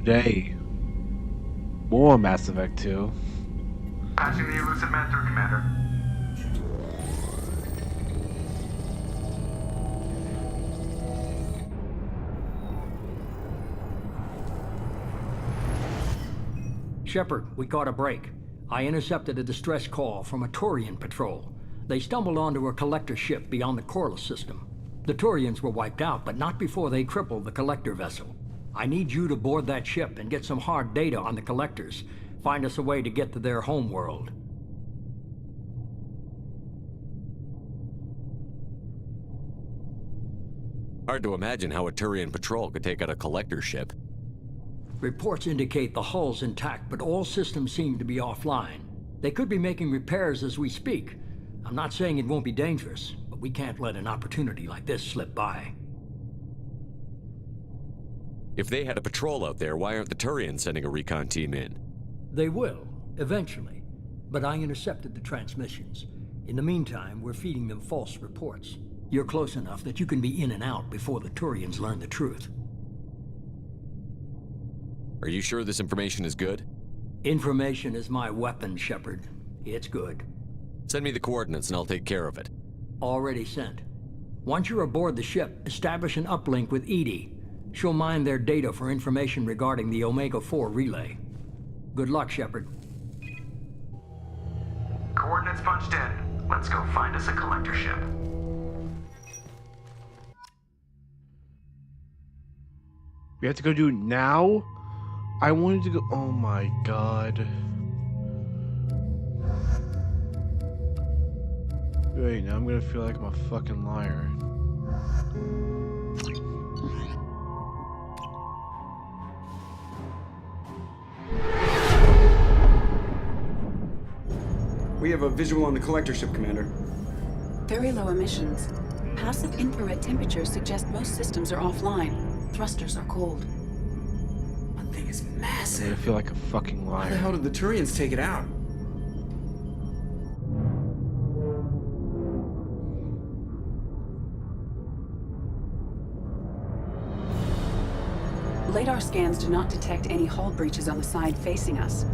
Today, more Mass Effect 2. Passing the elusive man through, Commander. Shepard, we caught a break. I intercepted a distress call from a Turian patrol. They stumbled onto a collector ship beyond the Corliss system. The Turians were wiped out, but not before they crippled the collector vessel. I need you to board that ship and get some hard data on the collectors. Find us a way to get to their homeworld. Hard to imagine how a Turian patrol could take out a collector ship. Reports indicate the hull's intact, but all systems seem to be offline. They could be making repairs as we speak. I'm not saying it won't be dangerous, but we can't let an opportunity like this slip by. If they had a patrol out there, why aren't the Turians sending a recon team in? They will, eventually. But I intercepted the transmissions. In the meantime, we're feeding them false reports. You're close enough that you can be in and out before the Turians learn the truth. Are you sure this information is good? Information is my weapon, Shepard. It's good. Send me the coordinates and I'll take care of it. Already sent. Once you're aboard the ship, establish an uplink with Edie. She'll mine their data for information regarding the Omega-4 relay. Good luck, Shepard. Coordinates punched in. Let's go find us a collector ship. We have to go do it now? I wanted to go. Oh my god. Wait, now I'm gonna feel like I'm a fucking liar. We have a visual on the collector ship, Commander. Very low emissions. Passive infrared temperatures suggest most systems are offline. Thrusters are cold. That thing is I'm massive. gonna feel like a fucking How the liar. hell did the Turians take it out? Radar scans do not detect any hull breaches on the side facing us.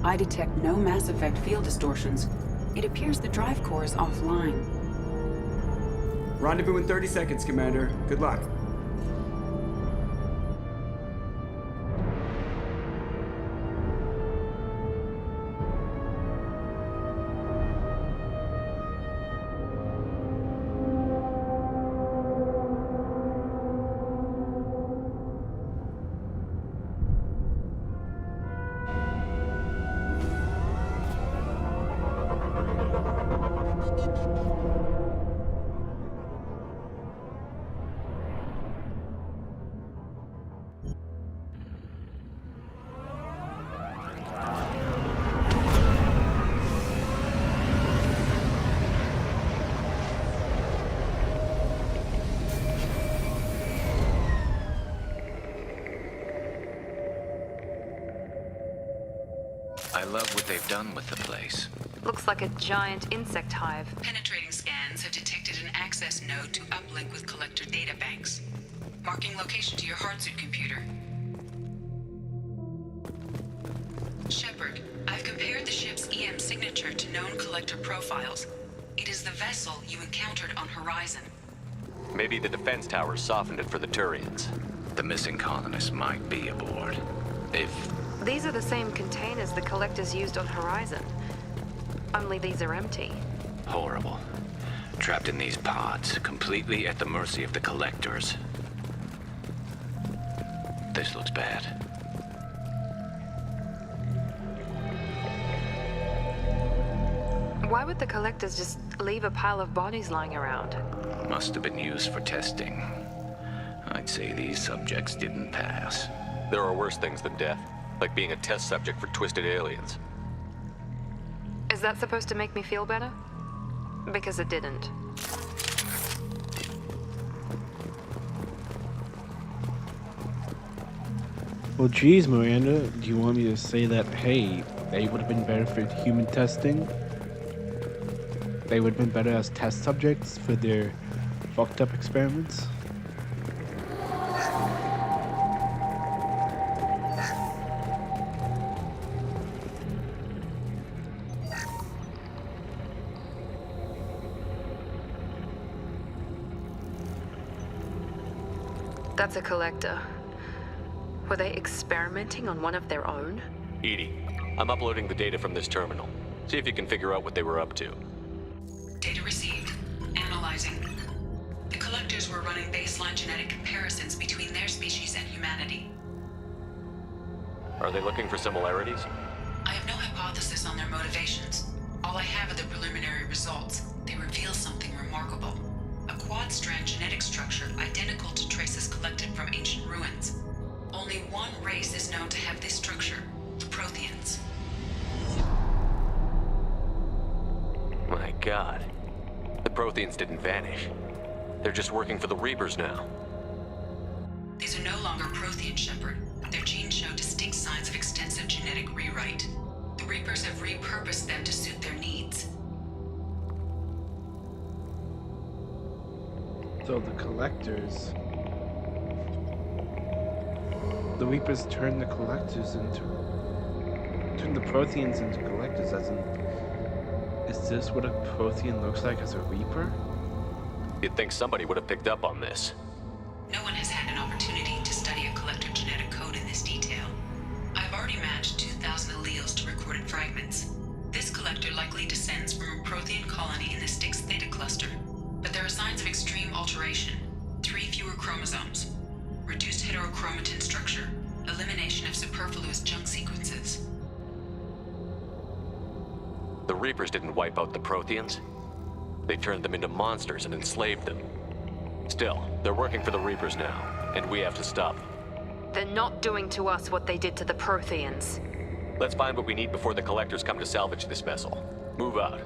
I detect no Mass Effect field distortions. It appears the drive core is offline. Rendezvous in 30 seconds, Commander. Good luck. I love what they've done with the place. Looks like a giant insect hive. Penetrating scans have detected an access node to uplink with collector data banks. Marking location to your hardsuit computer. Shepard, I've compared the ship's EM signature to known collector profiles. It is the vessel you encountered on Horizon. Maybe the defense towers softened it for the Turians. The missing colonists might be aboard. If... These are the same containers the collectors used on Horizon. Only these are empty. Horrible. Trapped in these pods, completely at the mercy of the collectors. This looks bad. Why would the collectors just leave a pile of bodies lying around? Must have been used for testing. I'd say these subjects didn't pass. There are worse things than death, like being a test subject for twisted aliens. Is that supposed to make me feel better? Because it didn't. Well, geez, Miranda, do you want me to say that, hey, they would have been better for human testing? They would have been better as test subjects for their fucked up experiments? That's a collector. Were they experimenting on one of their own? Edie, I'm uploading the data from this terminal. See if you can figure out what they were up to. Data received. Analyzing. The collectors were running baseline genetic comparisons between their species and humanity. Are they looking for similarities? I have no hypothesis on their motivations. All I have are the preliminary results. They reveal something remarkable. A quad-strand genetic structure identical to traces collected from ancient ruins. Only one race is known to have this structure, the Protheans. My God. The Protheans didn't vanish. They're just working for the Reapers now. These are no longer Prothean, Shepard. Their genes show distinct signs of extensive genetic rewrite. The Reapers have repurposed them to suit their needs. So the collectors... The Reapers turn the collectors into... Turn the Protheans into collectors, as in... Is this what a Prothean looks like as a Reaper? You'd think somebody would have picked up on this. No one has had an opportunity to study a collector genetic code in this detail. I've already matched 2,000 alleles to recorded fragments. This collector likely descends from a Prothean colony in the Styx Theta cluster. But there are signs of extreme alteration. 3 fewer chromosomes. Reduced heterochromatin structure. Elimination of superfluous junk sequences. The Reapers didn't wipe out the Protheans. They turned them into monsters and enslaved them. Still, they're working for the Reapers now, and we have to stop them. They're not doing to us what they did to the Protheans. Let's find what we need before the collectors come to salvage this vessel. Move out.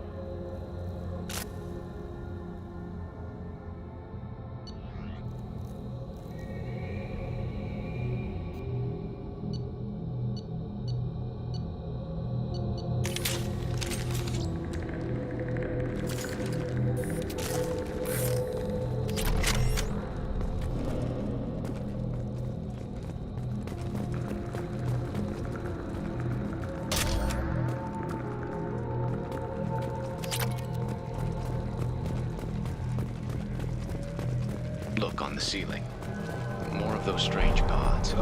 Look on the ceiling. More of those strange pods.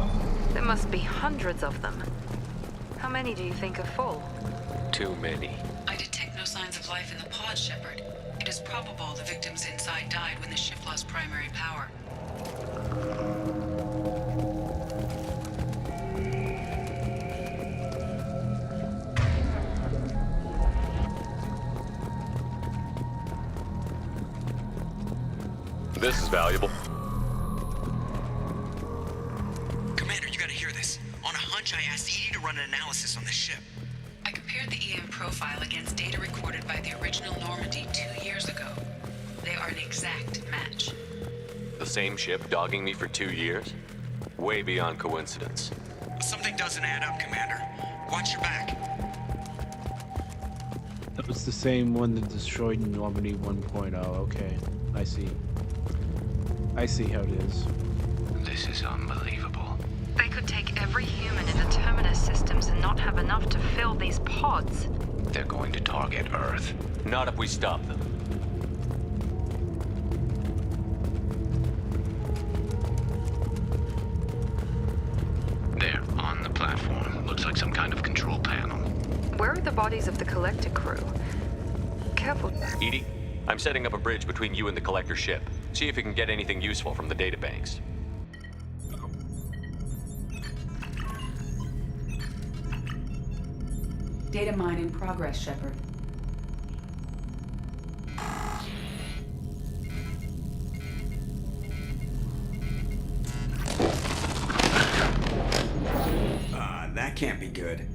There must be hundreds of them. How many do you think are full? Too many. I detect no signs of life in the pod, Shepard. It is probable the victims inside died when the ship lost primary power. This is valuable. Commander, you gotta hear this. On a hunch, I asked Edie to run an analysis on this ship. I compared the EM profile against data recorded by the original Normandy 2 years ago. They are an exact match. The same ship dogging me for 2 years? Way beyond coincidence. Something doesn't add up, Commander. Watch your back. That was the same one that destroyed Normandy 1.0. Okay, I see. I see how it is. This is unbelievable. They could take every human in the Terminus systems and not have enough to fill these pods. They're going to target Earth. Not if we stop them. There, on the platform. Looks like some kind of control panel. Where are the bodies of the collector crew? Careful. Edie, I'm setting up a bridge between you and the collector ship. See if you can get anything useful from the databanks. Data mine in progress, Shepard. That can't be good.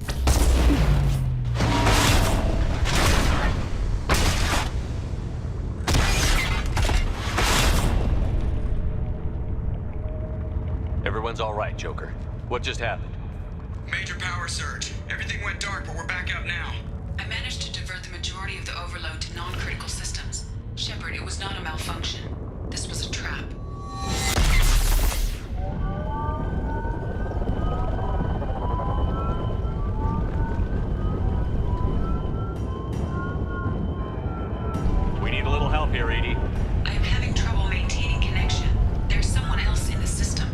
Everyone's all right, Joker. What just happened? Major power surge. Everything went dark, but we're back out now. I managed to divert the majority of the overload to non-critical systems. Shepard, it was not a malfunction. This was a trap. We need a little help here, Edie. I am having trouble maintaining connection. There's someone else in the system.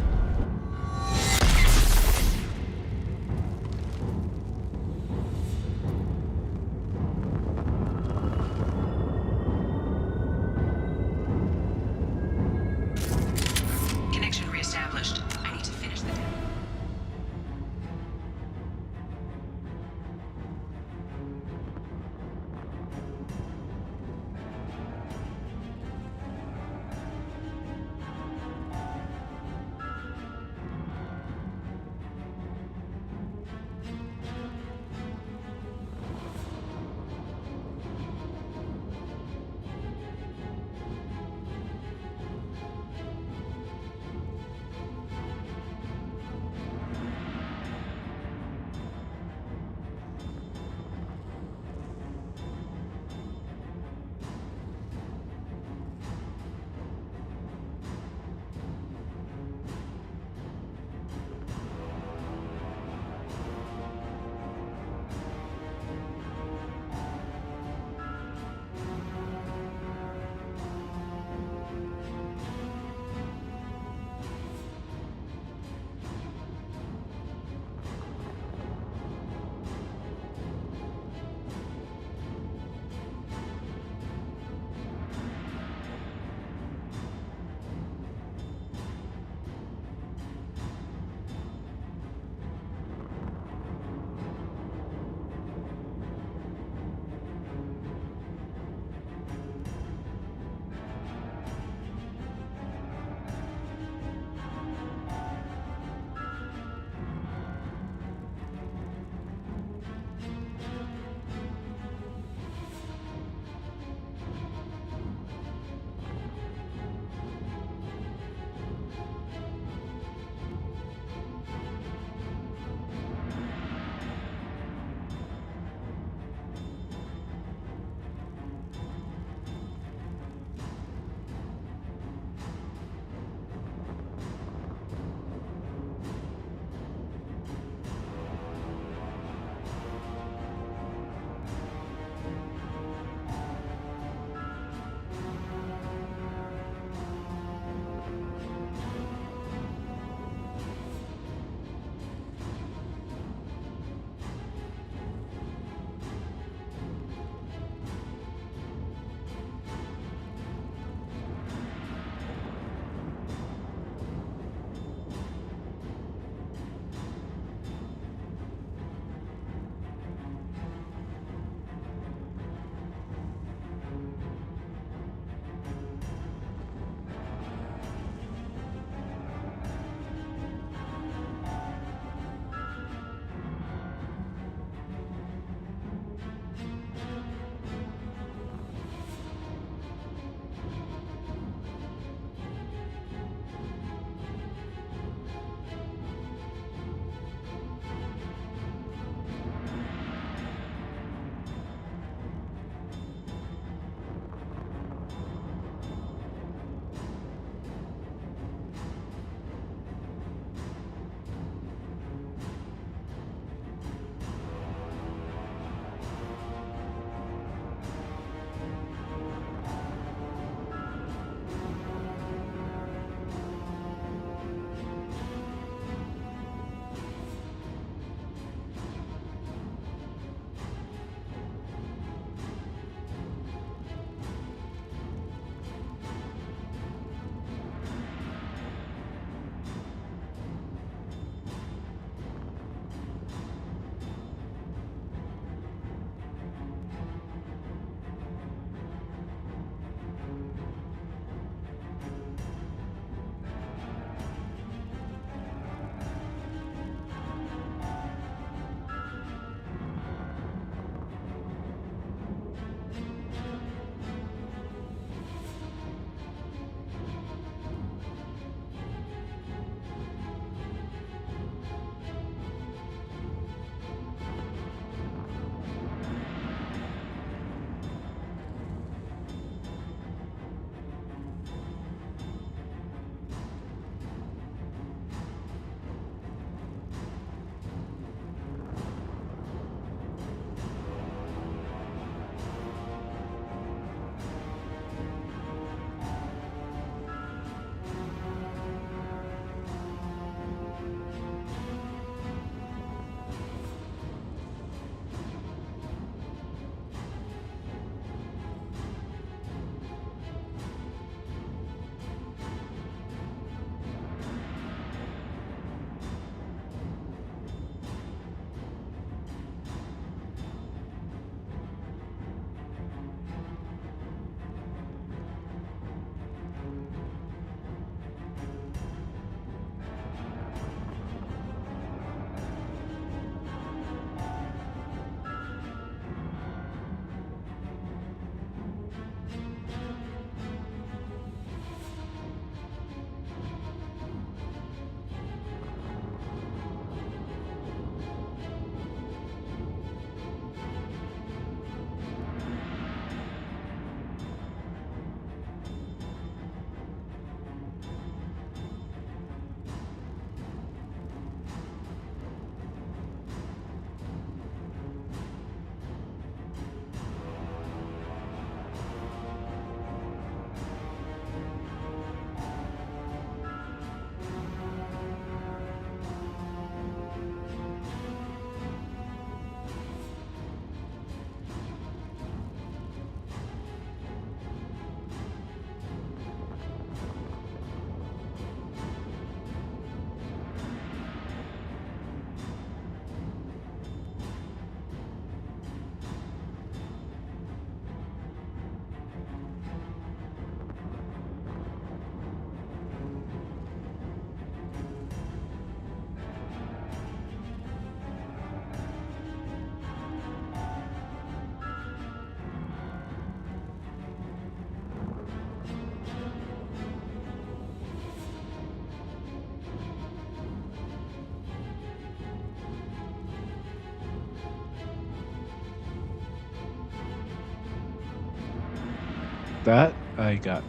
That I got.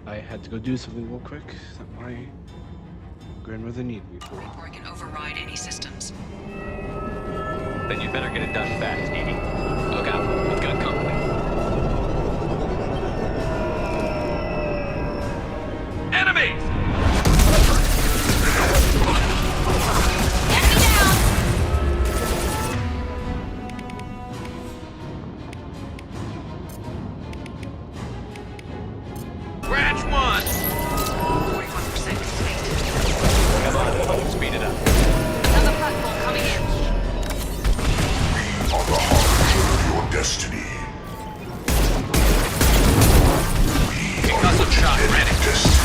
I had to go do something real quick that my grandmother needed me for. Or I can override any systems. Then you'd better get it done fast, Edie. Look out, we've got company. Enemies! Enemy down! Branch 1! 41% complete. Come on, speed it up. Another platform coming in. On the harbinger of your destiny. Concussive shot ready. Destiny.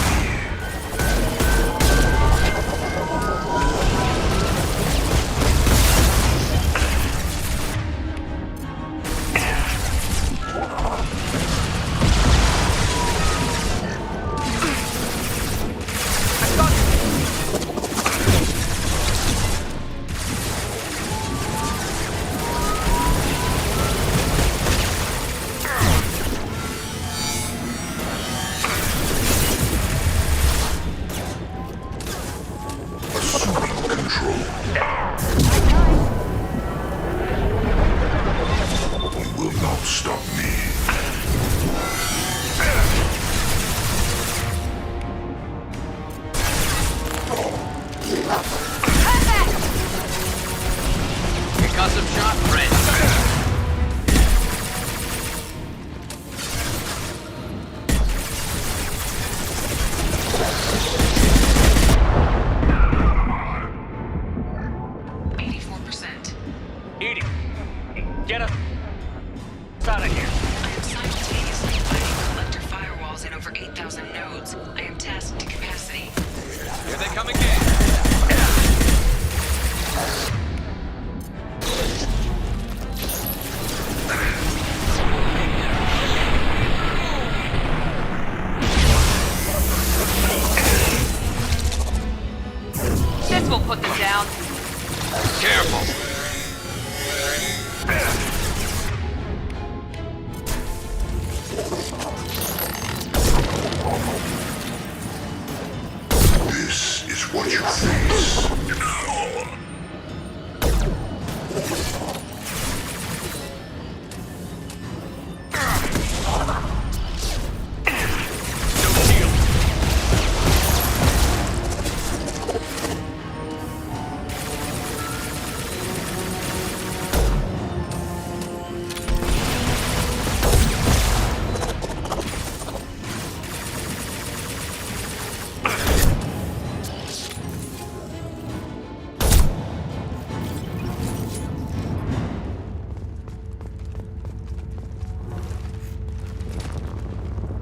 Stop me. Concussive shot ready. Edie, get us out of here. I am simultaneously fighting collector firewalls in over 8,000 nodes. I am tasked to capacity. Here they come again. This will put them down. Careful. This is what you face.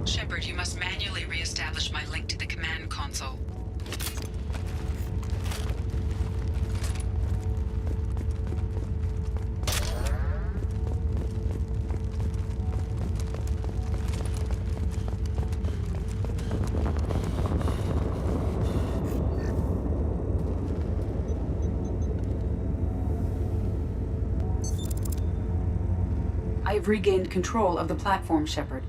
Shepard, you must manually re-establish my link to the command console. I've regained control of the platform, Shepard.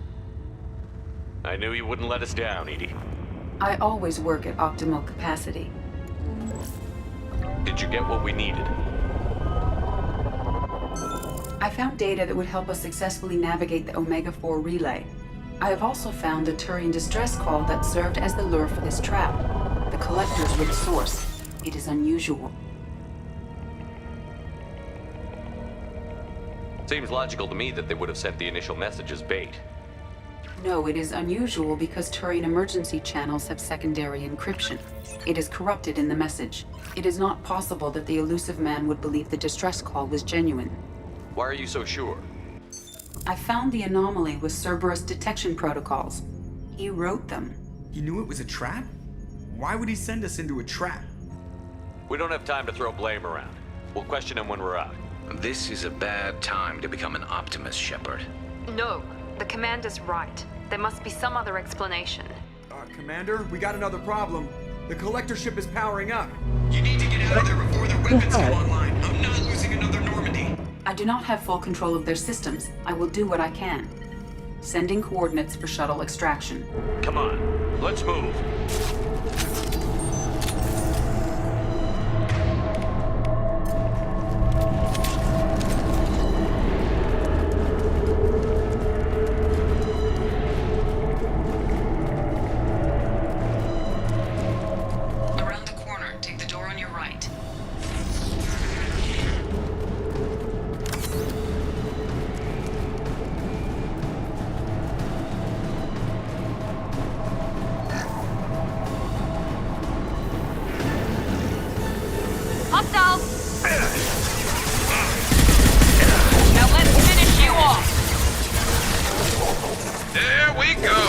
I knew you wouldn't let us down, Edie. I always work at optimal capacity. Did you get what we needed? I found data that would help us successfully navigate the Omega-4 relay. I have also found a Turian distress call that served as the lure for this trap. The collectors were the source. It is unusual. Seems logical to me that they would have sent the initial message as bait. No, it is unusual because Turian emergency channels have secondary encryption. It is corrupted in the message. It is not possible that the elusive man would believe the distress call was genuine. Why are you so sure? I found the anomaly with Cerberus detection protocols. He wrote them. He knew it was a trap? Why would he send us into a trap? We don't have time to throw blame around. We'll question him when we're out. This is a bad time to become an optimist, Shepard. No, the commander's right. There must be some other explanation. Commander, we got another problem. The collector ship is powering up. You need to get out of there before their weapons come online. I'm not losing another Normandy. I do not have full control of their systems. I will do what I can. Sending coordinates for shuttle extraction. Come on, let's move. Around the corner, take the door on your right. Hostile! Now let's finish you off! There we go!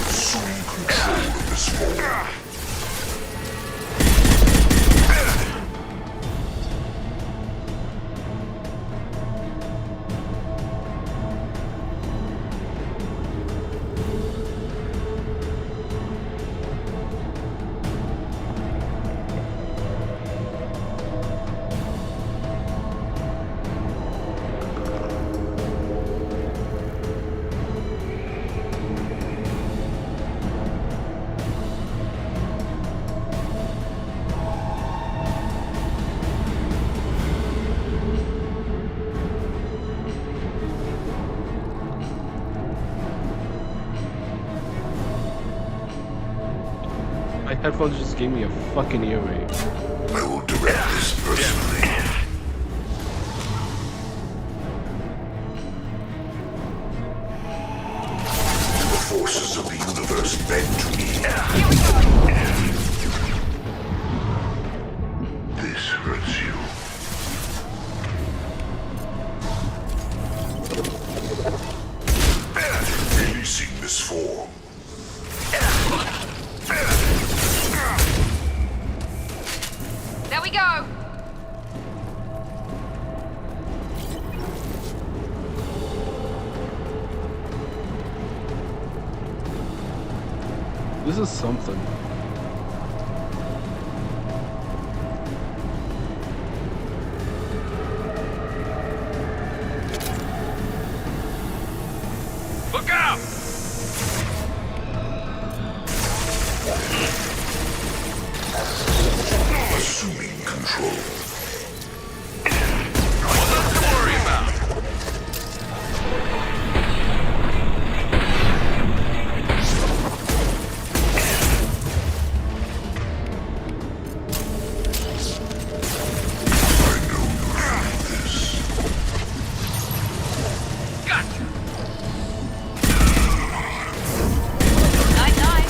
Assume control of this form. My headphones just gave me a fucking earache. I will direct this personally. The forces of the universe bend to me. This hurts you. Releasing this form. There we go! This is something. Look out! Assuming control. Nothing to worry about. I know you feel this. Gotcha! Night.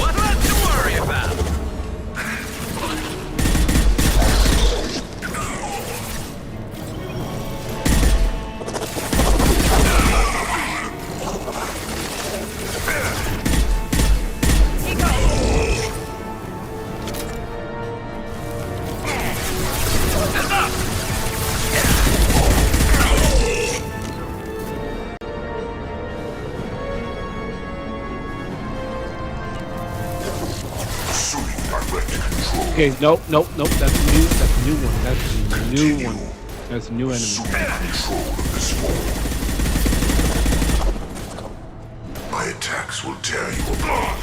What's left to worry about? Heads up! Assuming direct control. Okay, nope. That's new. That's a new one. That's a new one. That's a new Assuming enemy. control of this form. My attacks will tear you apart.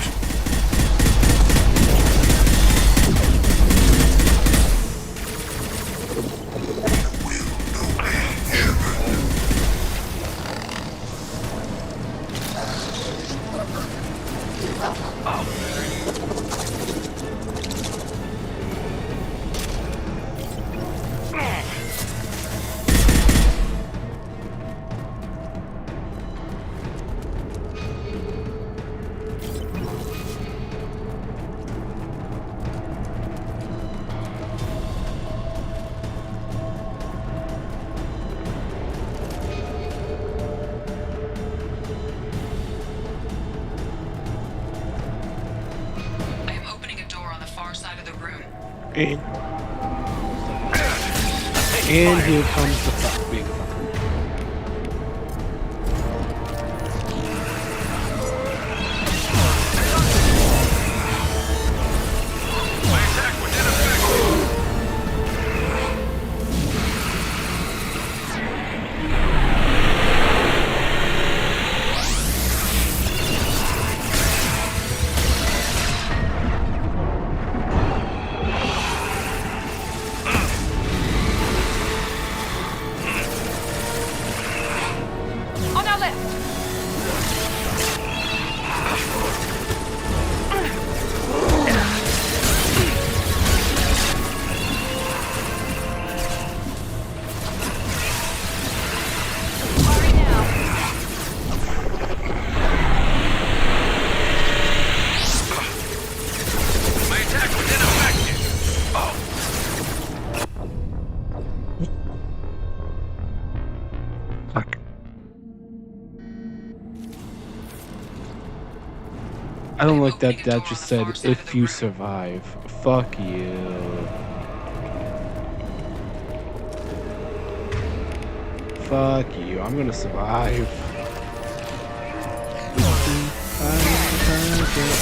I am opening a door on the far side of the room. And here comes the big fucker. don't like that that just said, if you survive. Fuck you. Fuck you, I'm gonna survive.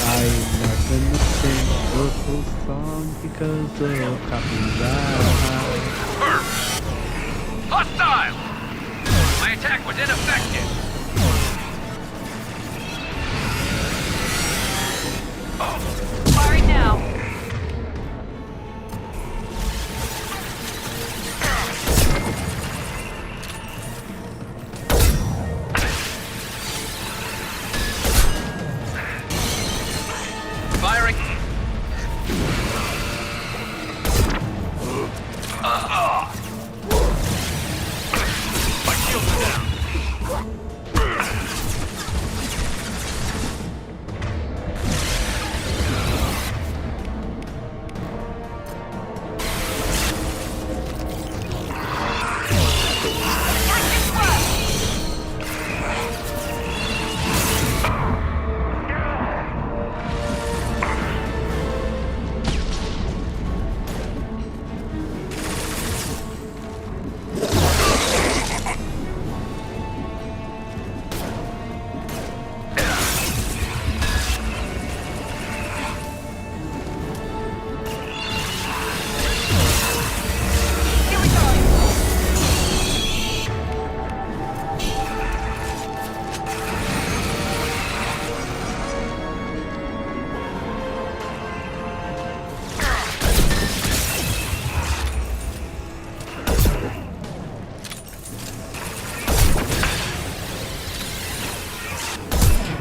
I'm not gonna sing the full song because of copyright. Hostile! My attack was ineffective. Firing now. Firing. My shields are down.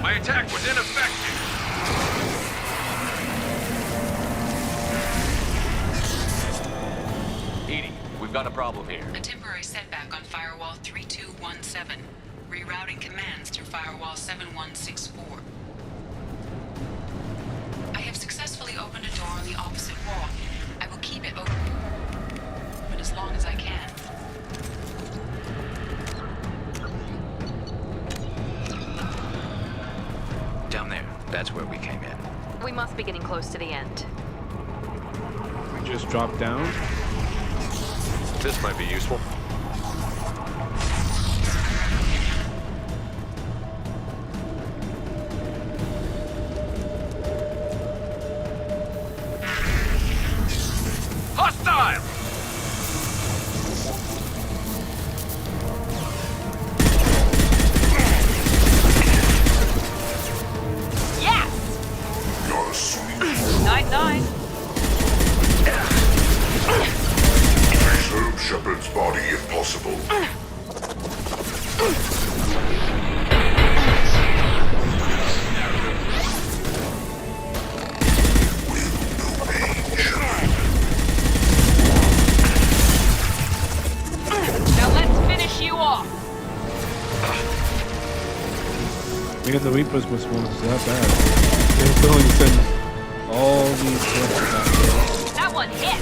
My attack was ineffective. Edie, we've got a problem here. A temporary setback on Firewall 3217. Rerouting commands through Firewall 7164. I have successfully opened a door on the opposite wall. I will keep it open, but as long as I can. Down there. That's where we came in. We must be getting close to the end. We just dropped down. This might be useful. Hostile! Yes! You're assuming Night. preserve Shepard's body if possible. With no pain, Shepard. Now let's finish you off. Maybe the Reapers was once that bad. They're going to send all these collectors out there. That one hit.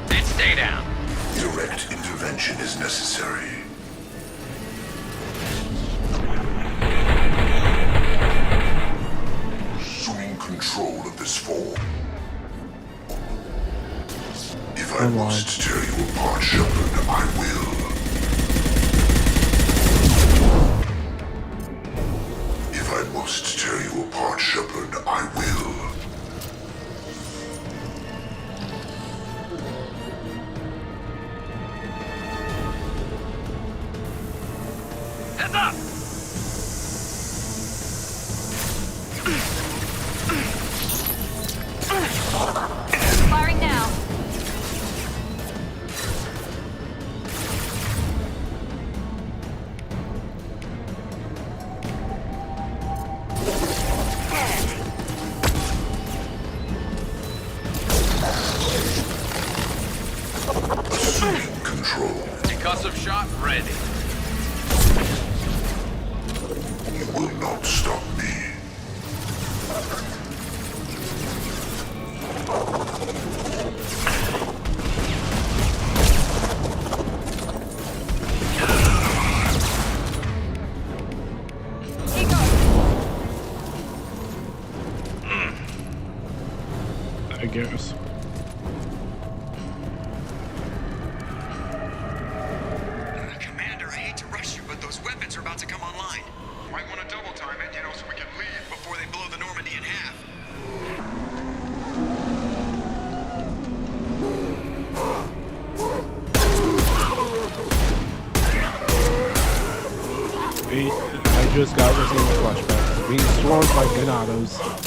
Then stay down. Direct intervention is necessary. Assuming control of this form. If I must tear you apart, Shepard, I will. If I must tear you apart, Shepard, I will. Heads up! Firing now. Assuming control. Concussive shot ready. I guess. Commander, I hate to rush you, but those weapons are about to come online. Might want to double time it, so we can leave Before they blow the Normandy in half. I just got Resident flashbacks. Being swarmed by ganados.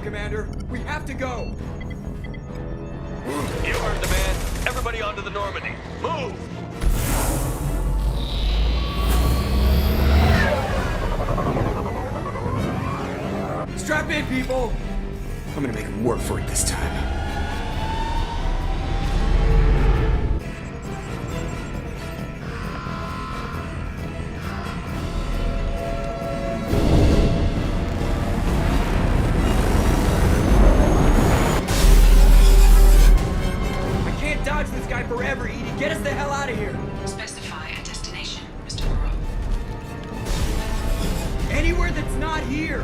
Commander. We have to go. You heard the man. Everybody onto the Normandy. Move! Strap in, people! I'm gonna make him work for it this time. Forever, Edie. Get us the hell out of here. Specify a destination, Mr. Moreau. Anywhere that's not here.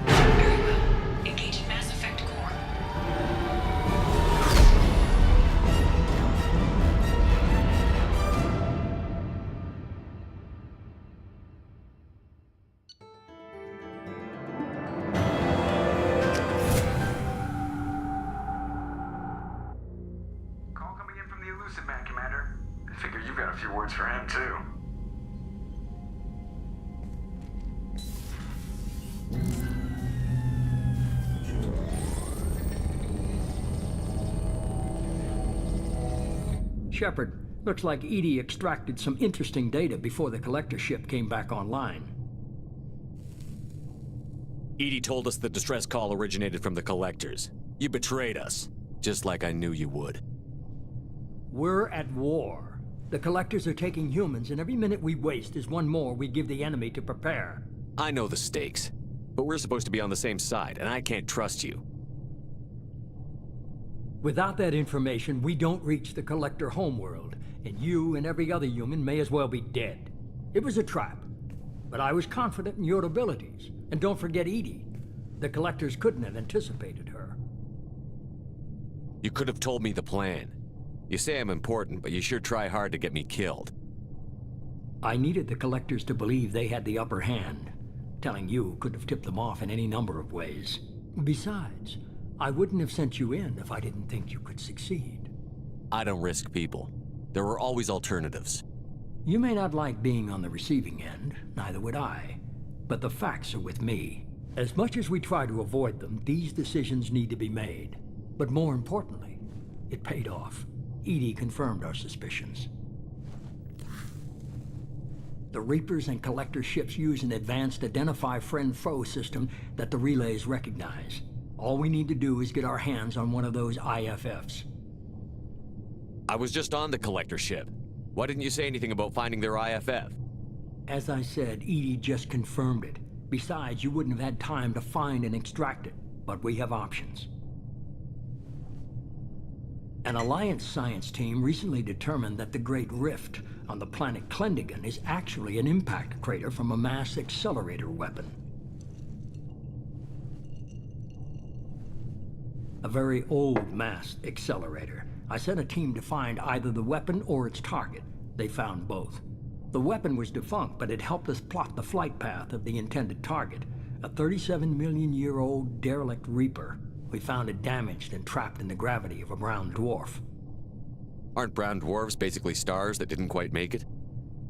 Very well. Engage in Mass Effect core. Man, Commander. I figure you've got a few words for him, too. Shepard, looks like Edie extracted some interesting data before the collector ship came back online. Edie told us the distress call originated from the collectors. You betrayed us, just like I knew you would. We're at war. The collectors are taking humans, and every minute we waste is one more we give the enemy to prepare. I know the stakes, but we're supposed to be on the same side, and I can't trust you. Without that information, we don't reach the collector homeworld, and you and every other human may as well be dead. It was a trap, but I was confident in your abilities. And don't forget Edie. The collectors couldn't have anticipated her. You could have told me the plan. You say I'm important, but you sure try hard to get me killed. I needed the collectors to believe they had the upper hand. Telling you could have tipped them off in any number of ways. Besides, I wouldn't have sent you in if I didn't think you could succeed. I don't risk people. There are always alternatives. You may not like being on the receiving end, neither would I. But the facts are with me. As much as we try to avoid them, these decisions need to be made. But more importantly, it paid off. Edie confirmed our suspicions. The Reapers and Collector ships use an advanced identify friend-foe system that the relays recognize. All we need to do is get our hands on one of those IFFs. I was just on the Collector ship. Why didn't you say anything about finding their IFF? As I said, Edie just confirmed it. Besides, you wouldn't have had time to find and extract it. But we have options. An Alliance science team recently determined that the Great Rift on the planet Klendigan is actually an impact crater from a mass accelerator weapon. A very old mass accelerator. I sent a team to find either the weapon or its target. They found both. The weapon was defunct, but it helped us plot the flight path of the intended target, a 37-million-year-old derelict Reaper. We found it damaged and trapped in the gravity of a brown dwarf. Aren't brown dwarves basically stars that didn't quite make it?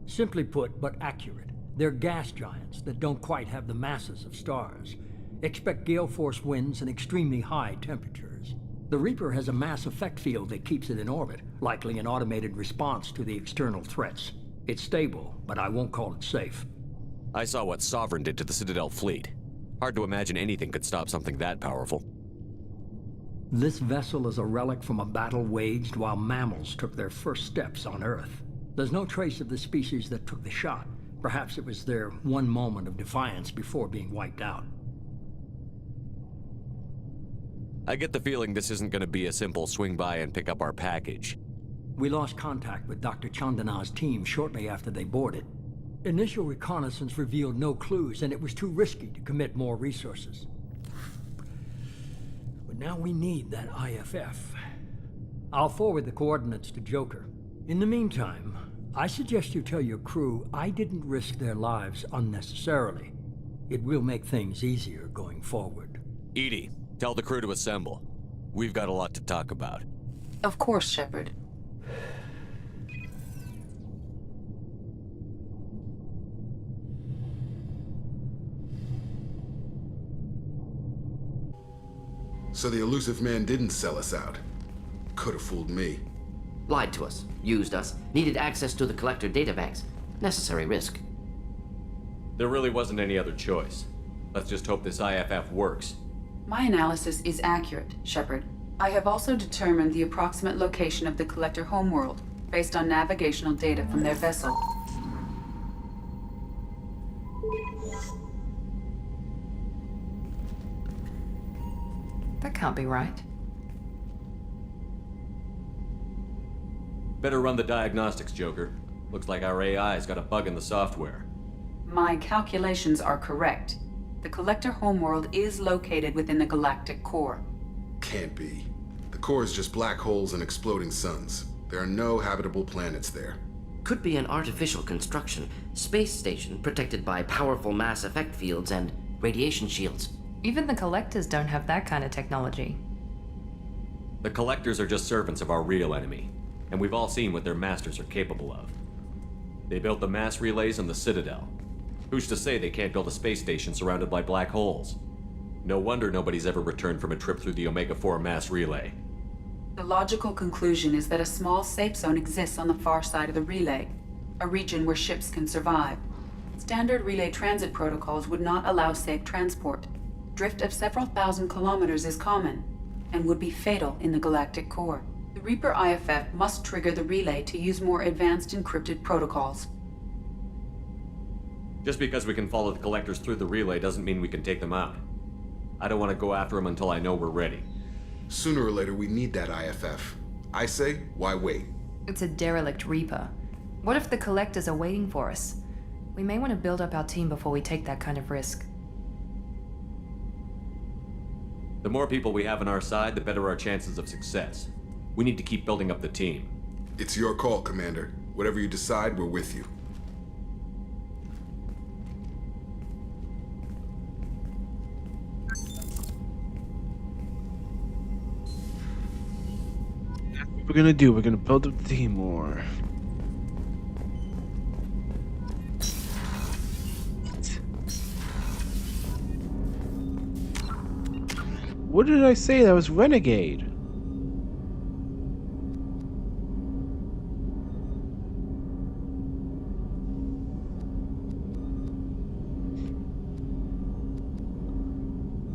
Simply put, but accurate. They're gas giants that don't quite have the masses of stars. Expect gale force winds and extremely high temperatures. The Reaper has a mass effect field that keeps it in orbit, likely an automated response to the external threats. It's stable, but I won't call it safe. I saw what Sovereign did to the Citadel fleet. Hard to imagine anything could stop something that powerful. This vessel is a relic from a battle waged while mammals took their first steps on Earth. There's no trace of the species that took the shot. Perhaps it was their one moment of defiance before being wiped out. I get the feeling this isn't going to be a simple swing by and pick up our package. We lost contact with Dr. Chandana's team shortly after they boarded. Initial reconnaissance revealed no clues, and it was too risky to commit more resources. But now we need that IFF. I'll forward the coordinates to Joker. In the meantime, I suggest you tell your crew I didn't risk their lives unnecessarily. It will make things easier going forward. Edie, tell the crew to assemble. We've got a lot to talk about. Of course, Shepard. So the elusive man didn't sell us out. Could have fooled me. Lied to us, used us, needed access to the collector databanks. Necessary risk. There really wasn't any other choice. Let's just hope this IFF works. My analysis is accurate, Shepard. I have also determined the approximate location of the collector homeworld, based on navigational data from their vessel. That can't be right. Better run the diagnostics, Joker. Looks like our AI's got a bug in the software. My calculations are correct. The collector homeworld is located within the galactic core. Can't be. The core is just black holes and exploding suns. There are no habitable planets there. Could be an artificial construction, space station protected by powerful mass effect fields and radiation shields. Even the collectors don't have that kind of technology. The collectors are just servants of our real enemy, and we've all seen what their masters are capable of. They built the mass relays in the Citadel. Who's to say they can't build a space station surrounded by black holes? No wonder nobody's ever returned from a trip through the Omega-4 mass relay. The logical conclusion is that a small safe zone exists on the far side of the relay, a region where ships can survive. Standard relay transit protocols would not allow safe transport. Drift of several thousand kilometers is common, and would be fatal in the galactic core. The Reaper IFF must trigger the relay to use more advanced encrypted protocols. Just because we can follow the collectors through the relay doesn't mean we can take them out. I don't want to go after them until I know we're ready. Sooner or later, we need that IFF. I say, why wait? It's a derelict Reaper. What if the collectors are waiting for us? We may want to build up our team before we take that kind of risk. The more people we have on our side, the better our chances of success. We need to keep building up the team. It's your call, Commander. Whatever you decide, we're with you. That's what we're gonna do. We're gonna build up the team more. What did I say? That was Renegade.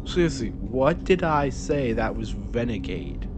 Seriously, what did I say that was Renegade?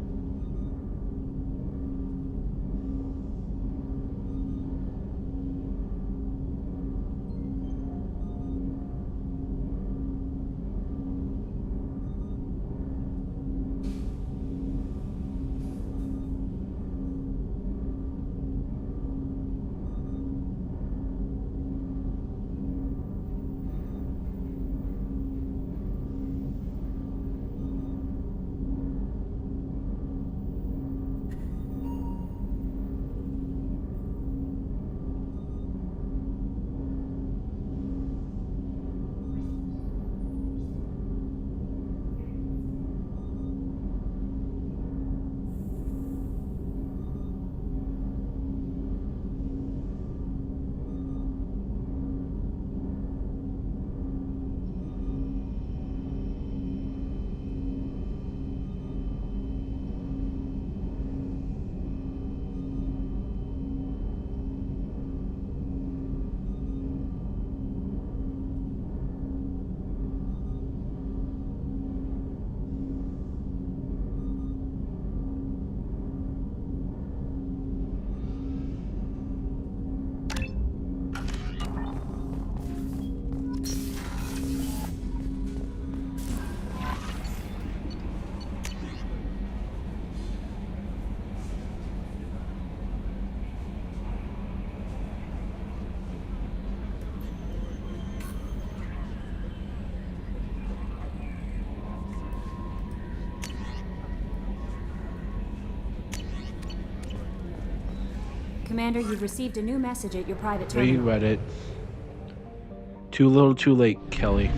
Commander, you've received a new message at your private We terminal. read it. Too little, too late, Kelly.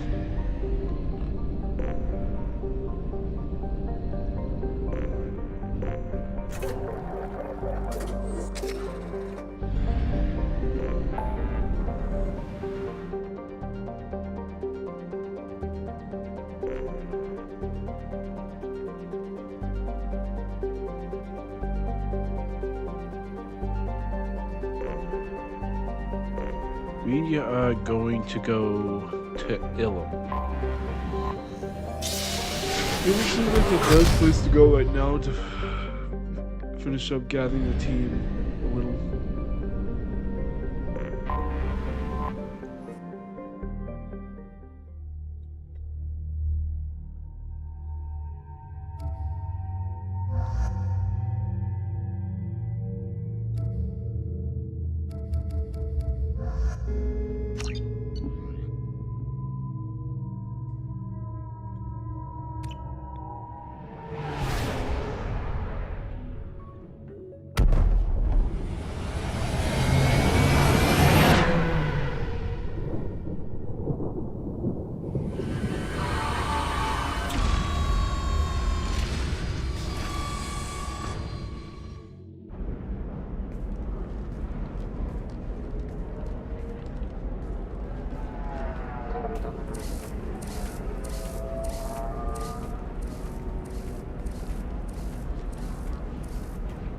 We are going to go to Ilum. It seems like the best place to go right now to finish up gathering the team a little.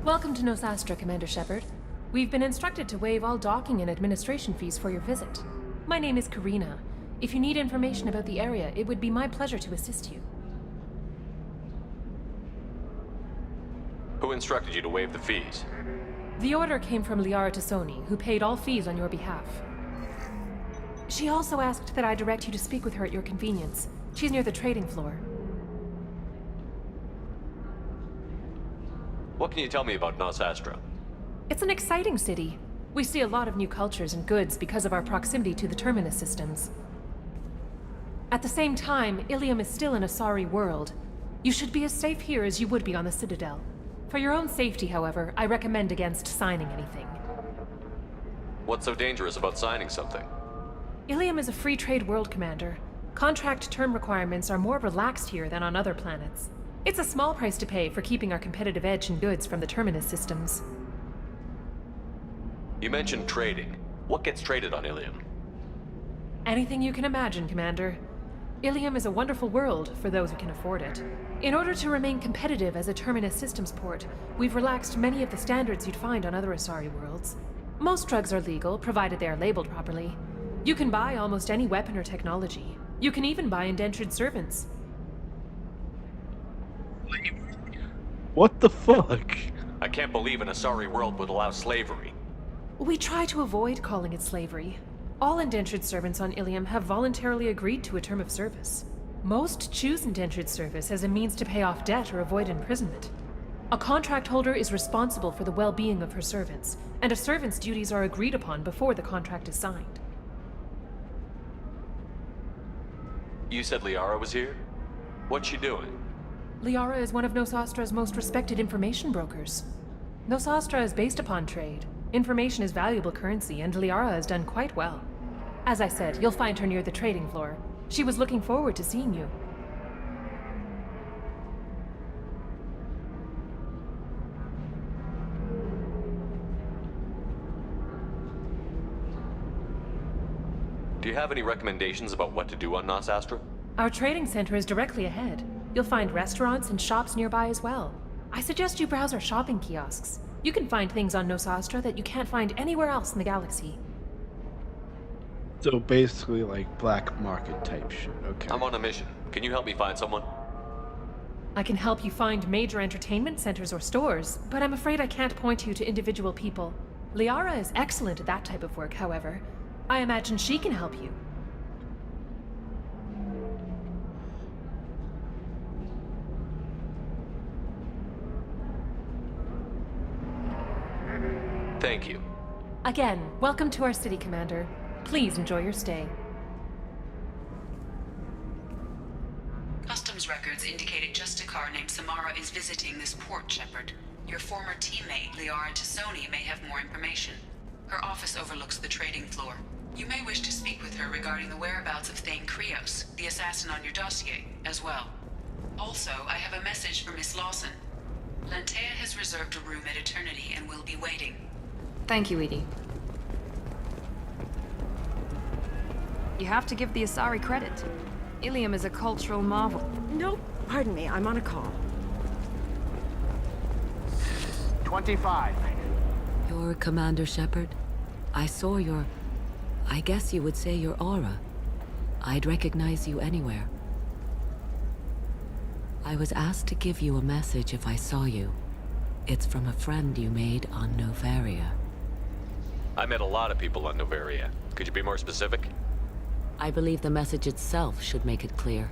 Welcome to Nosastra, Commander Shepard. We've been instructed to waive all docking and administration fees for your visit. My name is Karina. If you need information about the area, it would be my pleasure to assist you. Who instructed you to waive the fees? The order came from Liara Tassoni, who paid all fees on your behalf. She also asked that I direct you to speak with her at your convenience. She's near the trading floor. What can you tell me about Nosastra? It's an exciting city. We see a lot of new cultures and goods because of our proximity to the Terminus systems. At the same time, Ilium is still an Asari world. You should be as safe here as you would be on the Citadel. For your own safety, however, I recommend against signing anything. What's so dangerous about signing something? Ilium is a free trade world, Commander. Contract term requirements are more relaxed here than on other planets. It's a small price to pay for keeping our competitive edge in goods from the Terminus systems. You mentioned trading. What gets traded on Ilium? Anything you can imagine, Commander. Ilium is a wonderful world for those who can afford it. In order to remain competitive as a Terminus systems port, we've relaxed many of the standards you'd find on other Asari worlds. Most drugs are legal, provided they are labeled properly. You can buy almost any weapon or technology. You can even buy indentured servants. What the fuck? I can't believe an Asari world would allow slavery. We try to avoid calling it slavery. All indentured servants on Ilium have voluntarily agreed to a term of service. Most choose indentured service as a means to pay off debt or avoid imprisonment. A contract holder is responsible for the well-being of her servants, and a servant's duties are agreed upon before the contract is signed. You said Liara was here? What's she doing? Liara is one of Nosastra's most respected information brokers. Nosastra is based upon trade. Information is valuable currency, and Liara has done quite well. As I said, you'll find her near the trading floor. She was looking forward to seeing you. Do you have any recommendations about what to do on Nosastra? Our trading center is directly ahead. You'll find restaurants and shops nearby as well. I suggest you browse our shopping kiosks. You can find things on Nosastra that you can't find anywhere else in the galaxy. So basically like black market type shit, okay. I'm on a mission. Can you help me find someone? I can help you find major entertainment centers or stores, but I'm afraid I can't point you to individual people. Liara is excellent at that type of work, however. I imagine she can help you. Thank you. Again, welcome to our city, Commander. Please enjoy your stay. Customs records indicated just a car named Samara is visiting this port, Shepard. Your former teammate, Liara Tassoni, may have more information. Her office overlooks the trading floor. You may wish to speak with her regarding the whereabouts of Thane Krios, the assassin on your dossier, as well. Also, I have a message for Miss Lawson. Lantea has reserved a room at Eternity and will be waiting. Thank you, Edie. You have to give the Asari credit. Ilium is a cultural marvel. No, pardon me, I'm on a call. 25. You're Commander Shepard? I saw I guess you would say your aura. I'd recognize you anywhere. I was asked to give you a message if I saw you. It's from a friend you made on Novaria. I met a lot of people on Novaria. Could you be more specific? I believe the message itself should make it clear.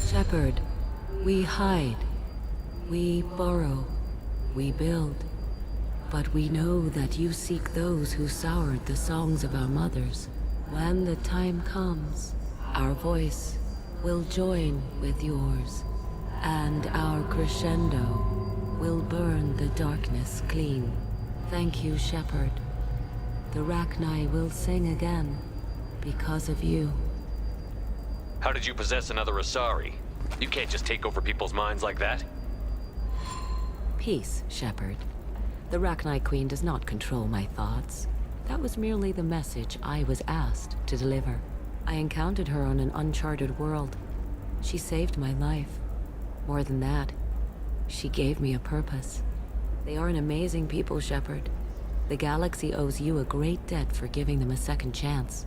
Shepard, we hide. We borrow. We build. But we know that you seek those who soured the songs of our mothers. When the time comes, our voice will join with yours, and our crescendo will burn the darkness clean. Thank you, Shepard. The Rachni will sing again because of you. How did you possess another Asari? You can't just take over people's minds like that. Peace, Shepard. The Rachni Queen does not control my thoughts. That was merely the message I was asked to deliver. I encountered her on an uncharted world. She saved my life. More than that, she gave me a purpose. They are an amazing people, Shepard. The galaxy owes you a great debt for giving them a second chance.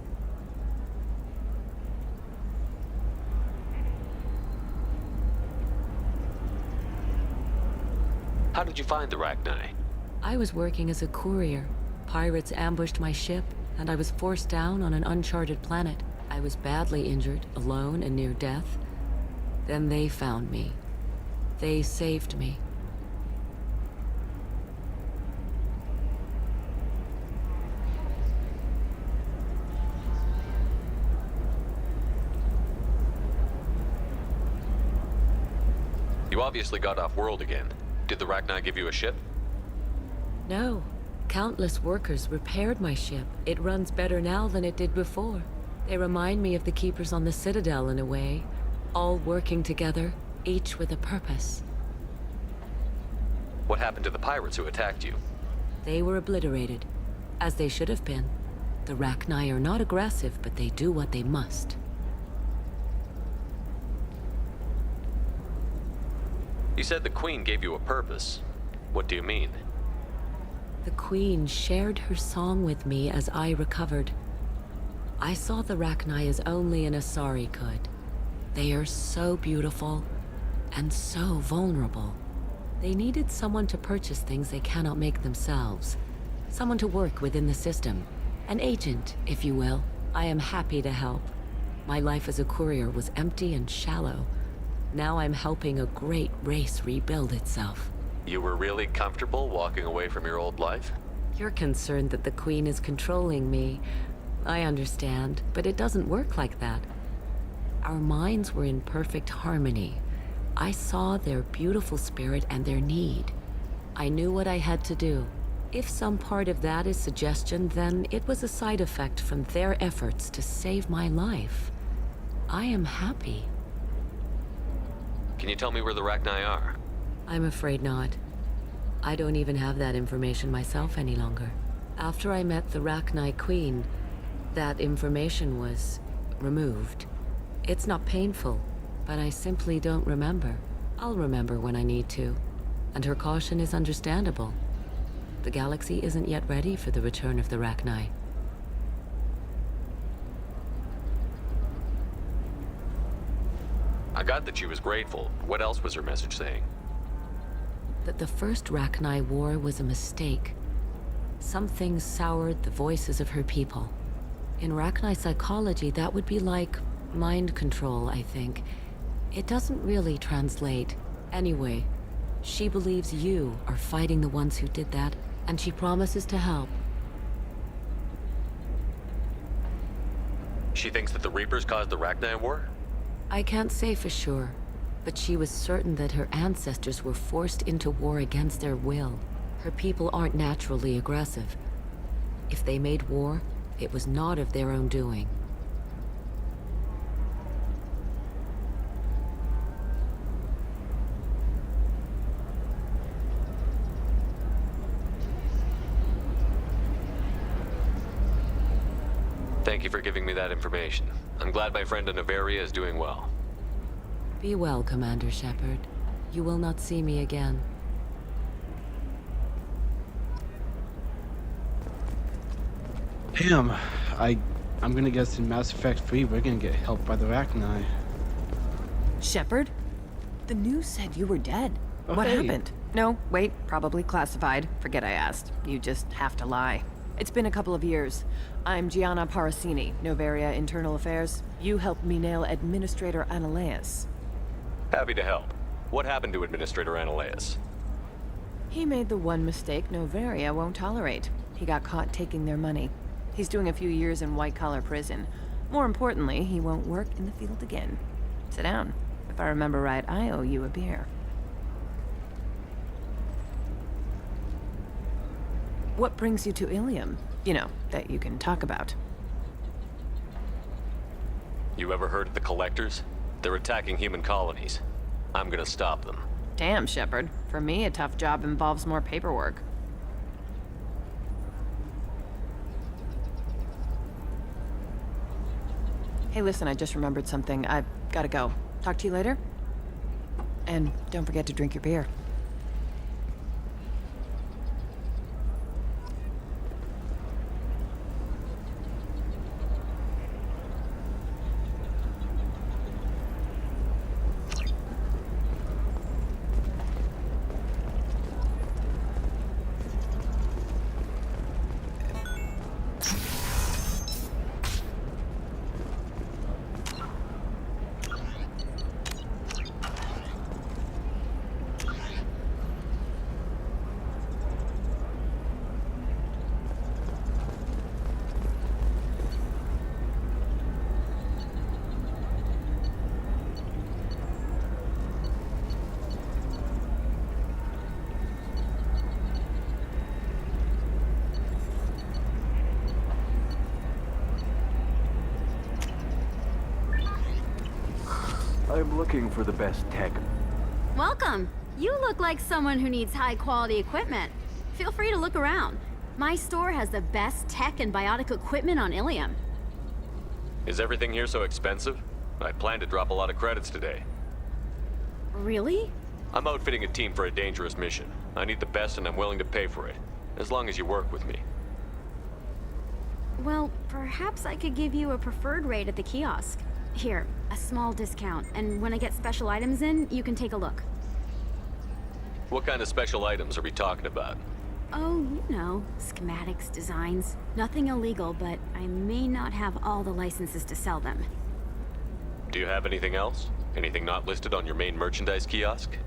How did you find the Rachni? I was working as a courier. Pirates ambushed my ship, and I was forced down on an uncharted planet. I was badly injured, alone and near death. Then they found me. They saved me. You obviously got off world again. Did the Rachni give you a ship? No. Countless workers repaired my ship. It runs better now than it did before. They remind me of the Keepers on the Citadel in a way. All working together, each with a purpose. What happened to the pirates who attacked you? They were obliterated, as they should have been. The Rachni are not aggressive, but they do what they must. You said the Queen gave you a purpose. What do you mean? The Queen shared her song with me as I recovered. I saw the Rachni as only an Asari could. They are so beautiful and so vulnerable. They needed someone to purchase things they cannot make themselves. Someone to work within the system. An agent, if you will. I am happy to help. My life as a courier was empty and shallow. Now I'm helping a great race rebuild itself. You were really comfortable walking away from your old life? You're concerned that the Queen is controlling me. I understand, but it doesn't work like that. Our minds were in perfect harmony. I saw their beautiful spirit and their need. I knew what I had to do. If some part of that is suggestion, then it was a side effect from their efforts to save my life. I am happy. Can you tell me where the Rachni are? I'm afraid not. I don't even have that information myself any longer. After I met the Rachni Queen, that information was removed. It's not painful, but I simply don't remember. I'll remember when I need to, and her caution is understandable. The galaxy isn't yet ready for the return of the Rachni. I got that she was grateful. What else was her message saying? That the first Rachni war was a mistake. Something soured the voices of her people. In Rachni psychology, that would be like mind control, I think. It doesn't really translate. Anyway, she believes you are fighting the ones who did that, and she promises to help. She thinks that the Reapers caused the Rachni war? I can't say for sure. But she was certain that her ancestors were forced into war against their will. Her people aren't naturally aggressive. If they made war, it was not of their own doing. Thank you for giving me that information. I'm glad my friend in Noveria is doing well. Be well, Commander Shepard. You will not see me again. Damn, I'm gonna guess in Mass Effect 3 we're gonna get helped by the Rachni. Shepard? The news said you were dead. Oh, What hey. happened? No, wait, probably classified. Forget I asked. You just have to lie. It's been a couple of years. I'm Gianna Parasini, Noveria Internal Affairs. You helped me nail Administrator Analeas. Happy to help. What happened to Administrator Analeas? He made the one mistake Noveria won't tolerate. He got caught taking their money. He's doing a few years in white-collar prison. More importantly, he won't work in the field again. Sit down. If I remember right, I owe you a beer. What brings you to Ilium? You know, that you can talk about. You ever heard of the Collectors? They're attacking human colonies. I'm gonna stop them. Damn, Shepard. For me, a tough job involves more paperwork. Hey, listen, I just remembered something. I've gotta go. Talk to you later? And don't forget to drink your beer. I'm looking for the best tech. Welcome. You look like someone who needs high-quality equipment. Feel free to look around. My store has the best tech and biotic equipment on Ilium. Is everything here so expensive? I plan to drop a lot of credits today. Really? I'm outfitting a team for a dangerous mission. I need the best and I'm willing to pay for it, as long as you work with me. Well, perhaps I could give you a preferred rate at the kiosk. Here, a small discount, and when I get special items in, you can take a look. What kind of special items are we talking about? Oh, you know, schematics, designs. Nothing illegal, but I may not have all the licenses to sell them. Do you have anything else? Anything not listed on your main merchandise kiosk?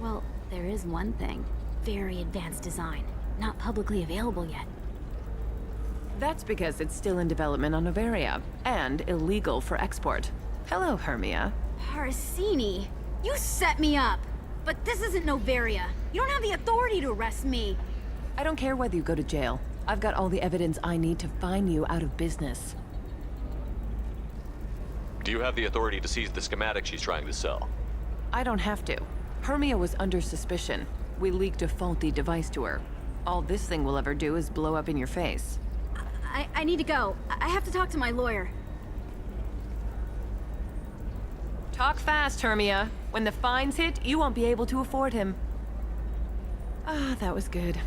Well, there is one thing. Very advanced design. Not publicly available yet. That's because it's still in development on Noveria, and illegal for export. Hello, Hermia. Parasini, you set me up! But this isn't Noveria. You don't have the authority to arrest me. I don't care whether you go to jail. I've got all the evidence I need to find you out of business. Do you have the authority to seize the schematic she's trying to sell? I don't have to. Hermia was under suspicion. We leaked a faulty device to her. All this thing will ever do is blow up in your face. I need to go. I have to talk to my lawyer. Talk fast, Hermia. When the fines hit, you won't be able to afford him. Ah, that was good.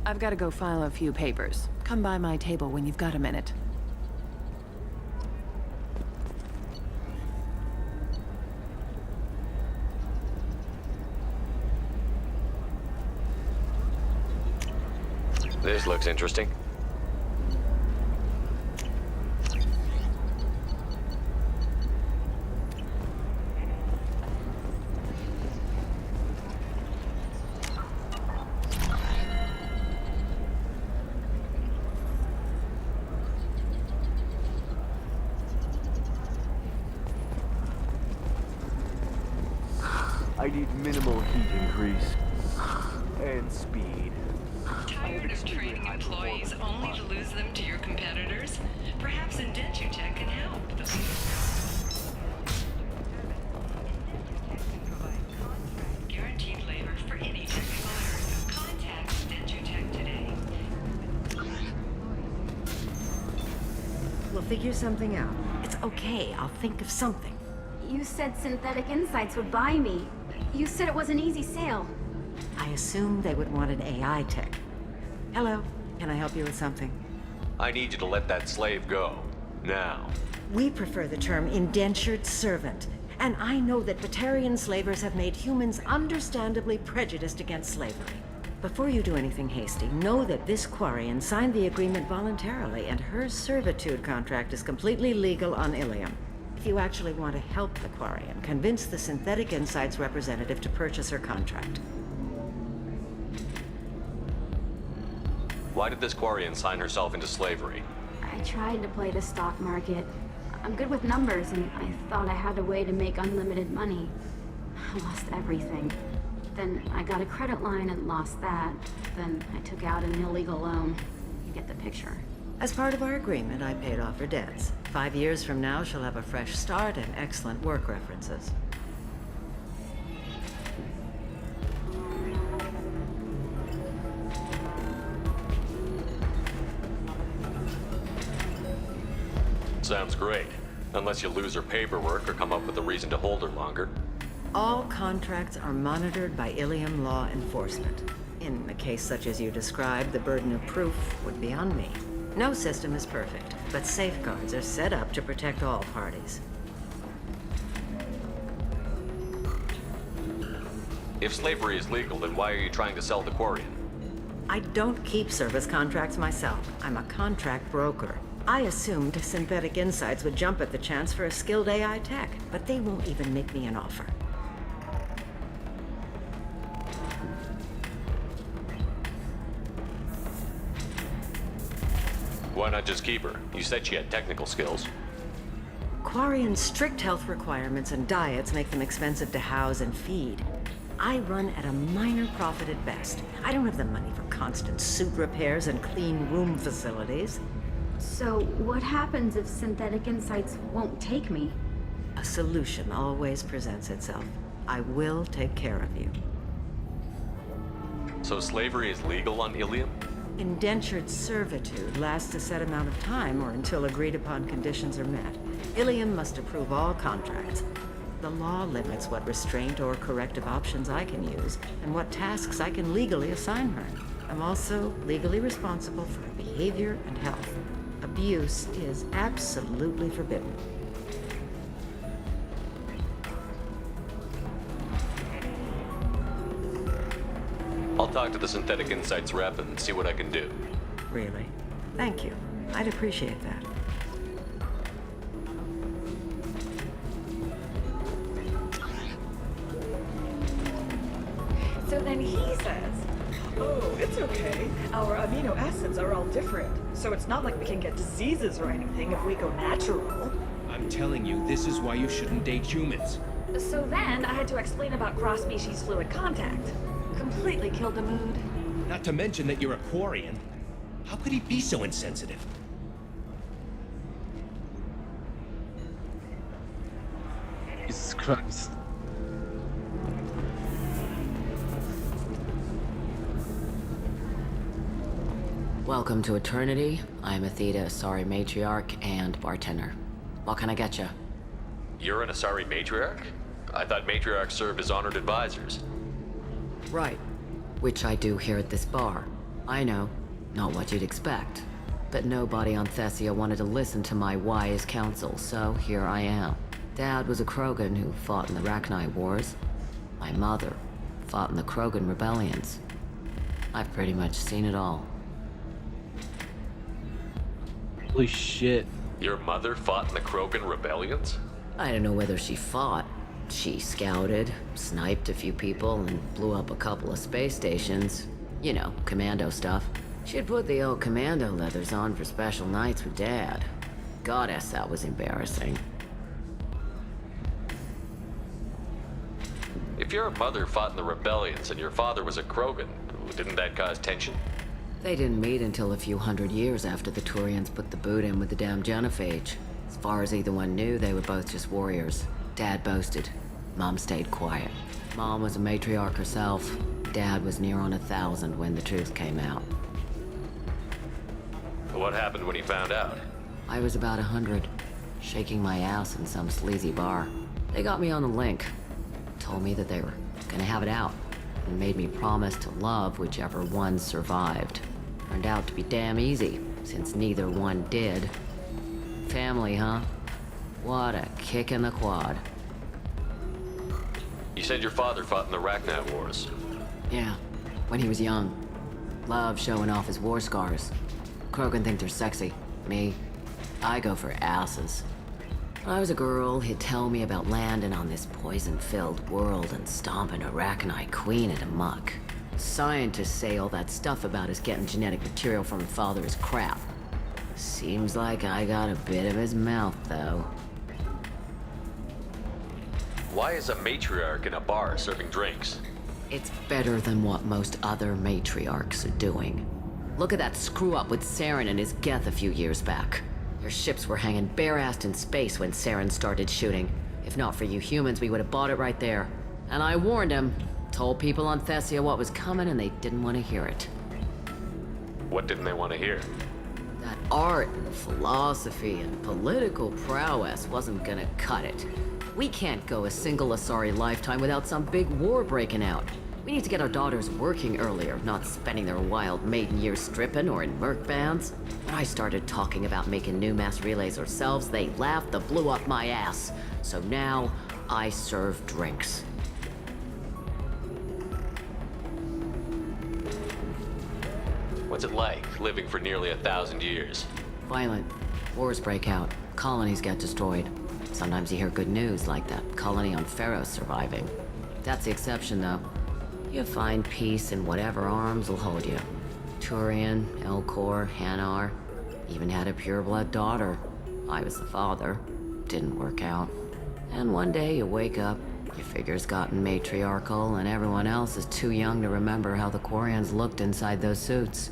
I've got to go file a few papers. Come by my table when you've got a minute. This looks interesting. I need minimal heat increase. And speed. Tired of training employees only to lose them to your competitors? Perhaps Indentutech can help. Guaranteed labor for any technical area. Contact Indentutech today. We'll figure something out. It's okay, I'll think of something. You said Synthetic Insights would buy me. You said it was an easy sale. I assumed they would want an AI tech. Hello, can I help you with something? I need you to let that slave go. Now. We prefer the term indentured servant. And I know that Batarian slavers have made humans understandably prejudiced against slavery. Before you do anything hasty, know that this Quarian signed the agreement voluntarily, and her servitude contract is completely legal on Ilium. If you actually want to help the Quarian, convince the Synthetic Insights representative to purchase her contract. Why did this Quarian sign herself into slavery? I tried to play the stock market. I'm good with numbers, and I thought I had a way to make unlimited money. I lost everything. Then I got a credit line and lost that. Then I took out an illegal loan. You get the picture. As part of our agreement, I paid off her debts. 5 years from now, she'll have a fresh start and excellent work references. Sounds great. Unless you lose her paperwork or come up with a reason to hold her longer. All contracts are monitored by Ilium law enforcement. In a case such as you described, the burden of proof would be on me. No system is perfect, but safeguards are set up to protect all parties. If slavery is legal, then why are you trying to sell the Quarian? I don't keep service contracts myself. I'm a contract broker. I assumed Synthetic Insights would jump at the chance for a skilled AI tech, but they won't even make me an offer. Why not just keep her? You said she had technical skills. Quarian's strict health requirements and diets make them expensive to house and feed. I run at a minor profit at best. I don't have the money for constant suit repairs and clean room facilities. So what happens if Synthetic Insights won't take me? A solution always presents itself. I will take care of you. So slavery is legal on Ilium? Indentured servitude lasts a set amount of time or until agreed upon conditions are met. Ilium must approve all contracts. The law limits what restraint or corrective options I can use and what tasks I can legally assign her. I'm also legally responsible for her behavior and health. Abuse is absolutely forbidden. I'll talk to the Synthetic Insights rep and see what I can do. Really? Thank you. I'd appreciate that. So then he says, oh, it's okay. Our amino acids are all different, so it's not like we can get diseases or anything if we go natural. I'm telling you, this is why you shouldn't date humans. So then I had to explain about cross-species fluid contact. Completely killed the mood. Not to mention that you're a Quarian. How could he be so insensitive? Jesus Christ. Welcome to Eternity. I'm Athena, Asari matriarch and bartender. What can I get you? You're an Asari matriarch? I thought matriarchs served as honored advisors. Right. Which I do here at this bar. I know, not what you'd expect. But nobody on Thessia wanted to listen to my wise counsel, so here I am. Dad was a Krogan who fought in the Rachni Wars. My mother fought in the Krogan rebellions. I've pretty much seen it all. Holy shit. Your mother fought in the Krogan rebellions? I don't know whether she fought. She scouted, sniped a few people, and blew up a couple of space stations. You know, commando stuff. She'd put the old commando leathers on for special nights with Dad. Goddess, that was embarrassing. If If your mother fought in the rebellions and your father was a Krogan, didn't that cause tension? They didn't meet until a few hundred years after the Turians put the boot in with the damn genophage. As far as either one knew, they were both just warriors. Dad boasted. Mom stayed quiet. Mom was a matriarch herself. Dad was near on 1,000 when the truth came out. What happened when he found out? I was about 100, shaking my ass in some sleazy bar. They got me on the link. Told me that they were gonna have it out, and made me promise to love whichever one survived. Turned out to be damn easy, since neither one did. Family, huh? What a kick in the quad. You said your father fought in the Rachni Wars. Yeah, when he was young. Loved showing off his war scars. Krogan think they're sexy. Me, I go for asses. When I was a girl, he'd tell me about landing on this poison-filled world and stomping a Rachni queen into muck. Scientists say all that stuff about us getting genetic material from her father is crap. Seems like I got a bit of his mouth, though. Why is a matriarch in a bar serving drinks? It's better than what most other matriarchs are doing. Look at that screw-up with Saren and his Geth a few years back. Their ships were hanging bare-assed in space when Saren started shooting. If not for you humans, we would have bought it right there. And I warned him. Told people on Thessia what was coming, and they didn't want to hear it. What didn't they want to hear? That art and philosophy and political prowess wasn't gonna cut it. We can't go a single Asari lifetime without some big war breaking out. We need to get our daughters working earlier, not spending their wild maiden years stripping or in merc bands. When I started talking about making new mass relays ourselves, they laughed and blew up my ass. So now, I serve drinks. What's it like, living for nearly 1,000 years? Violent. Wars break out. Colonies get destroyed. Sometimes you hear good news, like that colony on Pharaoh surviving. That's the exception, though. You find peace in whatever arms will hold you. Turian, Elcor, Hanar. Even had a pureblood daughter. I was the father. Didn't work out. And one day you wake up, your figure's gotten matriarchal, and everyone else is too young to remember how the Quarians looked inside those suits.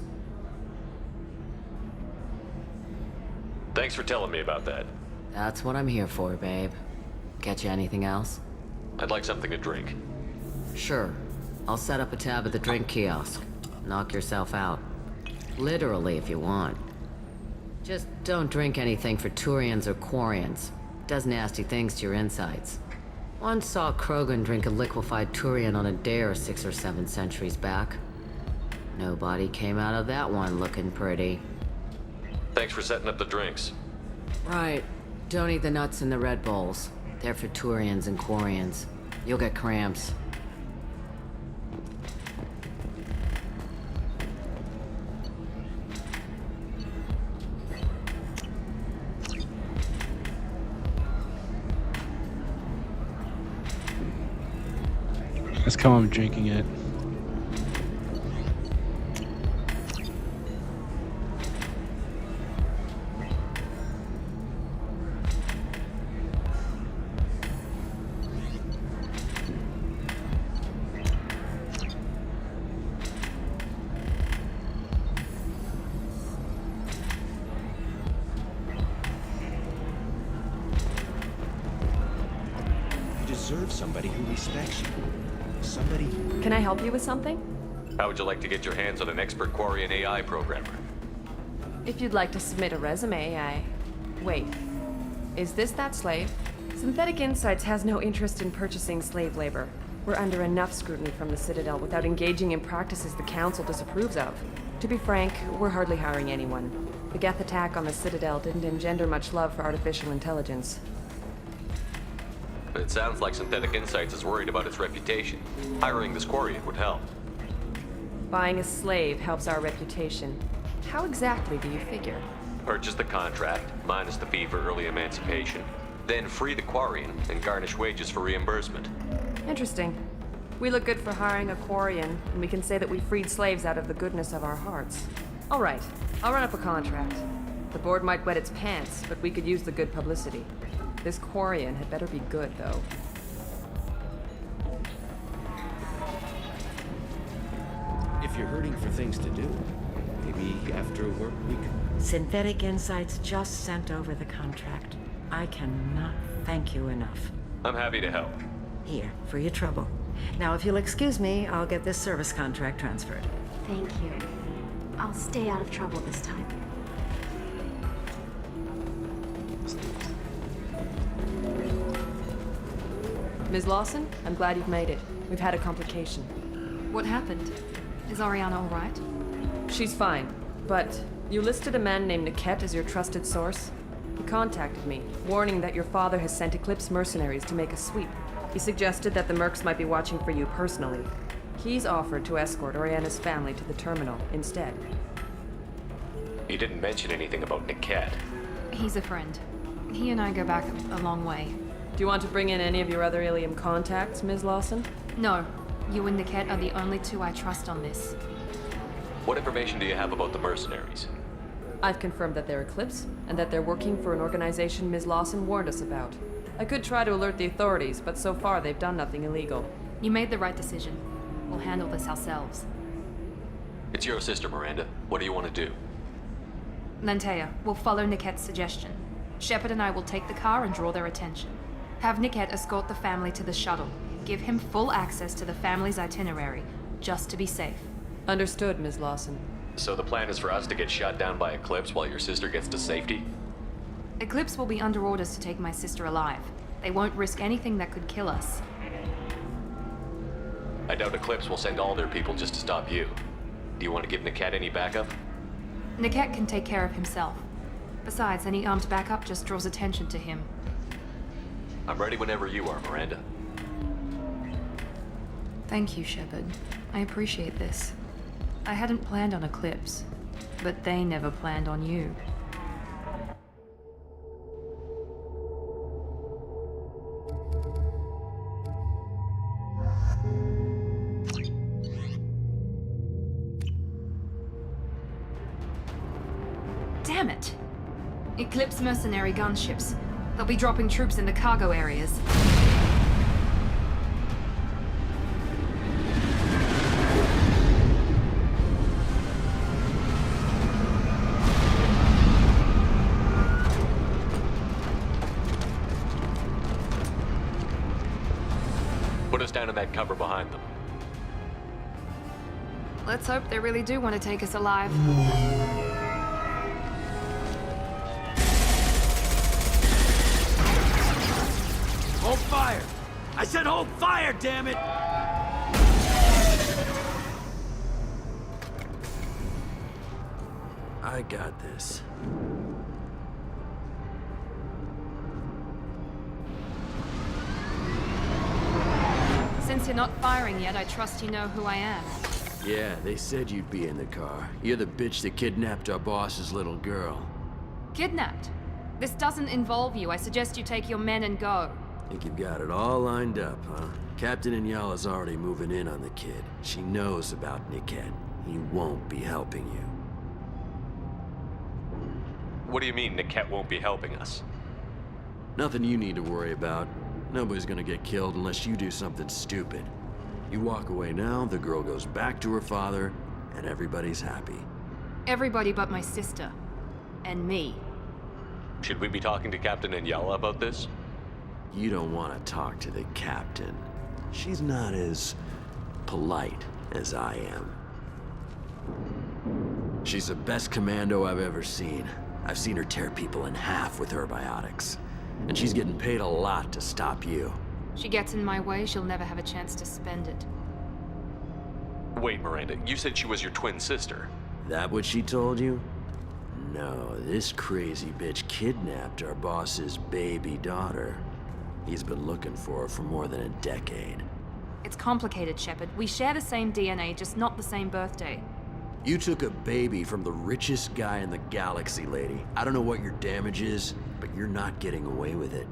Thanks for telling me about that. That's what I'm here for, babe. Get you anything else? I'd like something to drink. Sure. I'll set up a tab at the drink kiosk. Knock yourself out. Literally, if you want. Just don't drink anything for Turians or Quarians. Does nasty things to your insides. Once saw Krogan drink a liquefied Turian on a dare 6 or 7 centuries back. Nobody came out of that one looking pretty. Thanks for setting up the drinks. Right. Don't eat the nuts in the Red Bowls. They're for Turians and Quarians. You'll get cramps. That's how I'm drinking it. You deserve somebody who respects you. Somebody... Can I help you with something? How would you like to get your hands on an expert Quarian AI programmer? If you'd like to submit a resume, Wait. Is this that slave? Synthetic Insights has no interest in purchasing slave labor. We're under enough scrutiny from the Citadel without engaging in practices the Council disapproves of. To be frank, we're hardly hiring anyone. The Geth attack on the Citadel didn't engender much love for artificial intelligence. But it sounds like Synthetic Insights is worried about its reputation. Hiring this Quarian would help. Buying a slave helps our reputation. How exactly do you figure? Purchase the contract, minus the fee for early emancipation, then free the Quarian and garnish wages for reimbursement. Interesting. We look good for hiring a Quarian, and we can say that we freed slaves out of the goodness of our hearts. All right, I'll run up a contract. The board might wet its pants, but we could use the good publicity. This Quarian had better be good, though. If you're hurting for things to do, maybe after work we could... Synthetic Insights just sent over the contract. I cannot thank you enough. I'm happy to help. Here, for your trouble. Now, if you'll excuse me, I'll get this service contract transferred. Thank you. I'll stay out of trouble this time. Ms. Lawson, I'm glad you've made it. We've had a complication. What happened? Is Ariana all right? She's fine, but you listed a man named Niket as your trusted source. He contacted me, warning that your father has sent Eclipse mercenaries to make a sweep. He suggested that the Mercs might be watching for you personally. He's offered to escort Oriana's family to the terminal instead. He didn't mention anything about Niket. He's a friend. He and I go back a long way. Do you want to bring in any of your other Ilium contacts, Ms. Lawson? No. You and Niket are the only two I trust on this. What information do you have about the mercenaries? I've confirmed that they're Eclipse, and that they're working for an organization Ms. Lawson warned us about. I could try to alert the authorities, but so far they've done nothing illegal. You made the right decision. We'll handle this ourselves. It's your sister, Miranda. What do you want to do? Lantea, we'll follow Niket's suggestion. Shepard and I will take the car and draw their attention. Have Niket escort the family to the shuttle. Give him full access to the family's itinerary, just to be safe. Understood, Ms. Lawson. So the plan is for us to get shot down by Eclipse while your sister gets to safety? Eclipse will be under orders to take my sister alive. They won't risk anything that could kill us. I doubt Eclipse will send all their people just to stop you. Do you want to give Niket any backup? Niket can take care of himself. Besides, any armed backup just draws attention to him. I'm ready whenever you are, Miranda. Thank you, Shepard. I appreciate this. I hadn't planned on Eclipse, but they never planned on you. Damn it! Eclipse mercenary gunships. They'll be dropping troops in the cargo areas. Put us down in that cover behind them. Let's hope they really do want to take us alive. Hold fire! I said hold fire, damn it! I got this. Since you're not firing yet, I trust you know who I am. Yeah, they said you'd be in the car. You're the bitch that kidnapped our boss's little girl. Kidnapped? This doesn't involve you. I suggest you take your men and go. Think you've got it all lined up, huh? Captain Inyala's already moving in on the kid. She knows about Niket. He won't be helping you. What do you mean Niket won't be helping us? Nothing you need to worry about. Nobody's gonna get killed unless you do something stupid. You walk away now, the girl goes back to her father, and everybody's happy. Everybody but my sister. And me. Should we be talking to Captain Inyala about this? You don't want to talk to the captain. She's not as polite as I am. She's the best commando I've ever seen. I've seen her tear people in half with her biotics. And she's getting paid a lot to stop you. She gets in my way, she'll never have a chance to spend it. Wait, Miranda, you said she was your twin sister. That what she told you? No, this crazy bitch kidnapped our boss's baby daughter. He's been looking for her for more than a decade. It's complicated, Shepard. We share the same DNA, just not the same birthday. You took a baby from the richest guy in the galaxy, lady. I don't know what your damage is, but you're not getting away with it.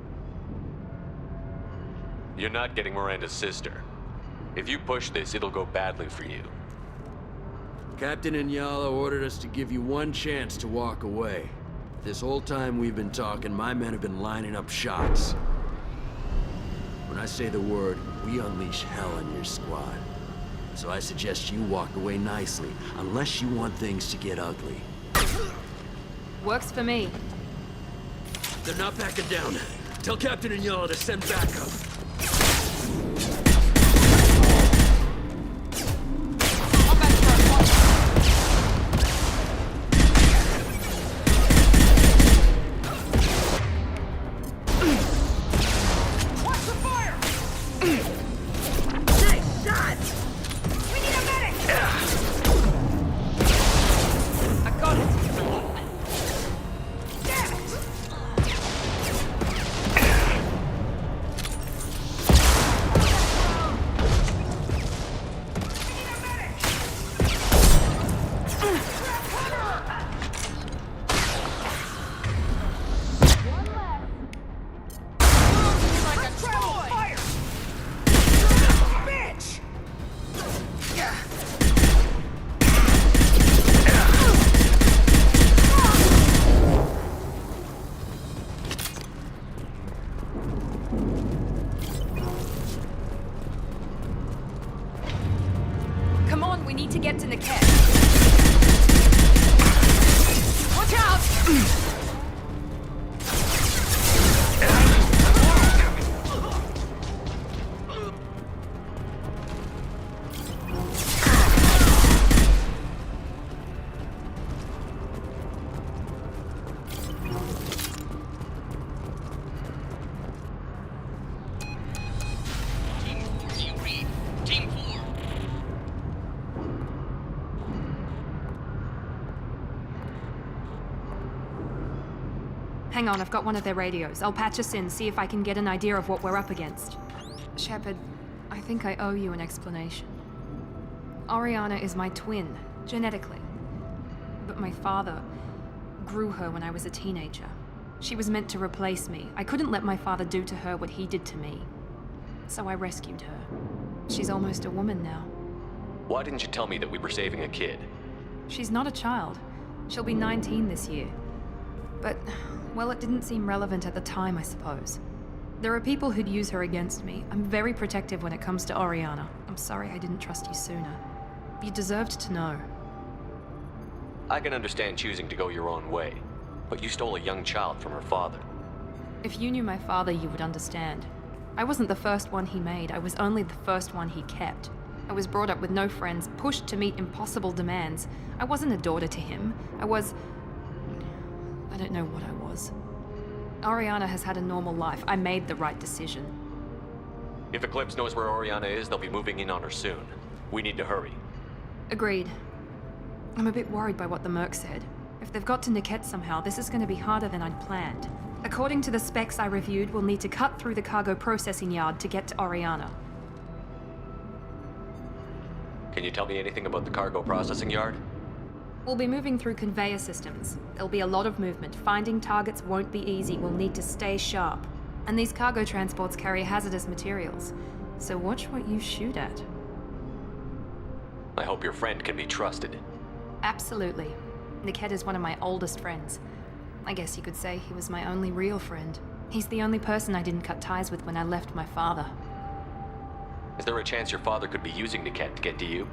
You're not getting Miranda's sister. If you push this, it'll go badly for you. Captain Inyala ordered us to give you one chance to walk away. This whole time we've been talking, my men have been lining up shots. When I say the word, we unleash hell on your squad. So I suggest you walk away nicely, unless you want things to get ugly. Works for me. They're not backing down. Tell Captain and Yala to send backup. Come on, we need to get to Niket. Watch out! Hang on, I've got one of their radios. I'll patch us in, see if I can get an idea of what we're up against. Shepard, I think I owe you an explanation. Oriana is my twin, genetically. But my father grew her when I was a teenager. She was meant to replace me. I couldn't let my father do to her what he did to me. So I rescued her. She's almost a woman now. Why didn't you tell me that we were saving a kid? She's not a child. She'll be 19 this year. But, well, it didn't seem relevant at the time, I suppose. There are people who'd use her against me. I'm very protective when it comes to Oriana. I'm sorry I didn't trust you sooner. You deserved to know. I can understand choosing to go your own way, but you stole a young child from her father. If you knew my father, you would understand. I wasn't the first one he made. I was only the first one he kept. I was brought up with no friends, pushed to meet impossible demands. I wasn't a daughter to him. I don't know what I was. Oriana has had a normal life. I made the right decision. If Eclipse knows where Oriana is, they'll be moving in on her soon. We need to hurry. Agreed. I'm a bit worried by what the Merc said. If they've got to Niket somehow, this is going to be harder than I'd planned. According to the specs I reviewed, we'll need to cut through the cargo processing yard to get to Oriana. Can you tell me anything about the cargo processing yard? We'll be moving through conveyor systems. There'll be a lot of movement. Finding targets won't be easy. We'll need to stay sharp. And these cargo transports carry hazardous materials. So watch what you shoot at. I hope your friend can be trusted. Absolutely. Niket is one of my oldest friends. I guess you could say he was my only real friend. He's the only person I didn't cut ties with when I left my father. Is there a chance your father could be using Niket to get to you?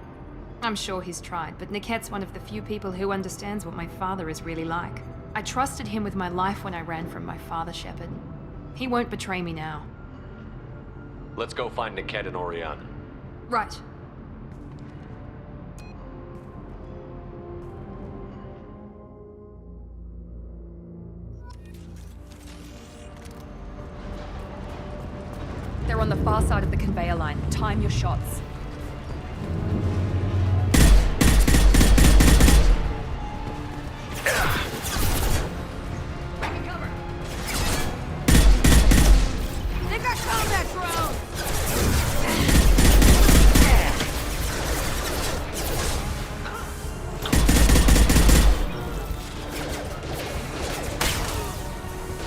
I'm sure he's tried, but Niket's one of the few people who understands what my father is really like. I trusted him with my life when I ran from my father, Shepard. He won't betray me now. Let's go find Niket and Oriana. Right. They're on the far side of the conveyor line. Time your shots. They got combat drones!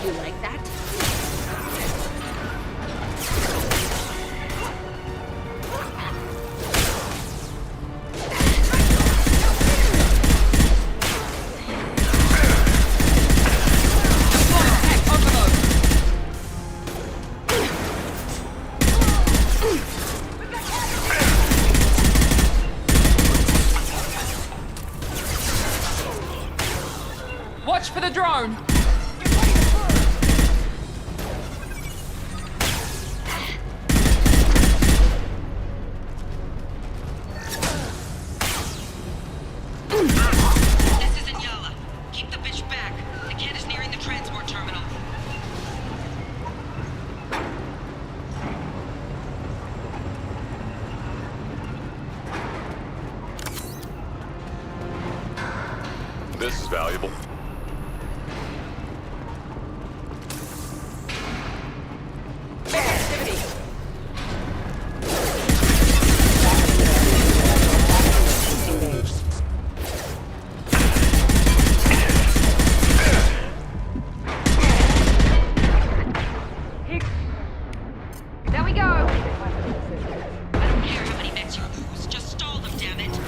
You like that? Watch for the drone! This is Inyala. Keep the bitch back. The kid is nearing the transport terminal. This is valuable. There we go! I don't care how many mechs you lose. Just stall them, damn it.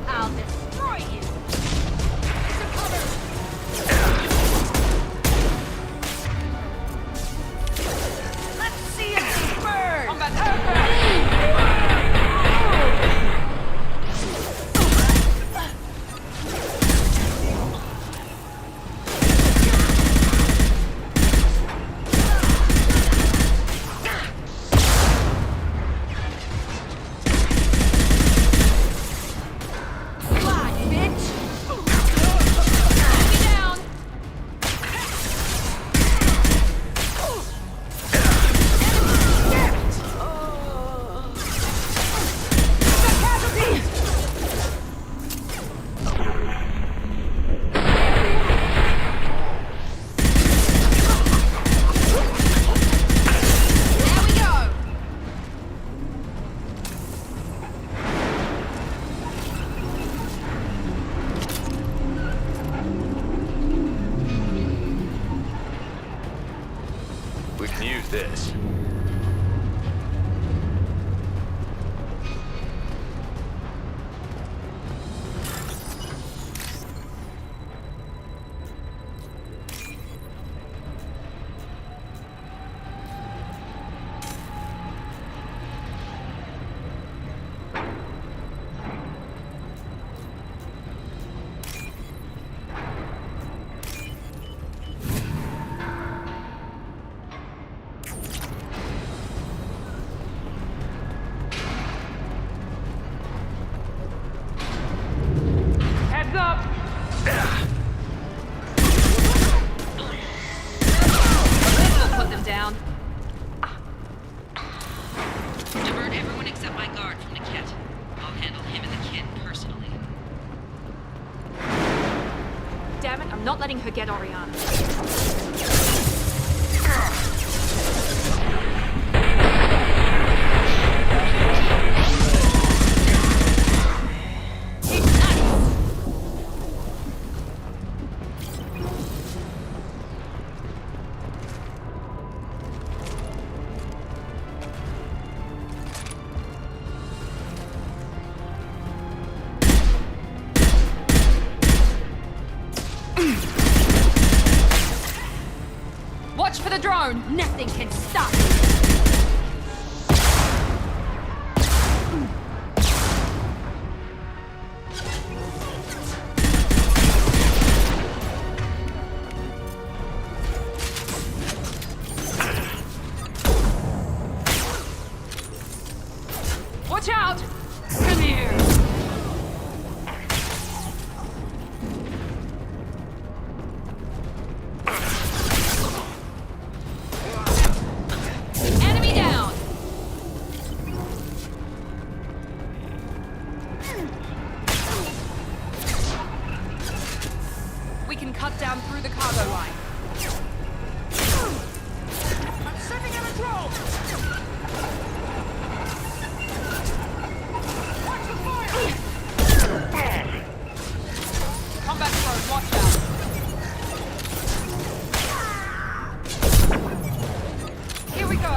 I'll destroy you. Let's see it burn. We can use this. Heads up! This will put them down. Divert everyone except my guard from Niket. I'll handle him and the kid personally. Damn it, I'm not letting her get Oriana. Watch for the drone! Nothing can stop me. Watch out! Come here! Enemy down! We can cut down through the cargo line. I'm sending in a drone. Watch the fire. Combat drone, watch out! Here we go!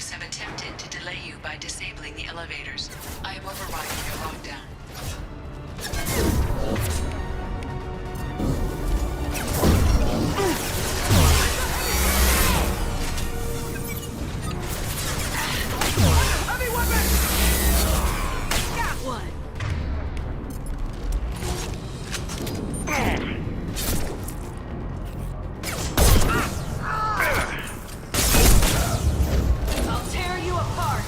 Colonists have attempted to delay you by disabling the elevators. I have overridden your lockdown. Heavy weapon! Got one! I'll tear you apart!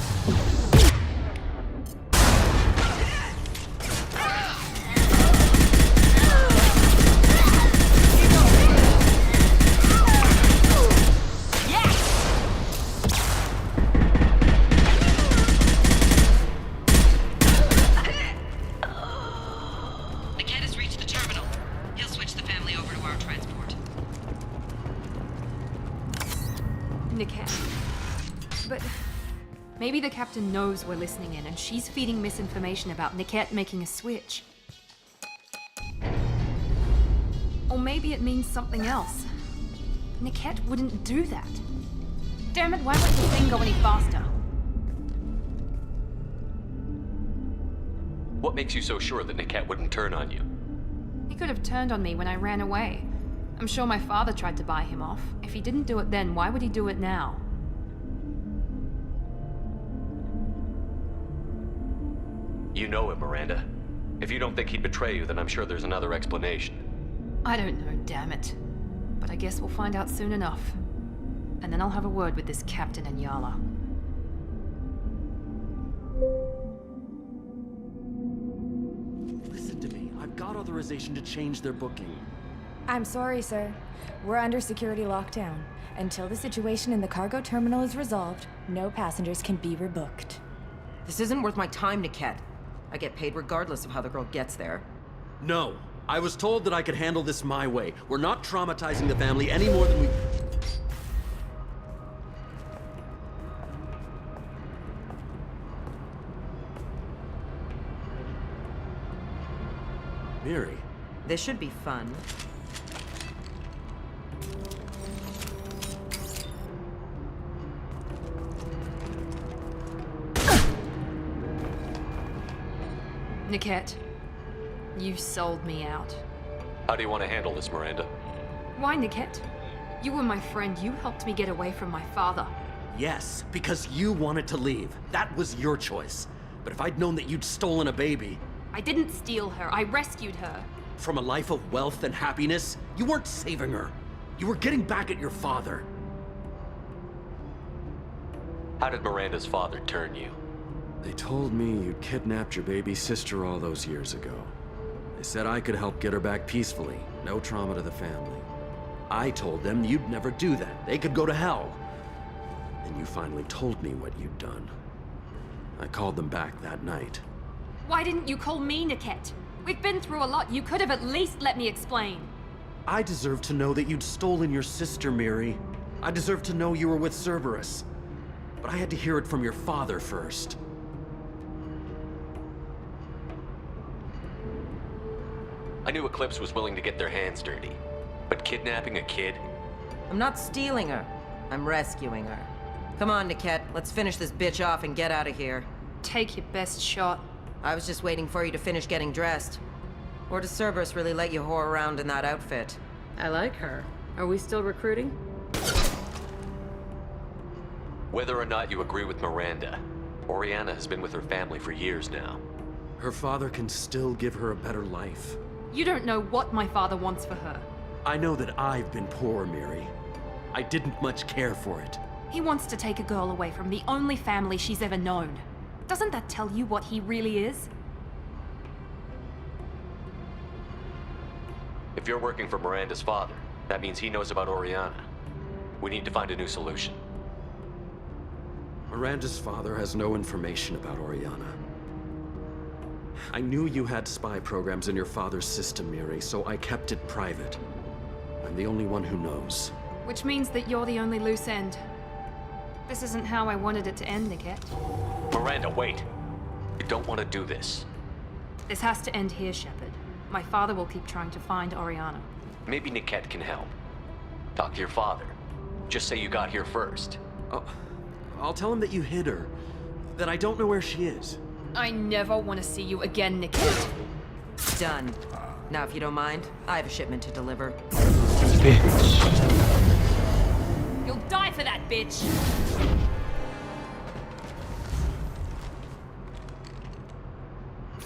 Niket has reached the terminal. He'll switch the family over to our transport. Niket. But maybe the captain knows we're listening in and she's feeding misinformation about Niket making a switch. Or maybe it means something else. Niket wouldn't do that. Damn it, why won't the thing go any faster? What makes you so sure that Niket wouldn't turn on you? He could have turned on me when I ran away. I'm sure my father tried to buy him off. If he didn't do it then, why would he do it now? You know him, Miranda. If you don't think he'd betray you, then I'm sure there's another explanation. I don't know, damn it. But I guess we'll find out soon enough. And then I'll have a word with this captain and Yala. Listen to me. I've got authorization to change their booking. I'm sorry, sir. We're under security lockdown. Until the situation in the cargo terminal is resolved, no passengers can be rebooked. This isn't worth my time, Niket. I get paid regardless of how the girl gets there. No. I was told that I could handle this my way. We're not traumatizing the family any more than we... Miri. This should be fun. Niket, you sold me out. How do you want to handle this, Miranda? Why, Niket? You were my friend. You helped me get away from my father. Yes, because you wanted to leave. That was your choice. But if I'd known that you'd stolen a baby... I didn't steal her. I rescued her. From a life of wealth and happiness, you weren't saving her. You were getting back at your father. How did Miranda's father turn you? They told me you'd kidnapped your baby sister all those years ago. They said I could help get her back peacefully. No trauma to the family. I told them you'd never do that. They could go to hell. And you finally told me what you'd done. I called them back that night. Why didn't you call me, Niket? We've been through a lot. You could have at least let me explain. I deserve to know that you'd stolen your sister, Miri. I deserve to know you were with Cerberus. But I had to hear it from your father first. I knew Eclipse was willing to get their hands dirty. But kidnapping a kid? I'm not stealing her. I'm rescuing her. Come on, Niket. Let's finish this bitch off and get out of here. Take your best shot. I was just waiting for you to finish getting dressed. Or does Cerberus really let you whore around in that outfit? I like her. Are we still recruiting? Whether or not you agree with Miranda, Oriana has been with her family for years now. Her father can still give her a better life. You don't know what my father wants for her. I know that I've been poor, Miri. I didn't much care for it. He wants to take a girl away from the only family she's ever known. Doesn't that tell you what he really is? If you're working for Miranda's father, that means he knows about Oriana. We need to find a new solution. Miranda's father has no information about Oriana. I knew you had spy programs in your father's system, Miri, so I kept it private. I'm the only one who knows. Which means that you're the only loose end. This isn't how I wanted it to end, Niket. Miranda, wait! You don't want to do this. This has to end here, Shepard. My father will keep trying to find Oriana. Maybe Niket can help. Talk to your father. Just say you got here first. I'll tell him that you hid her. That I don't know where she is. I never want to see you again, Niket. Done. Now, if you don't mind, I have a shipment to deliver. Bitch. You'll die for that, bitch!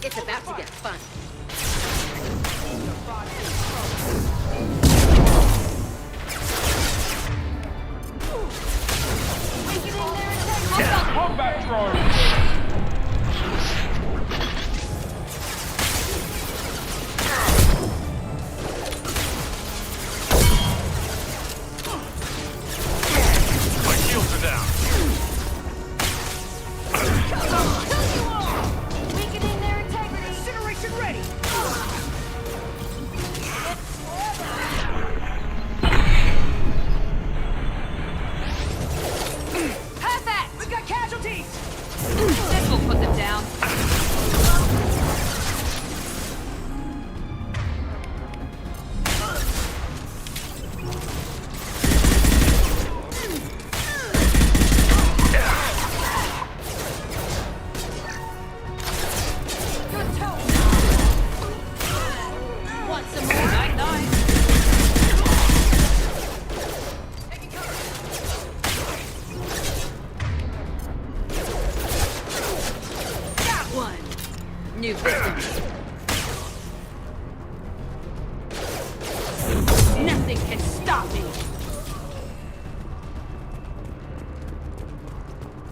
It's about to get fun. Combat drone! My shields are down. Weakening their integrity. Incineration ready. Perfect. We've got casualties. This will put them down. Want some more? Night, night. Got one. New victim. Nothing can stop me.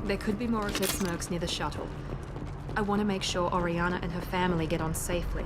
There could be more eclipse smokes near the shuttle. I want to make sure Oriana and her family get on safely.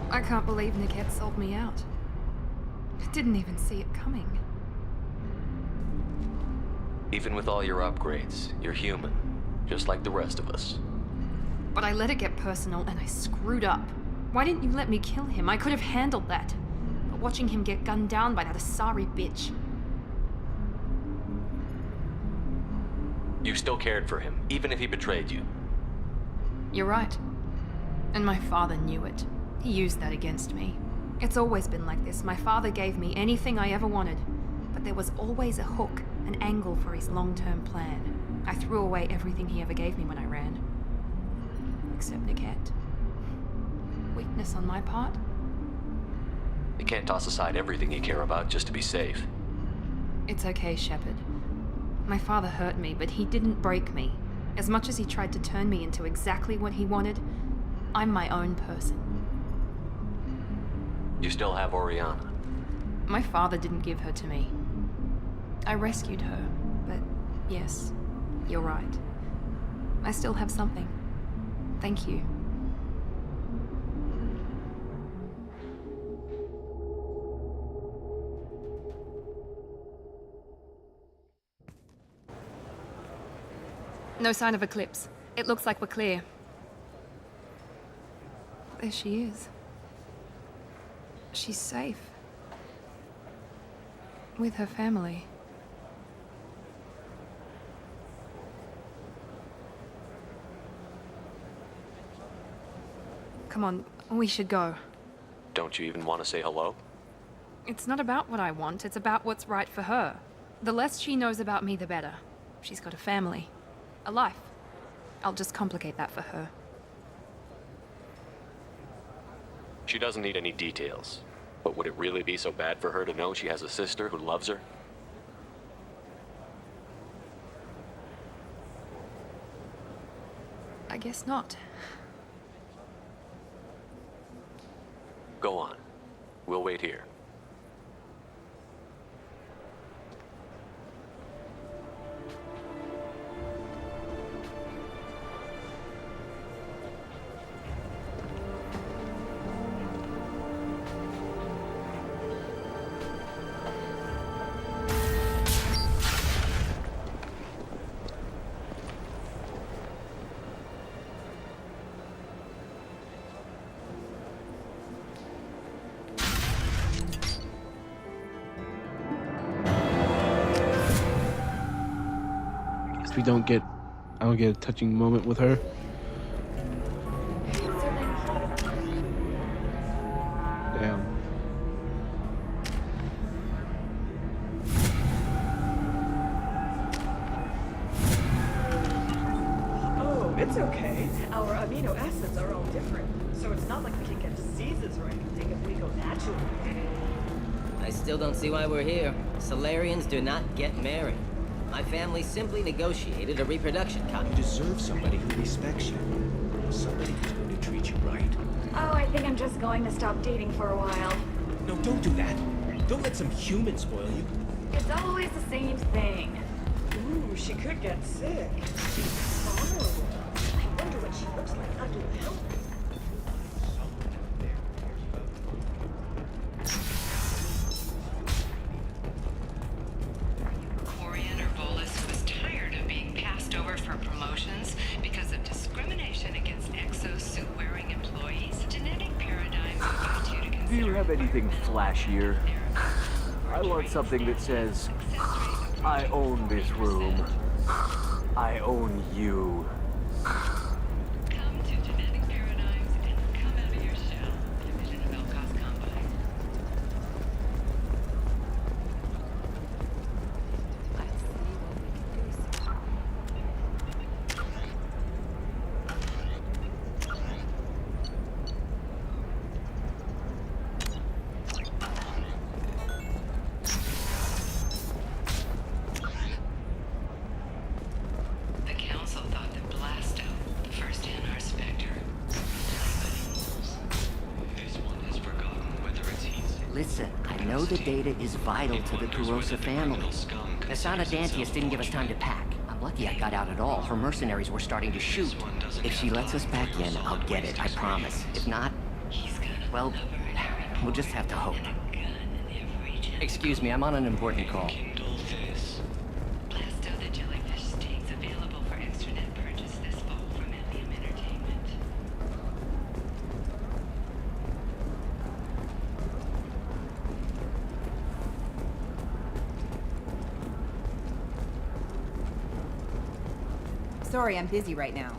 I can't believe Niket sold me out. I didn't even see it coming. Even with all your upgrades, you're human, just like the rest of us. But I let it get personal and I screwed up. Why didn't you let me kill him? I could have handled that. But watching him get gunned down by that Asari bitch. You still cared for him, even if he betrayed you. You're right. And my father knew it. He used that against me. It's always been like this. My father gave me anything I ever wanted. But there was always a hook, an angle for his long-term plan. I threw away everything he ever gave me when I ran. Except Niket. Weakness on my part? You can't toss aside everything you care about just to be safe. It's okay, Shepard. My father hurt me, but he didn't break me. As much as he tried to turn me into exactly what he wanted, I'm my own person. You still have Oriana. My father didn't give her to me. I rescued her, but yes, you're right. I still have something. Thank you. No sign of eclipse. It looks like we're clear. There she is. She's safe. With her family. Come on, we should go. Don't you even want to say hello? It's not about what I want, it's about what's right for her. The less she knows about me, the better. She's got a family. A life. I'll just complicate that for her. She doesn't need any details. But would it really be so bad for her to know she has a sister who loves her? I guess not. Go on. We'll wait here. We don't get, I don't get a touching moment with her. Damn. Oh, it's okay. Our amino acids are all different, so it's not like we can get diseases or anything if we go natural. I still don't see why we're here. Solarians do not get married. My family simply negotiated a reproduction contract. You deserve somebody who respects you. Somebody who's going to treat you right. Oh, I think I'm just going to stop dating for a while. No, don't do that. Don't let some human spoil you. It's always the same thing. Ooh, she could get sick. She's vulnerable. I wonder what she looks like under the helmet. Promotions because of discrimination against exosuit-wearing employees. Genetic paradigm invites you to Do consider... you have anything flashier? I want something that says, I own this room. I own you. Come to Genetic Paradigms and come out of your shell. Division of Elcos Combine. The council thought that Blasto, the first NR Spectre, this one has forgotten whether it's easy. Listen, I know the data is vital to the Kurosa family. Nasana Dantius didn't give us time to pack. I'm lucky I got out at all. Her mercenaries were starting to shoot. If she lets us back in, I'll get it, I promise. If not, well, we'll just have to hope. Excuse me, I'm on an important call. Blasto the jellyfish steaks available for extranet purchase this fall from Ilium Entertainment. Sorry, I'm busy right now.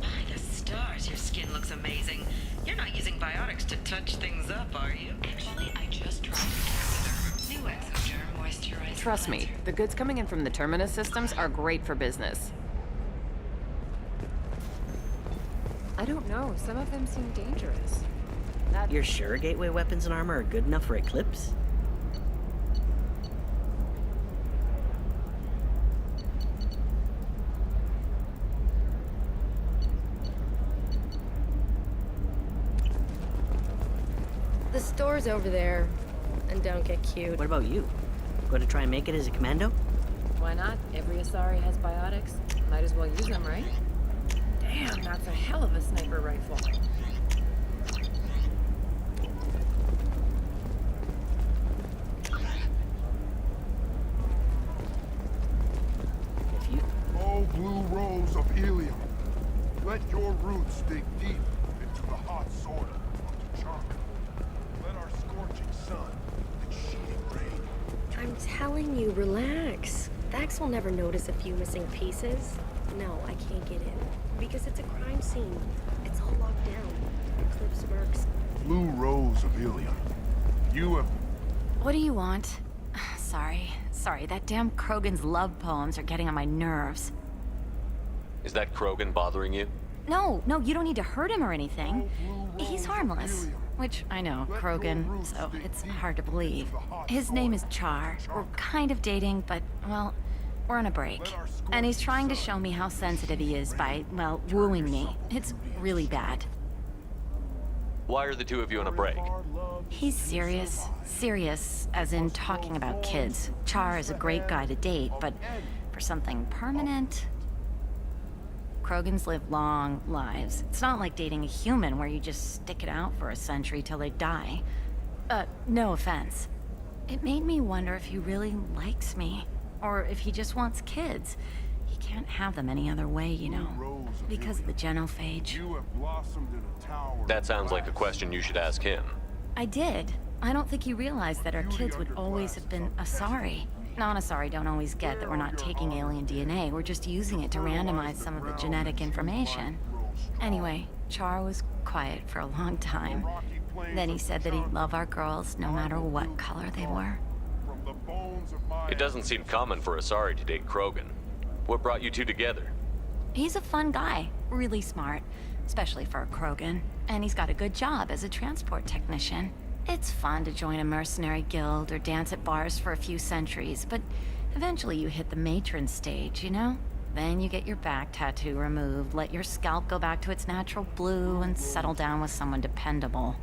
By the stars, your skin looks amazing. You're not using biotics to touch things up, are you? Actually, I just tried Exoderm. New Exoderm moisturized. Trust me, the goods coming in from the Terminus systems are great for business. I don't know. Some of them seem dangerous. You're sure gateway weapons and armor are good enough for Eclipse? The store's over there. And don't get cute. What about you? Going to try and make it as a commando? Why not? Every Asari has biotics. Might as well use them, right? Damn, that's a hell of a sniper rifle. Oh, blue rose of Ilium, let your roots dig deep into the hot soil of T'Chaka. Let our scorching sun and sheeting rain. I'm telling you, relax. Thax will never notice a few missing pieces. No, I can't get in. Because it's a crime scene. It's all locked down. Eclipse works. Blue rose of Ilium, you have... What do you want? Sorry, that damn Krogan's love poems are getting on my nerves. Is that Krogan bothering you? No, you don't need to hurt him or anything. He's harmless. which I know, Krogan, so it's hard to believe. His name is Char. We're kind of dating, but, well, we're on a break. And he's trying to show me how sensitive he is by, well, wooing me. It's really bad. Why are the two of you on a break? He's serious. Serious, as in talking about kids. Char is a great guy to date, but for something permanent... Krogans live long lives. It's not like dating a human where you just stick it out for a century till they die. No offense. It made me wonder if he really likes me, or if he just wants kids. He can't have them any other way, you know, because of the genophage. That sounds like a question you should ask him. I did. I don't think he realized that our kids would always have been Asari. Non-Asari don't always get that we're not taking alien DNA, we're just using it to randomize some of the genetic information. Anyway, Char was quiet for a long time. Then he said that he'd love our girls no matter what color they were. It doesn't seem common for Asari to date Krogan. What brought you two together? He's a fun guy, really smart, especially for a Krogan. And he's got a good job as a transport technician. It's fun to join a mercenary guild or dance at bars for a few centuries, but eventually you hit the matron stage, you know? Then you get your back tattoo removed, let your scalp go back to its natural blue, and settle down with someone dependable.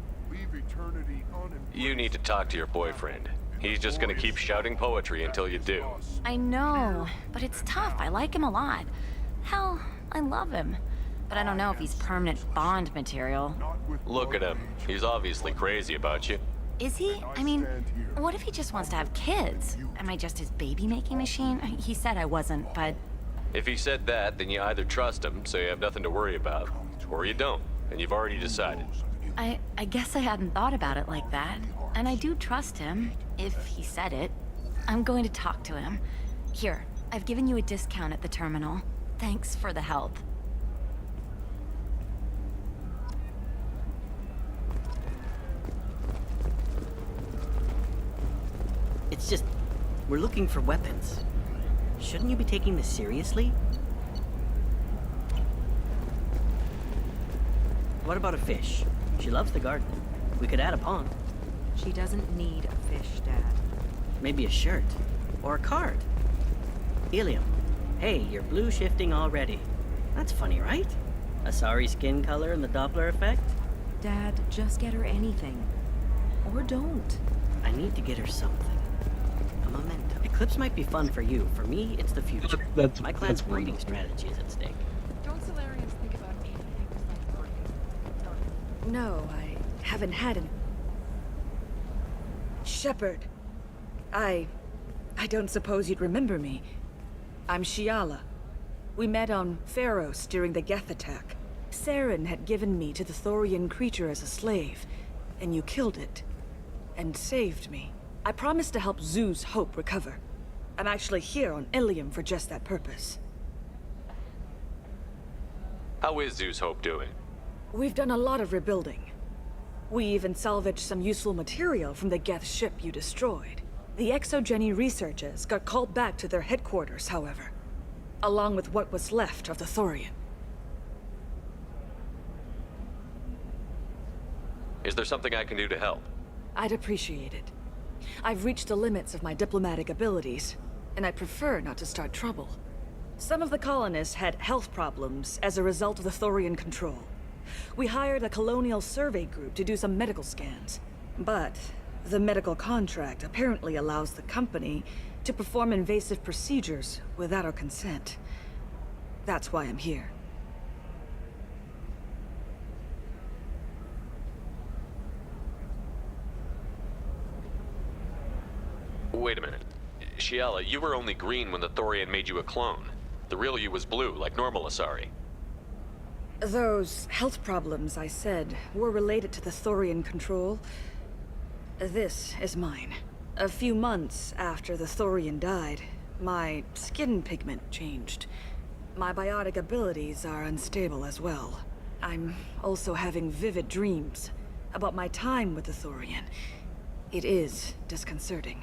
You need to talk to your boyfriend. He's just gonna keep shouting poetry until you do. I know, but it's tough. I like him a lot. Hell, I love him. But I don't know if he's permanent Bond material. Look at him. He's obviously crazy about you. Is he? I mean, what if he just wants to have kids? Am I just his baby-making machine? He said I wasn't, but... If he said that, then you either trust him, so you have nothing to worry about, or you don't, and you've already decided. I guess I hadn't thought about it like that. And I do trust him, if he said it. I'm going to talk to him. Here, I've given you a discount at the terminal. Thanks for the help. It's just, we're looking for weapons. Shouldn't you be taking this seriously? What about a fish? She loves the garden. We could add a pond. She doesn't need a fish, Dad. Maybe a shirt. Or a card. Helium. Hey, you're blue shifting already. That's funny, right? Asari skin color and the Doppler effect? Dad, just get her anything. Or don't. I need to get her something. A memento. Eclipse might be fun for you. For me, it's the future. My clan's breeding strategy is at stake. Don't Solarians think about anything besides working? No, I haven't had any. Shepard. I don't suppose you'd remember me. I'm Shiala. We met on Pharos during the Geth attack. Saren had given me to the Thorian creature as a slave, and you killed it. And saved me. I promised to help Zoo's Hope recover. I'm actually here on Ilium for just that purpose. How is Zeus Hope doing? We've done a lot of rebuilding. We even salvaged some useful material from the Geth ship you destroyed. The Exogeny researchers got called back to their headquarters, however, along with what was left of the Thorian. Is there something I can do to help? I'd appreciate it. I've reached the limits of my diplomatic abilities, and I prefer not to start trouble. Some of the colonists had health problems as a result of the Thorian control. We hired a colonial survey group to do some medical scans. But the medical contract apparently allows the company to perform invasive procedures without our consent. That's why I'm here. Wait a minute. Shiala, you were only green when the Thorian made you a clone. The real you was blue, like normal Asari. Those health problems I said were related to the Thorian control. This is mine. A few months after the Thorian died, my skin pigment changed. My biotic abilities are unstable as well. I'm also having vivid dreams about my time with the Thorian. It is disconcerting.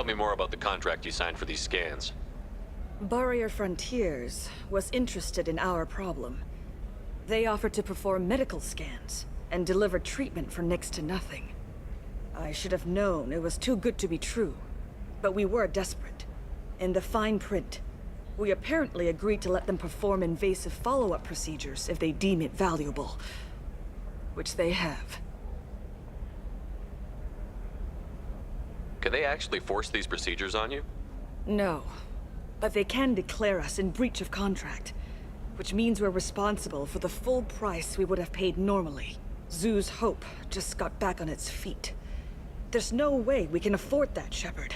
me more about the contract you signed for these scans. Barrier Frontiers was interested in our problem. They offered to perform medical scans and deliver treatment for next to nothing. I should have known it was too good to be true, but we were desperate. In the fine print, we apparently agreed to let them perform invasive follow-up procedures if they deem it valuable, which they have. Can they actually force these procedures on you? No, but they can declare us in breach of contract, which means we're responsible for the full price we would have paid normally. Zoo's Hope just got back on its feet. There's no way we can afford that, Shepard.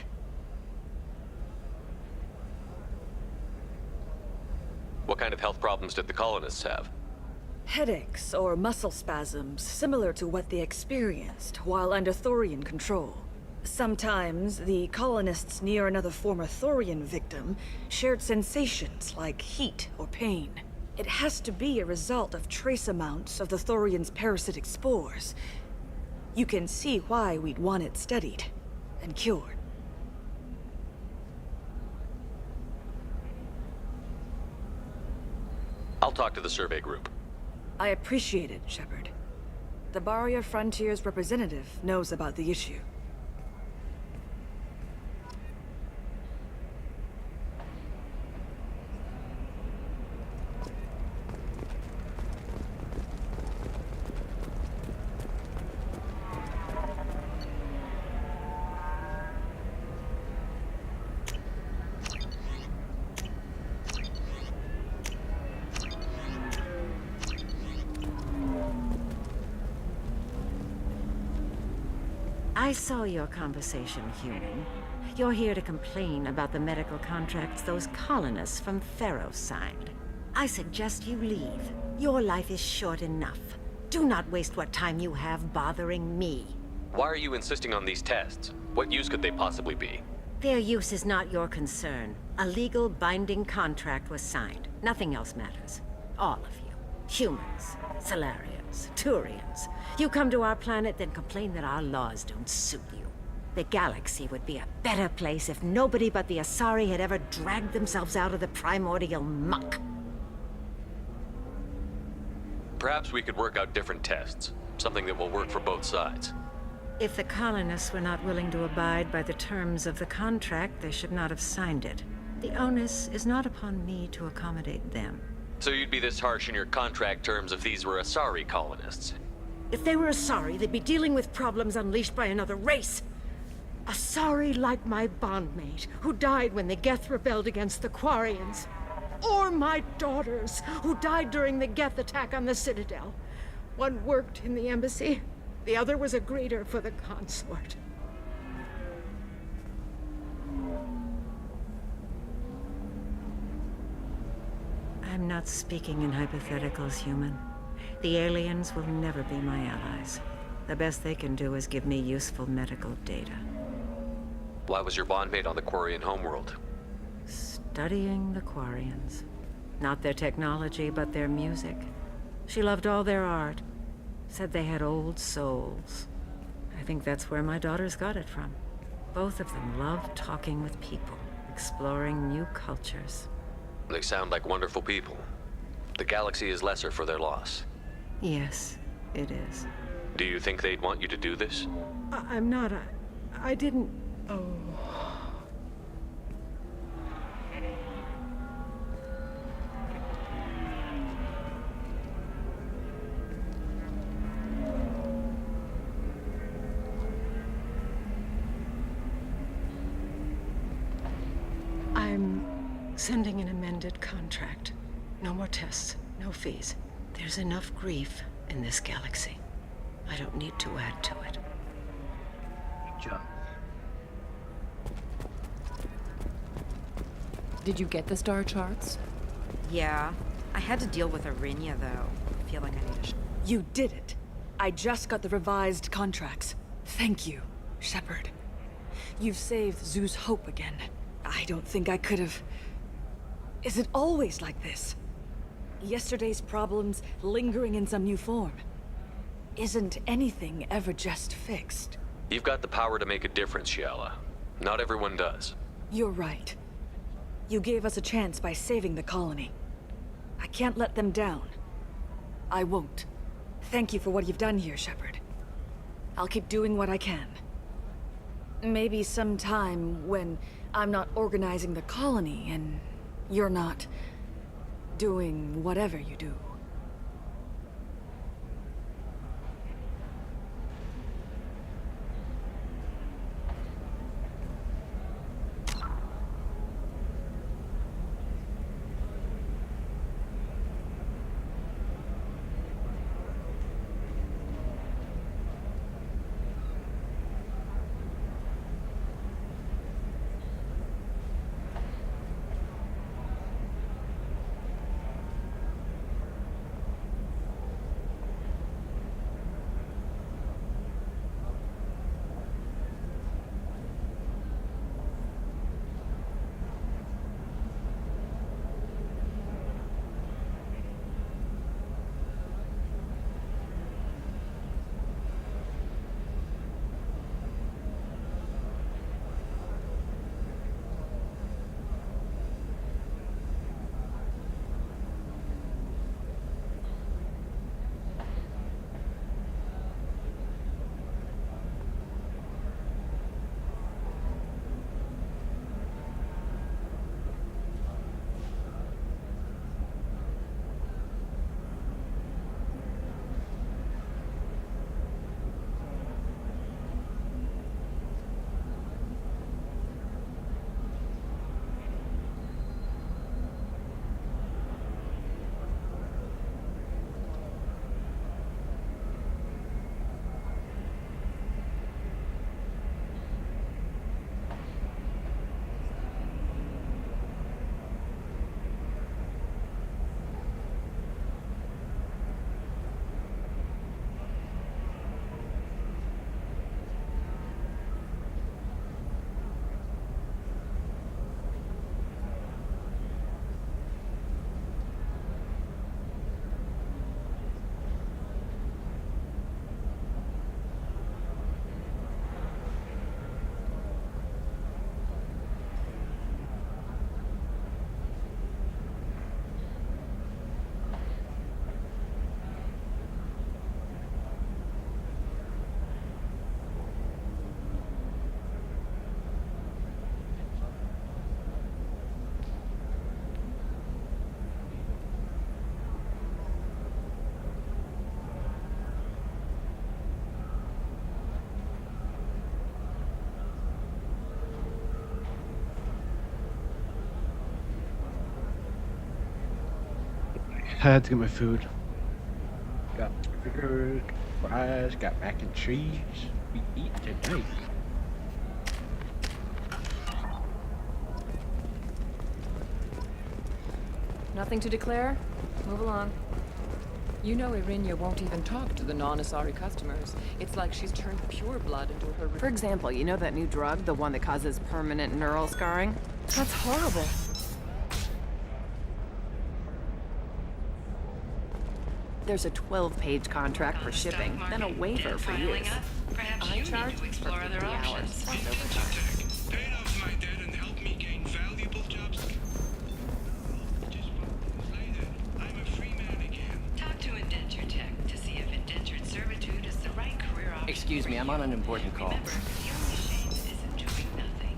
What kind of health problems did the colonists have? Headaches or muscle spasms similar to what they experienced while under Thorian control. Sometimes the colonists near another former Thorian victim shared sensations like heat or pain. It has to be a result of trace amounts of the Thorian's parasitic spores. You can see why we'd want it studied and cured. I'll talk to the survey group. I appreciate it, Shepard. The Barrier Frontiers representative knows about the issue. I saw your conversation, human. You're here to complain about the medical contracts those colonists from Theros signed. I suggest you leave. Your life is short enough. Do not waste what time you have bothering me. Why are you insisting on these tests? What use could they possibly be? Their use is not your concern. A legal binding contract was signed. Nothing else matters. All of you. Humans, Solarians, Turians. You come to our planet, then complain that our laws don't suit you. The galaxy would be a better place if nobody but the Asari had ever dragged themselves out of the primordial muck. Perhaps we could work out different tests. Something that will work for both sides. If the colonists were not willing to abide by the terms of the contract, they should not have signed it. The onus is not upon me to accommodate them. So you'd be this harsh in your contract terms if these were Asari colonists? If they were Asari, they'd be dealing with problems unleashed by another race. Asari like my bondmate, who died when the Geth rebelled against the Quarians. Or my daughters, who died during the Geth attack on the Citadel. One worked in the embassy, the other was a greeter for the consort. I'm not speaking in hypotheticals, human. The aliens will never be my allies. The best they can do is give me useful medical data. Why was your bondmate on the Quarian homeworld? Studying the Quarians. Not their technology, but their music. She loved all their art. Said they had old souls. I think that's where my daughters got it from. Both of them loved talking with people, exploring new cultures. They sound like wonderful people. The galaxy is lesser for their loss. Yes, it is. Do you think they'd want you to do this? I'm not. I didn't. Oh. I'm sending an amended contract. No more tests, no fees. There's enough grief in this galaxy. I don't need to add to it. Good job. Did you get the star charts? Yeah. I had to deal with Arinya, though. I feel like I need a You did it. I just got the revised contracts. Thank you, Shepard. You've saved Zoo's hope again. I don't think I could have... Is it always like this? Yesterday's problems lingering in some new form. Isn't anything ever just fixed? You've got the power to make a difference, Shiala. Not everyone does. You're right. You gave us a chance by saving the colony. I can't let them down. I won't. Thank you for what you've done here, Shepard. I'll keep doing what I can. Maybe sometime when I'm not organizing the colony and you're not doing whatever you do. I had to get my food. Got burgers, fries, got mac and cheese. We eat tonight. Nothing to declare? Move along. You know Irinia won't even talk to the non-Asari customers. It's like she's turned pure blood into her... For example, you know that new drug, the one that causes permanent neural scarring? That's horrible. There's a 12-page contract for shipping, then a waiver for use. Perhaps you need to explore other options. Pay off my debt and help me gain valuable jobs. Just later. I'm a free man again. Talk to Indenture Tech to see if indentured servitude is the right career option. Excuse me, I'm on an important call. Remember, the only shame isn't doing nothing.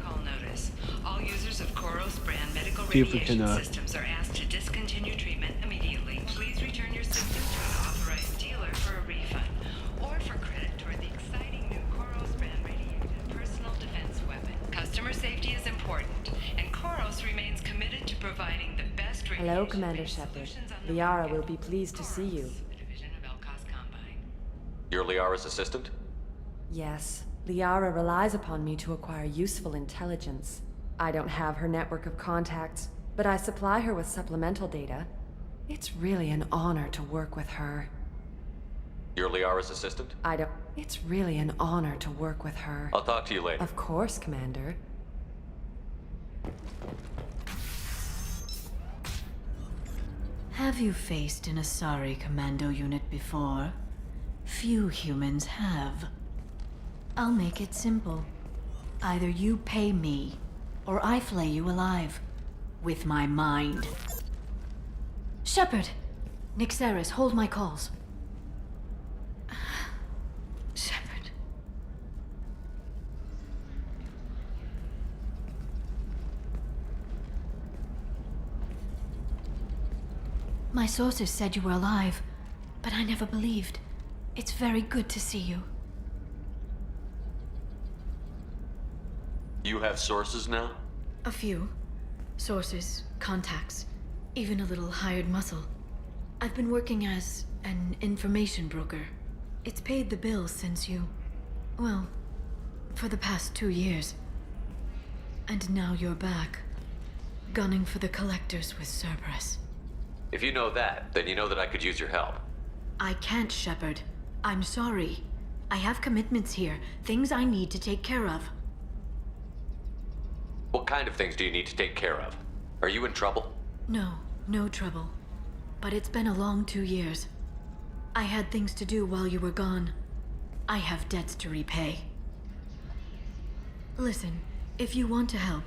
Call notice. All users of Koros brand medical See if we radiation can, systems are asked to discontinue treatment immediately. Please return your system to an authorized dealer for a refund or for credit toward the exciting new Koros brand radiated personal defense weapon. Customer safety is important, and Koros remains committed to providing the best Hello, Commander Shepard. Liara will be pleased to see you. You're Liara's assistant? Yes. Liara relies upon me to acquire useful intelligence. I don't have her network of contacts, but I supply her with supplemental data. It's really an honor to work with her. You're Liara's assistant? It's really an honor to work with her. I'll talk to you later. Of course, Commander. Have you faced an Asari commando unit before? Few humans have. I'll make it simple. Either you pay me, or I flay you alive. With my mind. Shepard! Nixeris, hold my calls. Shepard. My sources said you were alive, but I never believed. It's very good to see you. You have sources now? A few. Sources, contacts, even a little hired muscle. I've been working as an information broker. It's paid the bills since you... well, for the past 2 years. And now you're back, gunning for the collectors with Cerberus. If you know that, then you know that I could use your help. I can't, Shepard. I'm sorry. I have commitments here, things I need to take care of. What kind of things do you need to take care of? Are you in trouble? No, no trouble. But it's been a long 2 years. I had things to do while you were gone. I have debts to repay. Listen, if you want to help,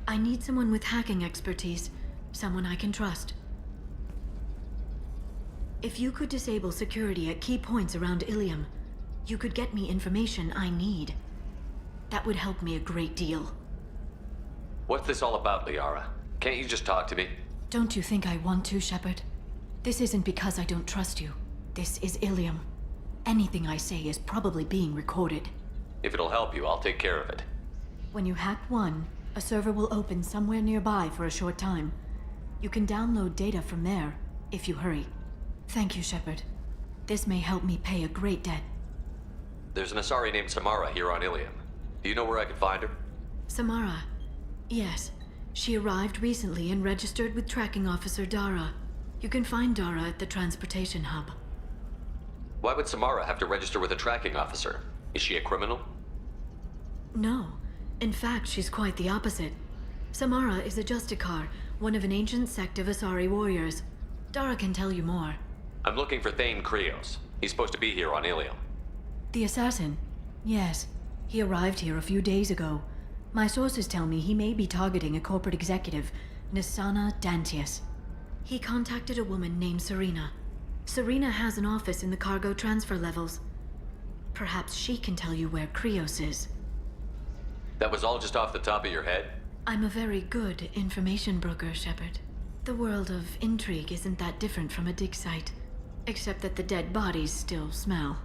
I need someone with hacking expertise. Someone I can trust. If you could disable security at key points around Ilium, you could get me information I need. That would help me a great deal. What's this all about, Liara? Can't you just talk to me? Don't you think I want to, Shepard? This isn't because I don't trust you. This is Ilium. Anything I say is probably being recorded. If it'll help you, I'll take care of it. When you hack one, a server will open somewhere nearby for a short time. You can download data from there, if you hurry. Thank you, Shepard. This may help me pay a great debt. There's an Asari named Samara here on Ilium. Do you know where I could find her? Samara. Yes. She arrived recently and registered with Tracking Officer Dara. You can find Dara at the transportation hub. Why would Samara have to register with a tracking officer? Is she a criminal? No. In fact, she's quite the opposite. Samara is a Justicar, one of an ancient sect of Asari warriors. Dara can tell you more. I'm looking for Thane Krios. He's supposed to be here on Ilium. The assassin? Yes. He arrived here a few days ago. My sources tell me he may be targeting a corporate executive, Nisana Dantius. He contacted a woman named Serena. Serena has an office in the cargo transfer levels. Perhaps she can tell you where Krios is. That was all just off the top of your head? I'm a very good information broker, Shepard. The world of intrigue isn't that different from a dig site, except that the dead bodies still smell.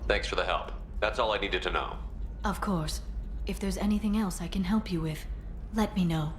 Thanks for the help. That's all I needed to know. Of course. If there's anything else I can help you with, let me know.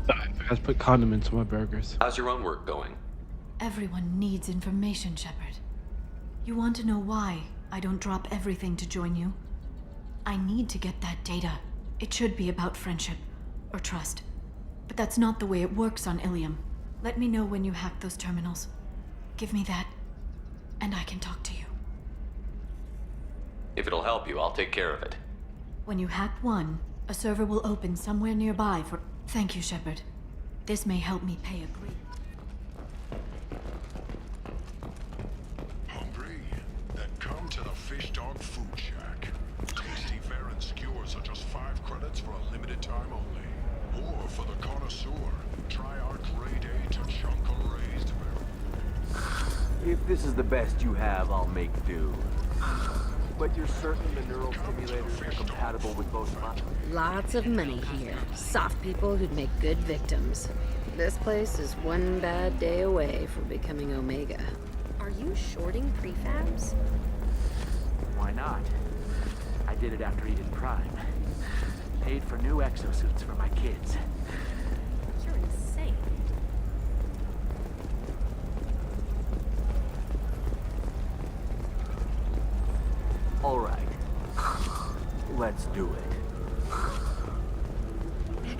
I have to put condiments on my burgers. How's your own work going? Everyone needs information, Shepard. You want to know why I don't drop everything to join you? I need to get that data. It should be about friendship or trust. But that's not the way it works on Ilium. Let me know when you hack those terminals. Give me that, and I can talk to you. If it'll help you, I'll take care of it. When you hack one, a server will open somewhere nearby for... Thank you, Shepard. This may help me pay a great... Hungry? Then come to the Fish Dog Food Shack. Tasty fare and skewers are just 5 credits for a limited time only. Or for the connoisseur, try our grade A to chunka raised barrel. If this is the best you have, I'll make do. But you're certain the neural stimulators are compatible with both minds? Lots of money here. Soft people who'd make good victims. This place is one bad day away from becoming Omega. Are you shorting prefabs? Why not? I did it after Eden Prime. Paid for new exosuits for my kids. You're insane. All right. Let's do it.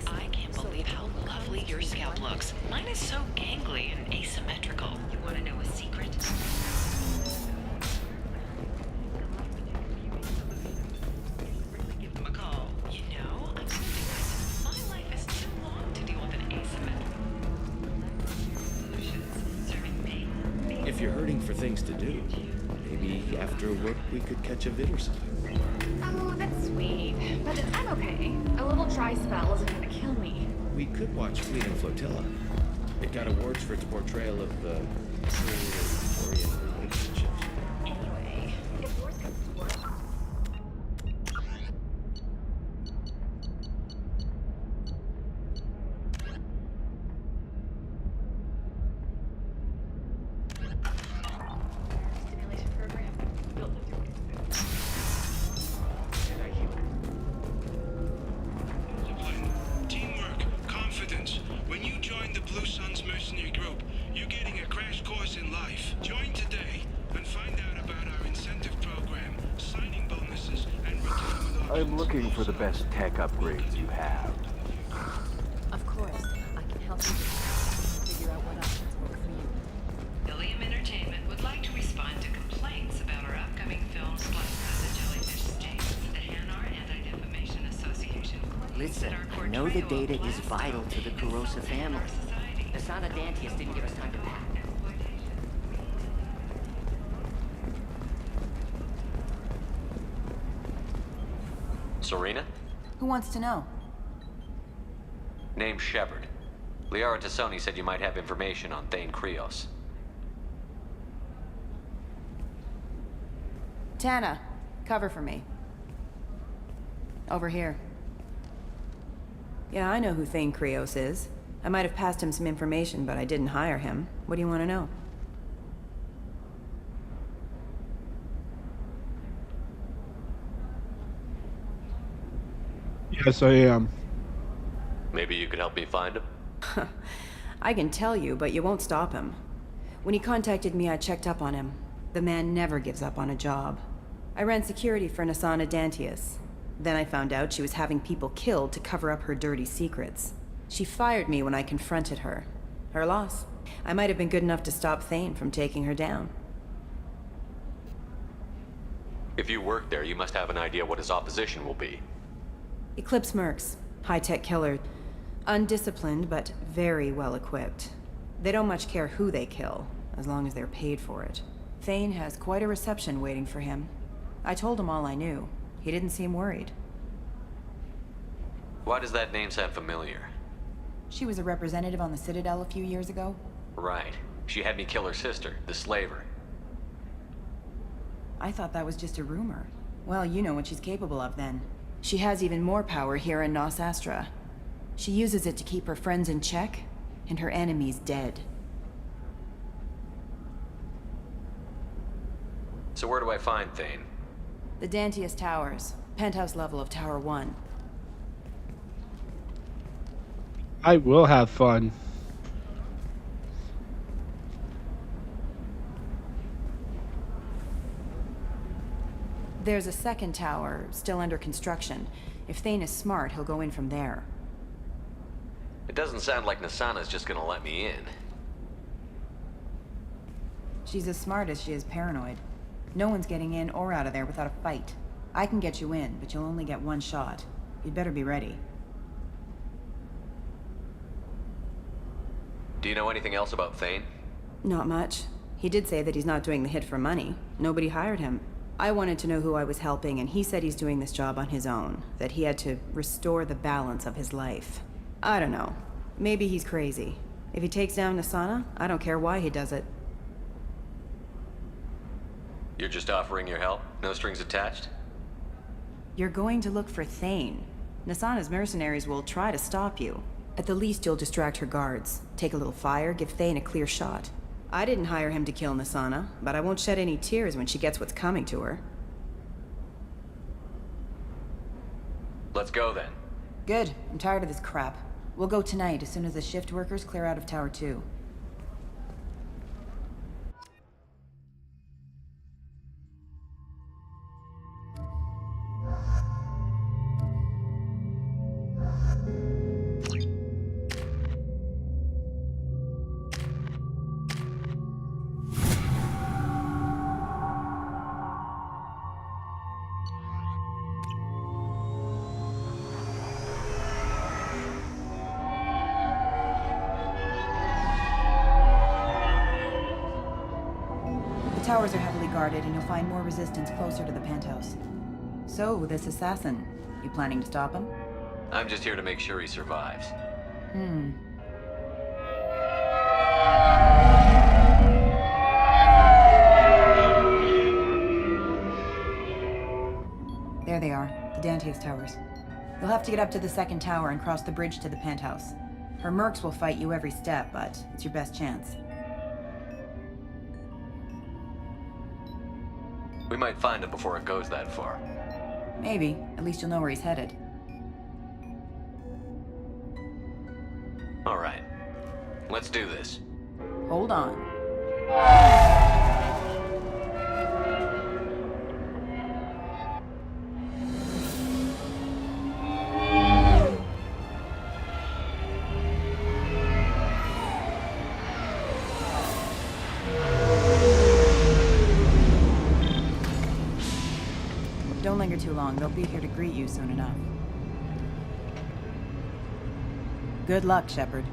I can't believe how lovely your scalp looks. Mine is so gangly and asymmetrical. You want to know a secret? Give them a call. You know, I'm thinking my life is too long to deal with an asymmetrical solutions serving me. If you're hurting for things to do, maybe after work we could catch a vid or something. Oh, that's sweet. But I'm okay. A little dry spell isn't gonna kill me. We could watch Fleet and Flotilla. It got awards for its portrayal of the Victorian relationships. Anyway, if worse comes to worse... Stimulation program built with your Teamwork, confidence. When you join the Blue Suns mercenary group, you're getting a crash course in life. Join today and find out about our incentive program, signing bonuses, and retirement options. I'm looking for the best tech upgrades you have. Of course, I can help you figure out what options work for you. Ilium Entertainment would like to respond to complaints about our upcoming film Splashes of the Jellyfish States. The Hanar Anti-Defamation Association claims Listen, that our I know the portrayal of data is Blasphemy vital to the Kurosa family. Asana Dantius didn't give us time to pack. Serena? Who wants to know? Name's Shepard. Liara Tassoni said you might have information on Thane Krios. Tana, cover for me. Over here. Yeah, I know who Thane Krios is. I might have passed him some information, but I didn't hire him. What do you want to know? Yes, I am. Maybe you could help me find him? I can tell you, but you won't stop him. When he contacted me, I checked up on him. The man never gives up on a job. I ran security for Asana Dantius. Then I found out she was having people killed to cover up her dirty secrets. She fired me when I confronted her. Her loss. I might have been good enough to stop Thane from taking her down. If you work there, you must have an idea what his opposition will be. Eclipse mercs. High-tech killer. Undisciplined, but very well equipped. They don't much care who they kill, as long as they're paid for it. Thane has quite a reception waiting for him. I told him all I knew. He didn't seem worried. Why does that name sound familiar? She was a representative on the Citadel a few years ago. Right. She had me kill her sister, the slaver. I thought that was just a rumor. Well, you know what she's capable of then. She has even more power here in Nos Astra. She uses it to keep her friends in check, and her enemies dead. So where do I find Thane? The Dantius Towers, penthouse level of Tower 1. I will have fun. There's a second tower, still under construction. If Thane is smart, he'll go in from there. It doesn't sound like Nasana's just gonna let me in. She's as smart as she is paranoid. No one's getting in or out of there without a fight. I can get you in, but you'll only get one shot. You'd better be ready. Do you know anything else about Thane? Not much. He did say that he's not doing the hit for money. Nobody hired him. I wanted to know who I was helping, and he said he's doing this job on his own. That he had to restore the balance of his life. I don't know. Maybe he's crazy. If he takes down Nasana, I don't care why he does it. You're just offering your help? No strings attached? You're going to look for Thane. Nasana's mercenaries will try to stop you. At the least, you'll distract her guards. Take a little fire, give Thane a clear shot. I didn't hire him to kill Nasana, but I won't shed any tears when she gets what's coming to her. Let's go then. Good. I'm tired of this crap. We'll go tonight as soon as the shift workers clear out of Tower 2. The towers are heavily guarded, and you'll find more resistance closer to the penthouse. So, this assassin, you planning to stop him? I'm just here to make sure he survives. There they are, the Dantius towers. You'll have to get up to the second tower and cross the bridge to the penthouse. Her mercs will fight you every step, but it's your best chance. We might find him before it goes that far. Maybe. At least you'll know where he's headed. All right. Let's do this. Hold on. Don't linger too long. They'll be here to greet you soon enough. Good luck, Shepard.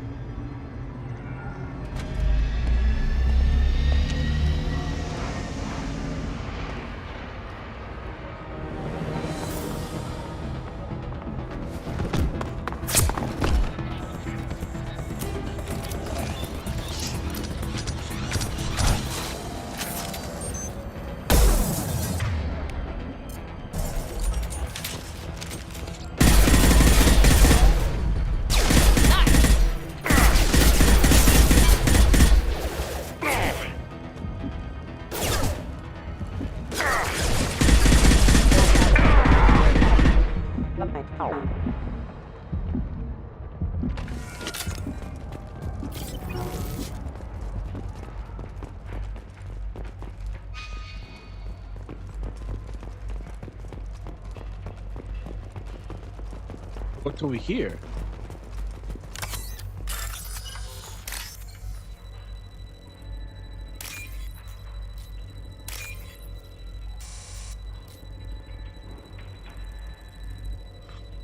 What's over here?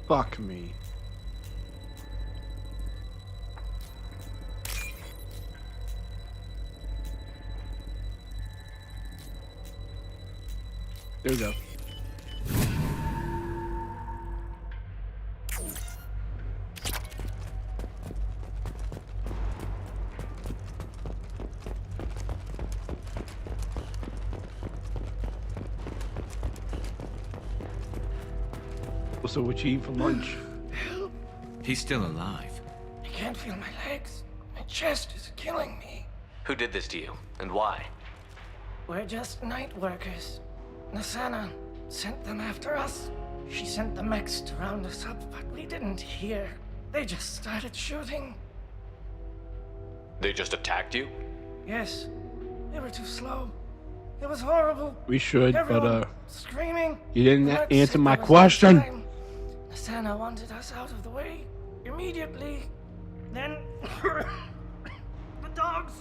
Fuck me. There we go. So what you eat for lunch? He's still alive. I can't feel my legs. My chest is killing me. Who did this to you, and why? We're just night workers. Nasana sent them after us. She sent the mechs to round us up, but we didn't hear. They just started shooting. They just attacked you? Yes. They were too slow. It was horrible. We should, Everyone but screaming. you didn't Let's answer sit my there was no question. time. Nasana wanted us out of the way immediately. Then the dogs.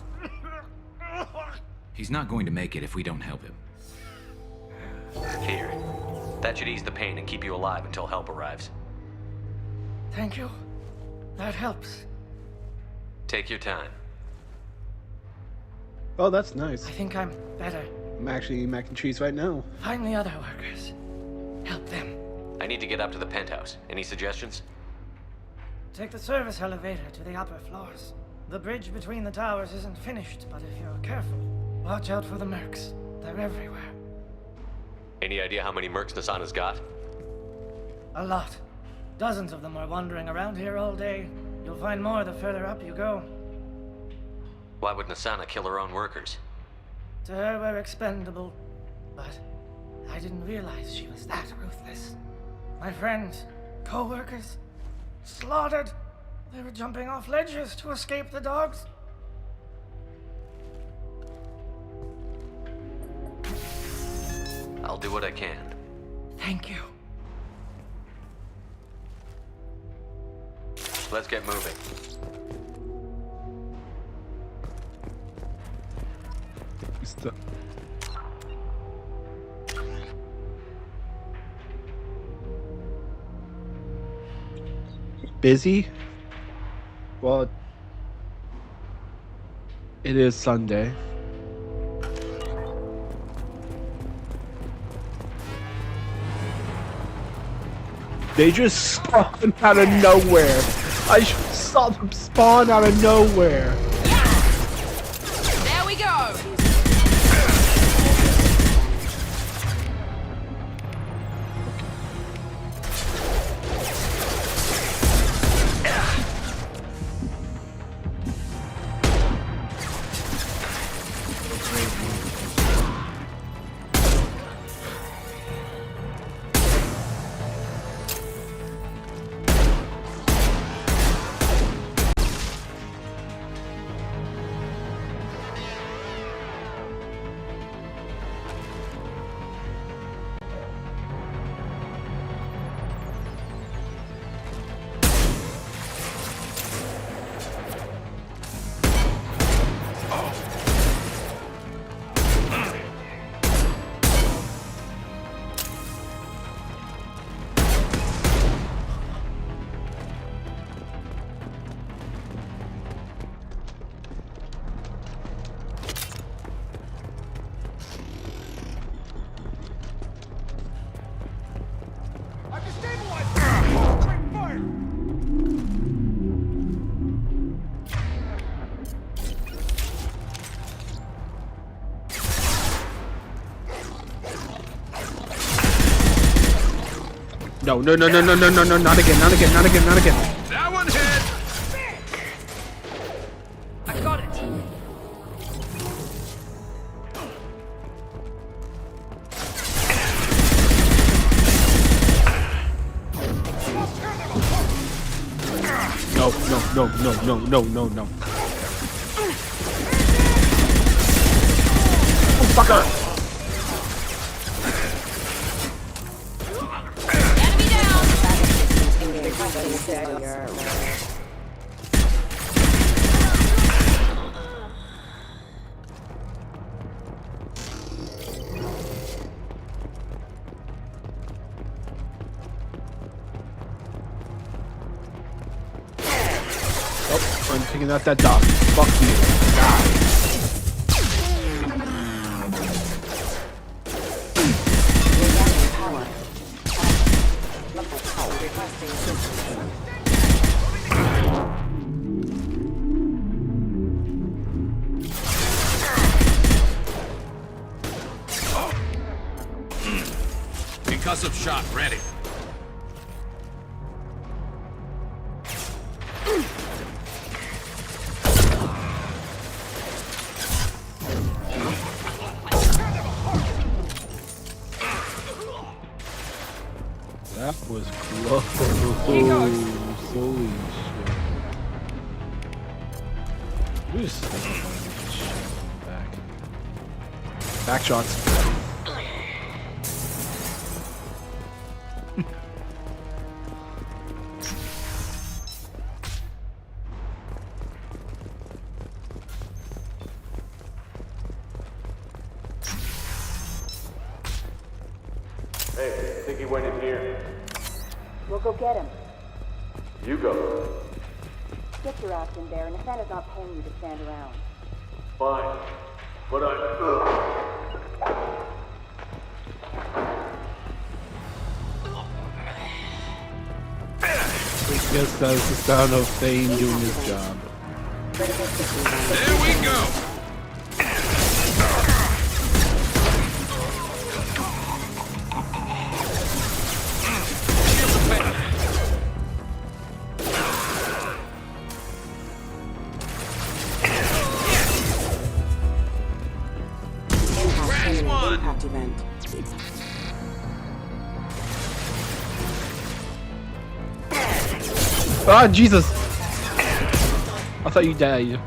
He's not going to make it if we don't help him. Here. That should ease the pain and keep you alive until help arrives. Thank you. That helps. Take your time. Oh, that's nice. I think I'm better. I'm actually eating mac and cheese right now. Find the other workers. Help them. I need to get up to the penthouse. Any suggestions? Take the service elevator to the upper floors. The bridge between the towers isn't finished, but if you're careful, watch out for the mercs. They're everywhere. Any idea how many mercs Nasana's got? A lot. Dozens of them are wandering around here all day. You'll find more the further up you go. Why would Nasana kill her own workers? To her, we're expendable. But I didn't realize she was that ruthless. My friends, co-workers, slaughtered. They were jumping off ledges to escape the dogs. I'll do what I can. Thank you. Let's get moving. Busy? Well, it is Sunday. They just spawned out of nowhere. I saw them spawn out of nowhere. There we go. No, not again, not again. That one hit! I got it. No. Oh, fucker! Oh, I'm taking out that dog. Fuck you. Die. Concussive shot ready. That was close. Holy shit. Just back shots. think he went in here. We'll go get him. You go. Get your ass in there. Nathana's not paying you to stand around. Fine. But I guess that's the sound of Thane doing his job. There we go! Impact event. Ah, Jesus! I thought you died.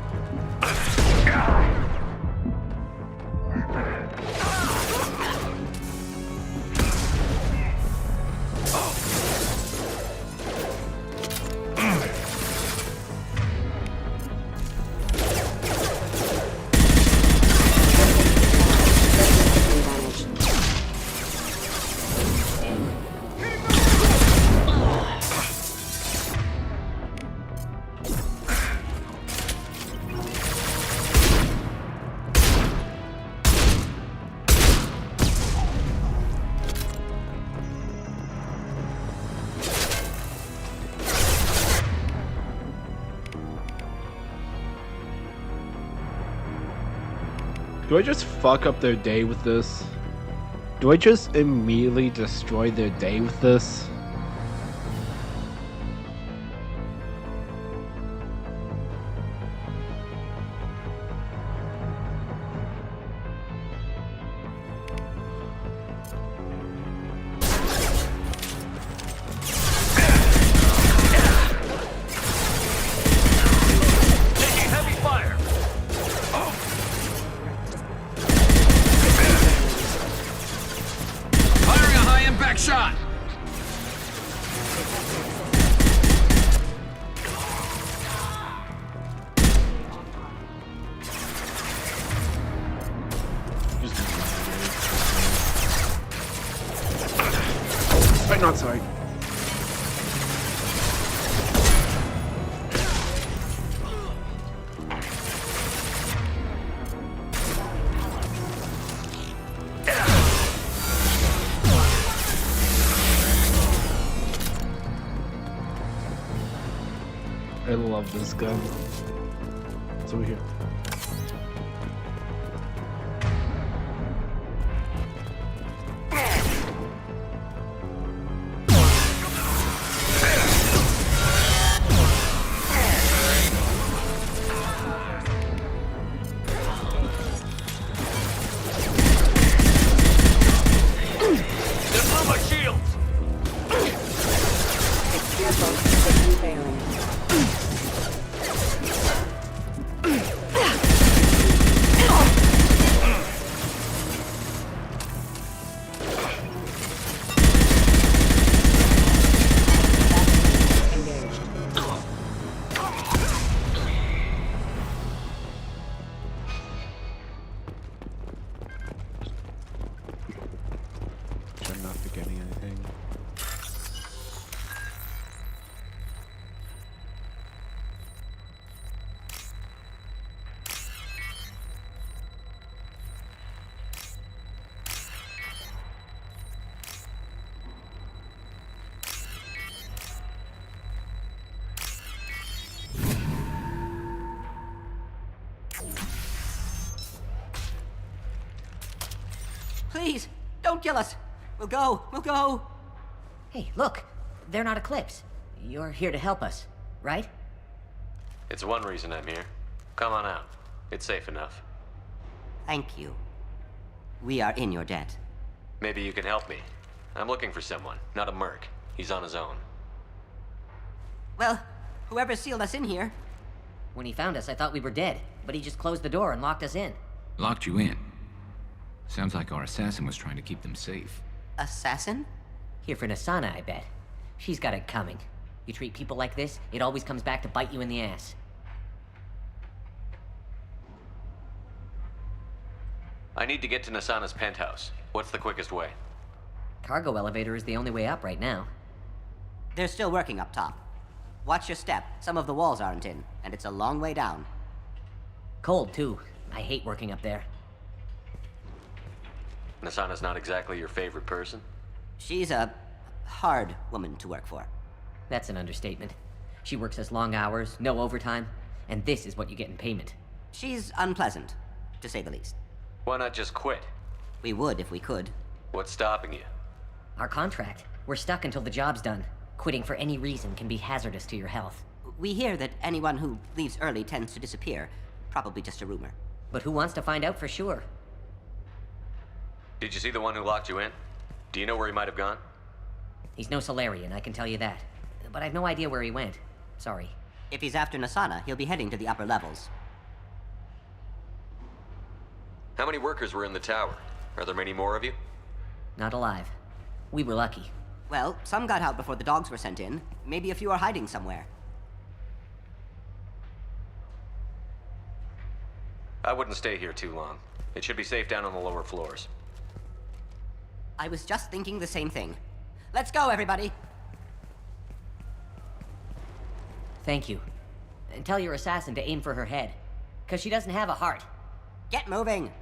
Do I just fuck up their day with this? Do I just immediately destroy their day with this? Shot! I'm not sorry. I love this gun. It's over here. I'm not forgetting anything. Please, don't kill us. We'll go. Hey, look. They're not Eclipse. You're here to help us, right? It's one reason I'm here. Come on out. It's safe enough. Thank you. We are in your debt. Maybe you can help me. I'm looking for someone, not a merc. He's on his own. Well, whoever sealed us in here. When he found us, I thought we were dead, but he just closed the door and locked us in. Locked you in. Sounds like our assassin was trying to keep them safe. Assassin? Here for Nasana, I bet. She's got it coming. You treat people like this, it always comes back to bite you in the ass. I need to get to Nasana's penthouse. What's the quickest way? Cargo elevator is the only way up right now. They're still working up top. Watch your step. Some of the walls aren't in, and it's a long way down. Cold, too. I hate working up there. Nasana's not exactly your favorite person? She's a hard woman to work for. That's an understatement. She works us long hours, no overtime, and this is what you get in payment. She's unpleasant, to say the least. Why not just quit? We would if we could. What's stopping you? Our contract. We're stuck until the job's done. Quitting for any reason can be hazardous to your health. We hear that anyone who leaves early tends to disappear. Probably just a rumor. But who wants to find out for sure? Did you see the one who locked you in? Do you know where he might have gone? He's no Solarian, I can tell you that. But I've no idea where he went. Sorry. If he's after Nasana, he'll be heading to the upper levels. How many workers were in the tower? Are there many more of you? Not alive. We were lucky. Well, some got out before the dogs were sent in. Maybe a few are hiding somewhere. I wouldn't stay here too long. It should be safe down on the lower floors. I was just thinking the same thing. Let's go, everybody! Thank you. And tell your assassin to aim for her head. 'Cause she doesn't have a heart. Get moving!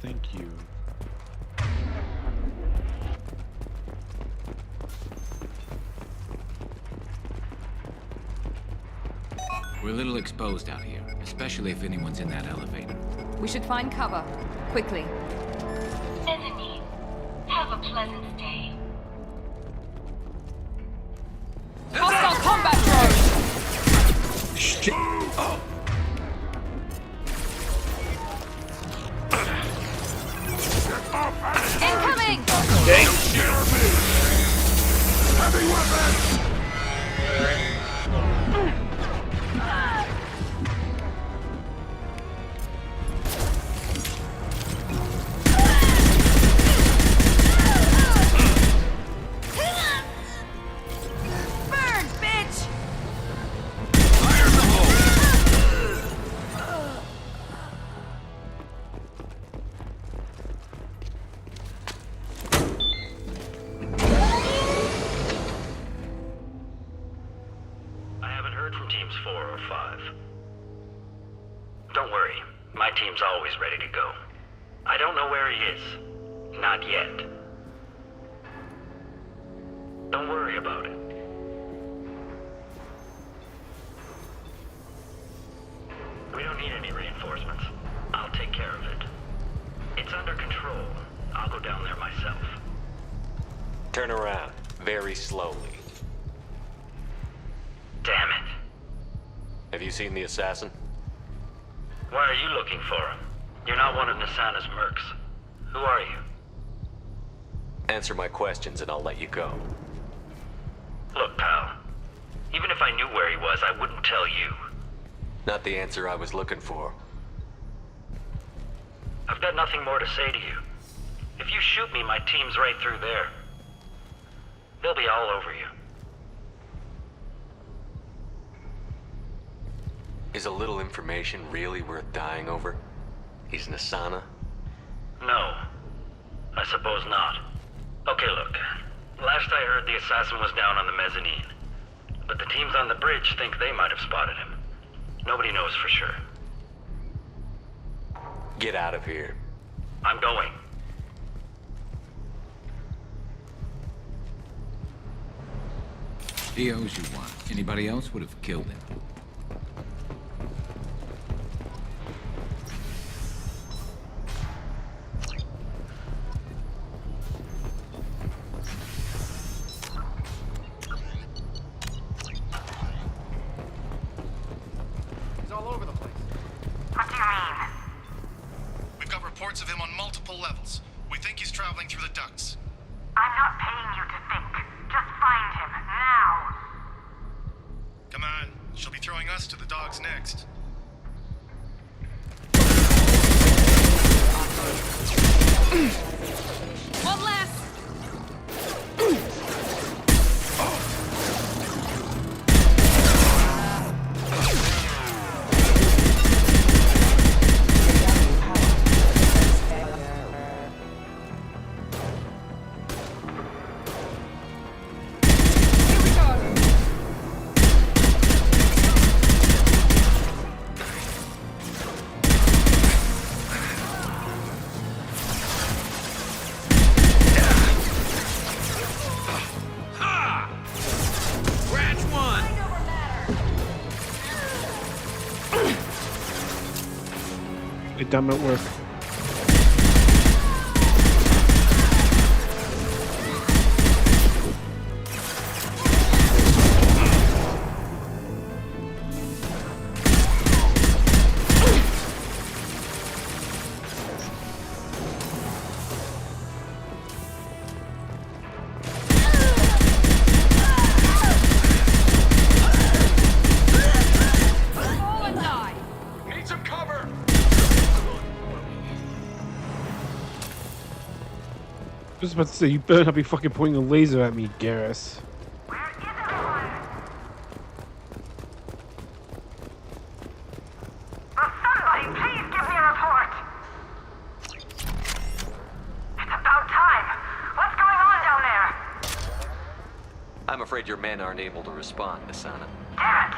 Thank you. We're a little exposed out here, especially if anyone's in that elevator. We should find cover. Quickly. Mezzanine. Have a pleasant day. Hostile combat drone! Shit! Oh. Incoming! Heavy weapon! Burn, bitch! Fire in the hole! I haven't heard from teams 4 or 5. Don't worry, my team's always ready to go. I don't know where he is. Not yet. Don't worry about it. We don't need any reinforcements. I'll take care of it. It's under control. I'll go down there myself. Turn around, very slowly. Damn it. Have you seen the assassin? Why are you looking for him? You're not one of Nasana's mercs. Who are you? Answer my questions and I'll let you go. Look, pal. Even if I knew where he was, I wouldn't tell you. Not the answer I was looking for. I've got nothing more to say to you. If you shoot me, my team's right through there. They'll be all over you. Is a little information really worth dying over? He's Nasana? No. I suppose not. Okay, look. Last I heard, the assassin was down on the mezzanine. But the teams on the bridge think they might have spotted him. Nobody knows for sure. Get out of here. I'm going. He owes you one. Anybody else would have killed him. He's all over the place. What do you mean? We've got reports of him on multiple levels. We think he's traveling through the ducts. I'm not paying you to think. Just find him, now. Come on, she'll be throwing us to the dogs next. One less! It done at work. Need some cover! I was about to say, you better not be fucking pointing a laser at me, Garrus. Somebody, please give me a report! It's about time! What's going on down there? I'm afraid your men aren't able to respond, Asana. Damn it!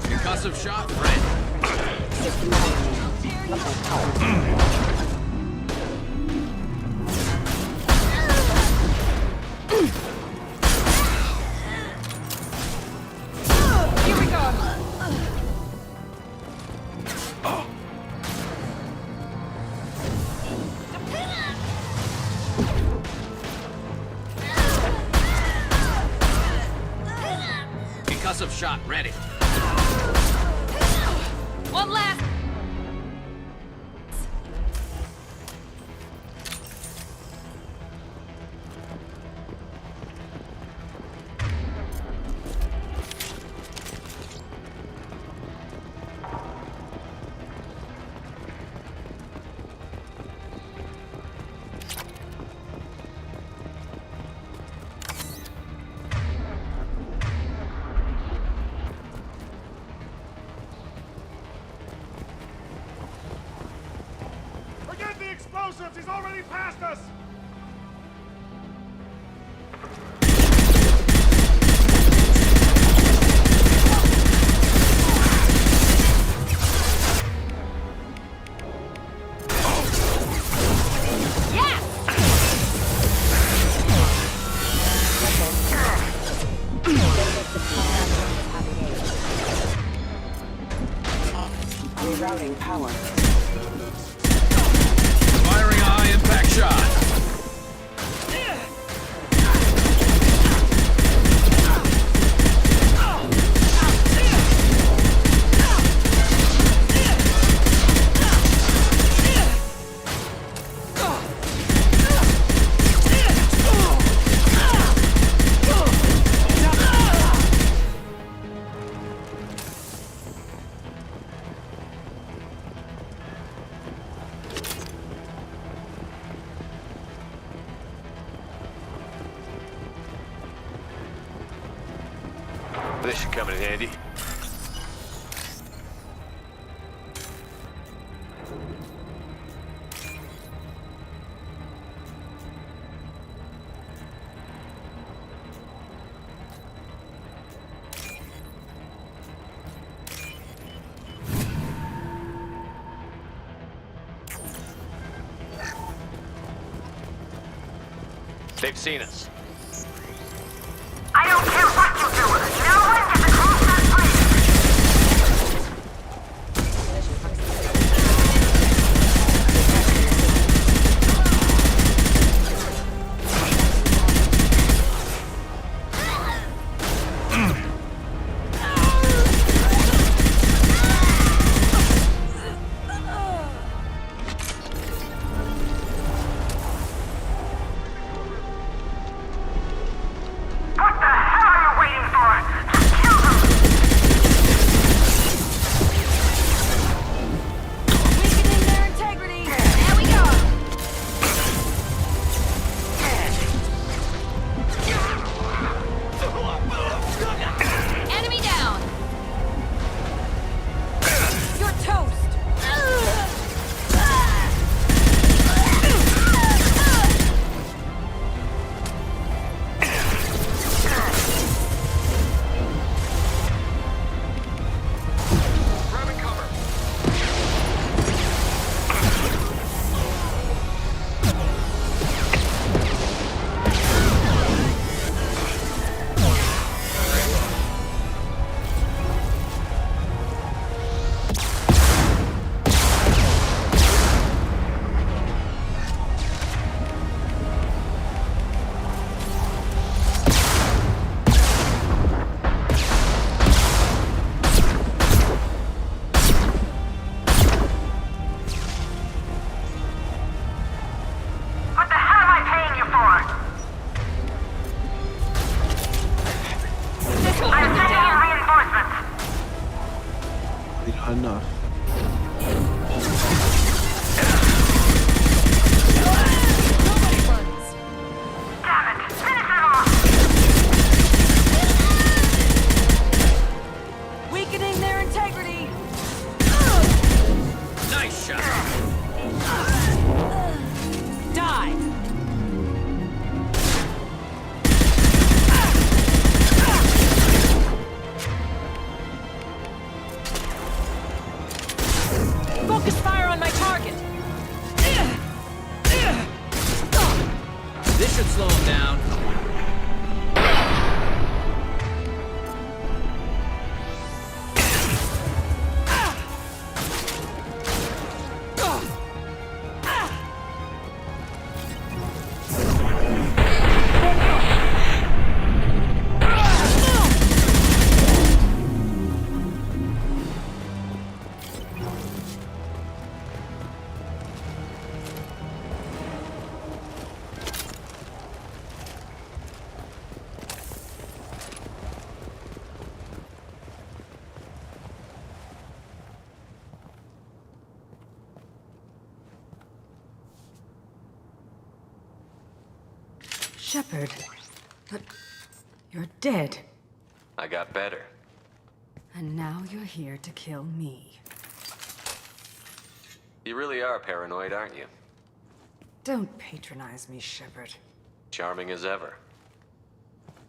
Concussive shot, Red. Here we go. Concussive shot, ready. One last. Forget the explosives! He's already past us! Rerouting power. Firing a high impact shot. This should come in handy. They've seen us. I don't care what you do! No one gets across that bridge! What the hell Enough. Weakening their integrity. Nice shot. Die. Focus fire on my target. This should slow him down. Shepard. But you're dead. I got better. And now you're here to kill me. You really are paranoid, aren't you? Don't patronize me, Shepard. Charming as ever.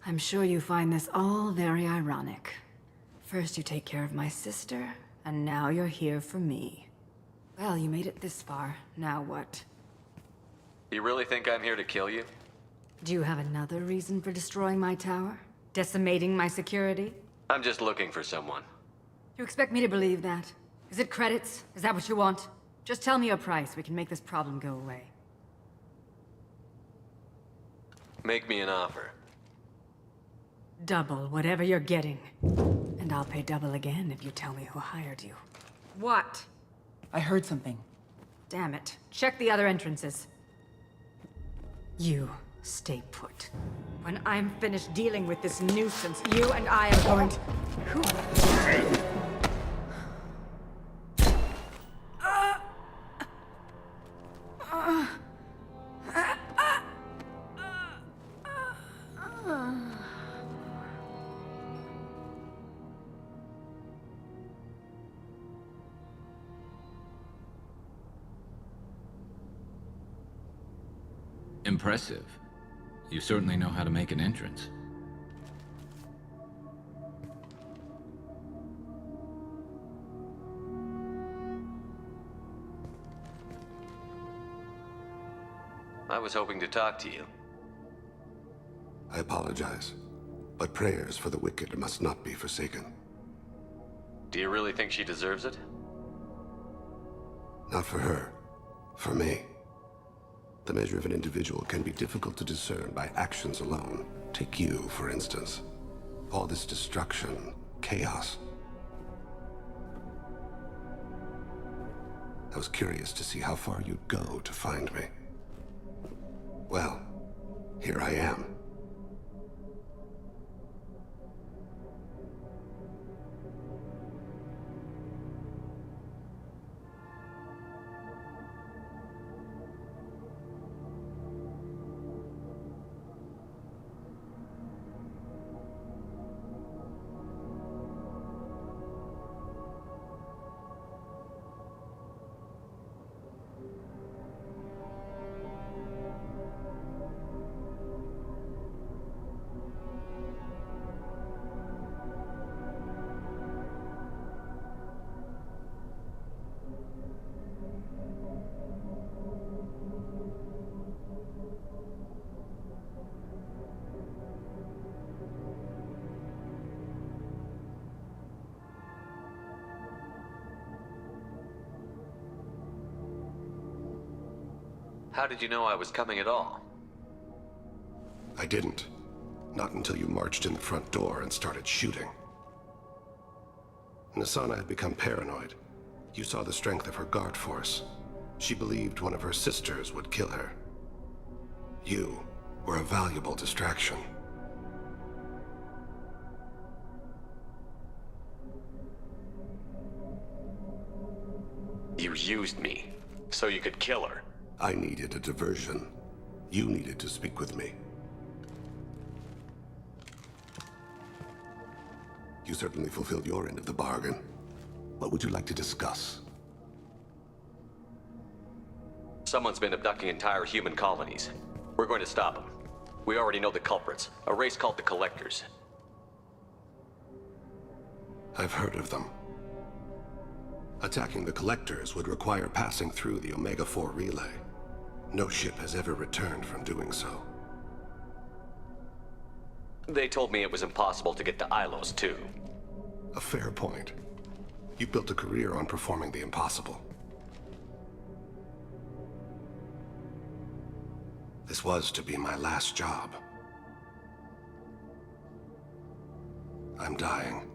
I'm sure you find this all very ironic. First you take care of my sister, and now you're here for me. Well, you made it this far. Now what? You really think I'm here to kill you? Do you have another reason for destroying my tower? Decimating my security? I'm just looking for someone. You expect me to believe that? Is it credits? Is that what you want? Just tell me a price. We can make this problem go away. Make me an offer. Double whatever you're getting. And I'll pay double again if you tell me who hired you. What? I heard something. Damn it. Check the other entrances. You stay put. When I'm finished dealing with this nuisance, you and I are going to... Who? Impressive. You certainly know how to make an entrance. I was hoping to talk to you. I apologize, but prayers for the wicked must not be forsaken. Do you really think she deserves it? Not for her. For me. The measure of an individual can be difficult to discern by actions alone. Take you, for instance. All this destruction, chaos. I was curious to see how far you'd go to find me. Well, here I am. How did you know I was coming at all? I didn't. Not until you marched in the front door and started shooting. Nasana had become paranoid. You saw the strength of her guard force. She believed one of her sisters would kill her. You were a valuable distraction. used me, so you could kill her. I needed a diversion. You needed to speak with me. You certainly fulfilled your end of the bargain. What would you like to discuss? Someone's been abducting entire human colonies. We're going to stop them. We already know the culprits, a race called the Collectors. I've heard of them. Attacking the Collectors would require passing through the Omega-4 relay. No ship has ever returned from doing so. They told me it was impossible to get to Ilos, too. A fair point. You built a career on performing the impossible. This was to be my last job. I'm dying.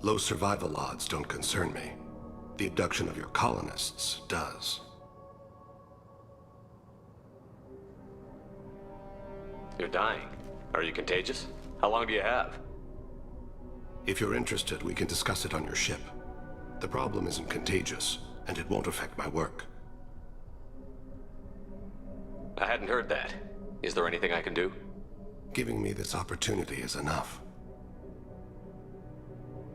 Low survival odds don't concern me. The abduction of your colonists does. You're dying. Are you contagious? How long do you have? If you're interested, we can discuss it on your ship. The problem isn't contagious, and it won't affect my work. I hadn't heard that. Is there anything I can do? Giving me this opportunity is enough.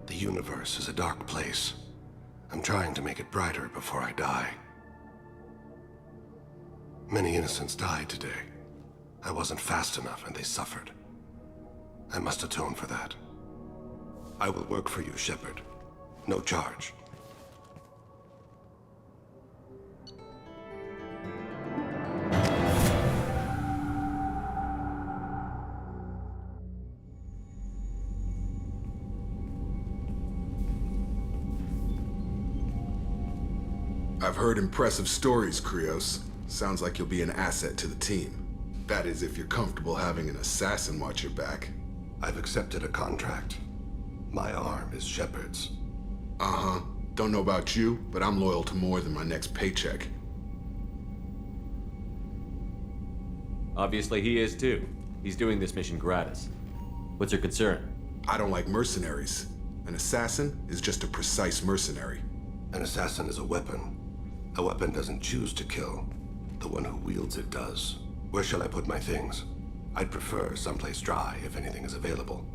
The universe is a dark place. I'm trying to make it brighter before I die. Many innocents died today. I wasn't fast enough and they suffered. I must atone for that. I will work for you, Shepard. No charge. I've heard impressive stories, Krios. Sounds like you'll be an asset to the team. That is, if you're comfortable having an assassin watch your back. I've accepted a contract. My arm is Shepard's. Uh-huh. Don't know about you, but I'm loyal to more than my next paycheck. Obviously he is too. He's doing this mission gratis. What's your concern? I don't like mercenaries. An assassin is just a precise mercenary. An assassin is a weapon. A weapon doesn't choose to kill. The one who wields it does. Where shall I put my things? I'd prefer someplace dry if anything is available.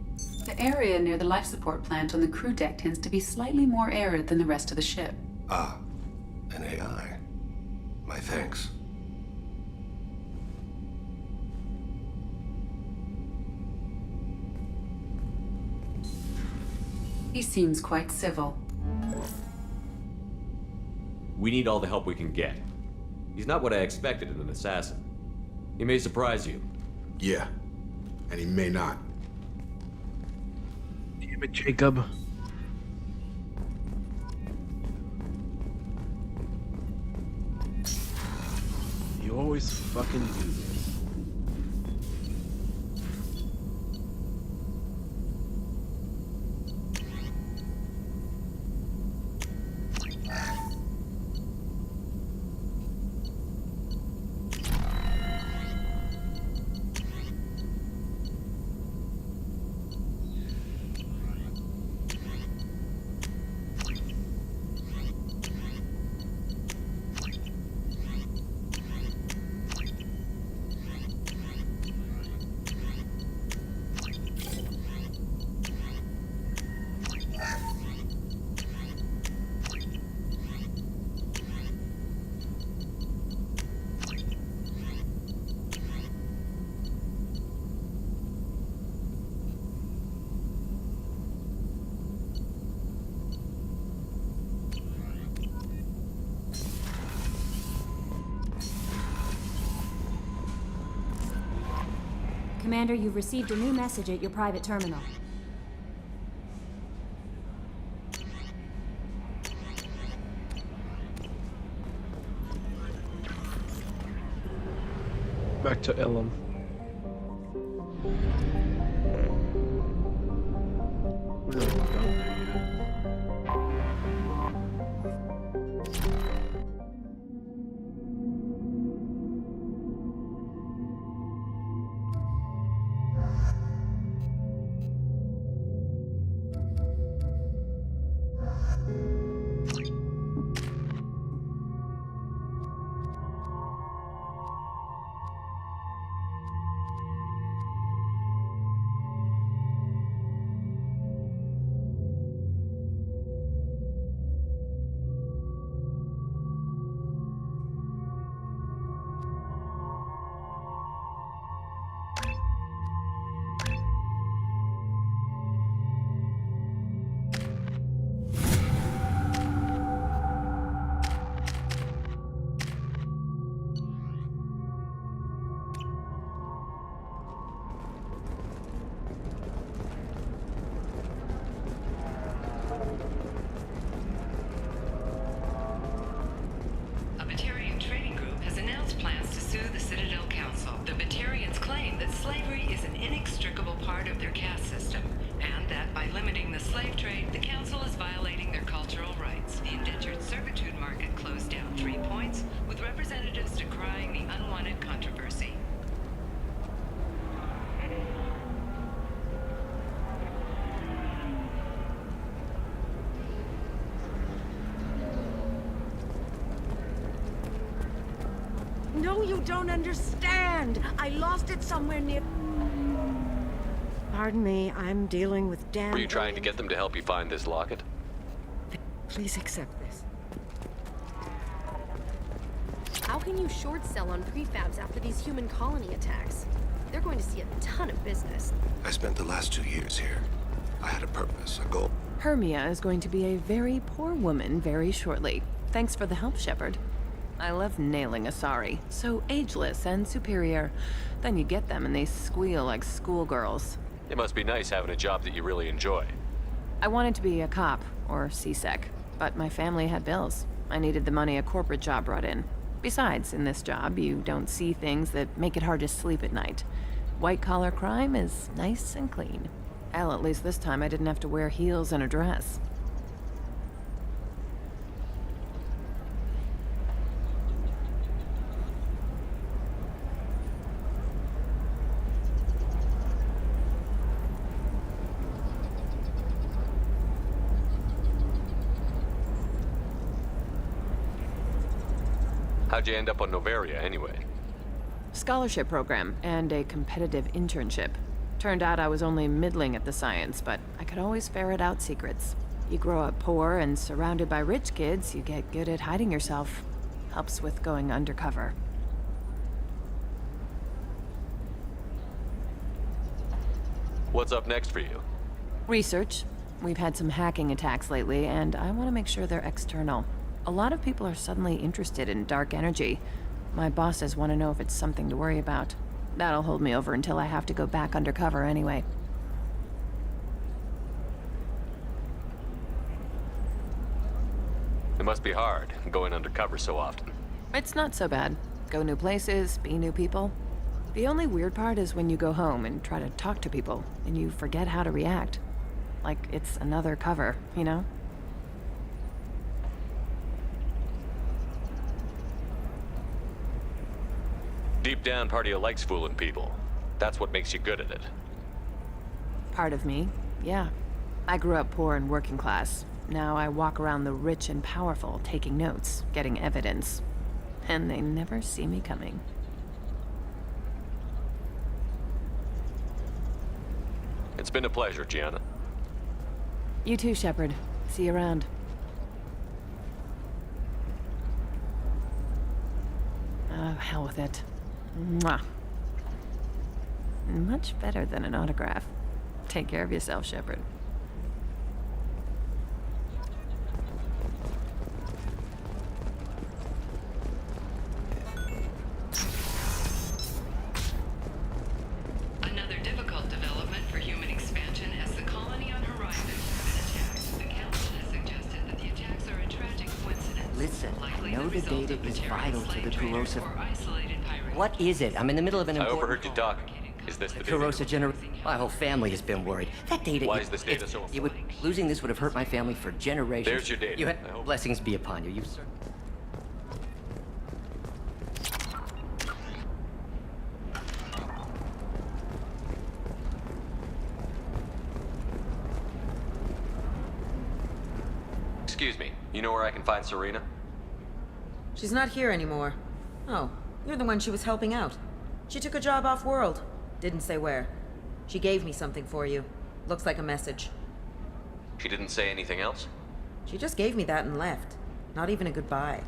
The area near the life support plant on the crew deck tends to be slightly more arid than the rest of the ship. Ah, an AI. My thanks. He seems quite civil. We need all the help we can get. He's not what I expected in an assassin. He may surprise you. Yeah, and he may not. Damn it, Jacob. You always fucking do this. Commander, you've received a new message at your private terminal. Back to Elam. We're not even done there yet. slavery is an inextricable part of their caste system, and that by limiting the slave trade, the Council is violating their cultural rights. The indentured servitude market closed down 3 points, with representatives decrying the unwanted controversy. No, you don't understand. I lost it somewhere near... Pardon me, I'm dealing with Dan... Were you trying to get them to help you find this locket? Please accept this. How can you short sell on prefabs after these human colony attacks? They're going to see a ton of business. I spent the last 2 years here. I had a purpose, a goal. Hermia is going to be a very poor woman very shortly. Thanks for the help, Shepard. I love nailing Asari. So ageless and superior. Then you get them and they squeal like schoolgirls. It must be nice having a job that you really enjoy. I wanted to be a cop, or CSEC, but my family had bills. I needed the money a corporate job brought in. Besides, in this job, you don't see things that make it hard to sleep at night. White-collar crime is nice and clean. Hell, at least this time I didn't have to wear heels and a dress. How'd you end up on Novaria, anyway? Scholarship program and a competitive internship. Turned out I was only middling at the science, but I could always ferret out secrets. You grow up poor and surrounded by rich kids, you get good at hiding yourself. Helps with going undercover. What's up next for you? Research. We've had some hacking attacks lately, and I want to make sure they're external. A lot of people are suddenly interested in dark energy. My bosses want to know if it's something to worry about. That'll hold me over until I have to go back undercover anyway. It must be hard, going undercover so often. It's not so bad. Go new places, be new people. The only weird part is when you go home and try to talk to people, and you forget how to react. Like it's another cover, you know? Deep down, part of you likes fooling people. That's what makes you good at it. Part of me, yeah. I grew up poor and working class. Now I walk around the rich and powerful, taking notes, getting evidence. And they never see me coming. It's been a pleasure, Gianna. You too, Shepard. See you around. Oh, hell with it. Mwah. Much better than an autograph. Take care of yourself, Shepard. Another difficult development for human expansion as the colony on horizon has been attacked. The Council has suggested that the attacks are a tragic coincidence. Listen, I know the data is vital to the corrosive... Isolated pirates. What is it? I'm in the middle of an I important... overheard you talking. Is this the data? corrosive gener... My whole family has been worried. That data... Why is this data so important? Losing this would have hurt my family for generations. There's your data. You blessings be upon you. Excuse me. You know where I can find Serena? She's not here anymore. Oh, you're the one she was helping out. She took a job off-world. Didn't say where. She gave me something for you. Looks like a message. She didn't say anything else? She just gave me that and left. Not even a goodbye.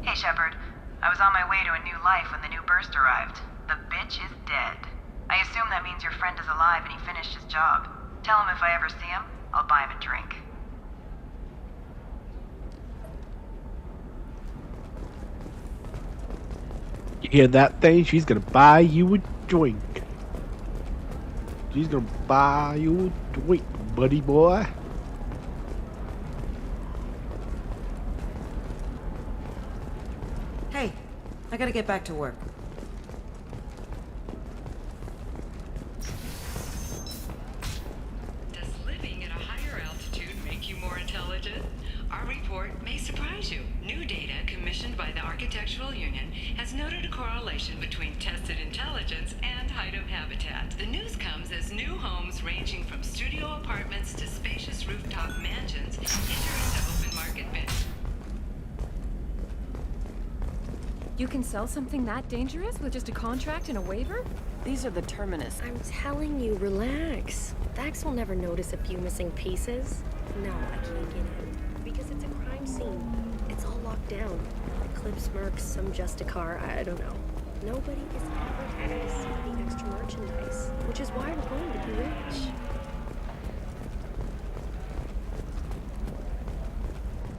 Hey, Shepard. I was on my way to a new life when the new burst arrived. The bitch is dead. I assume that means your friend is alive and he finished his job. Tell him if I ever see him, I'll buy him a drink. You hear that thing? She's gonna buy you a drink. She's gonna buy you a drink, buddy boy. I gotta get back to work. Does living at a higher altitude make you more intelligent? Our report may surprise you. New data commissioned by the Architectural Union has noted a correlation between tested intelligence and height of habitat. The news comes as new homes ranging from studio apartments to spacious rooftop mansions enter into open market bids. You can sell something that dangerous with just a contract and a waiver? These are the Terminus. I'm telling you, relax. Vax will never notice a few missing pieces. No, I can't get in. Because it's a crime scene. It's all locked down. Eclipse mercs, some Justicar, I don't know. Nobody is ever going to see the extra merchandise. Which is why we're going to be rich.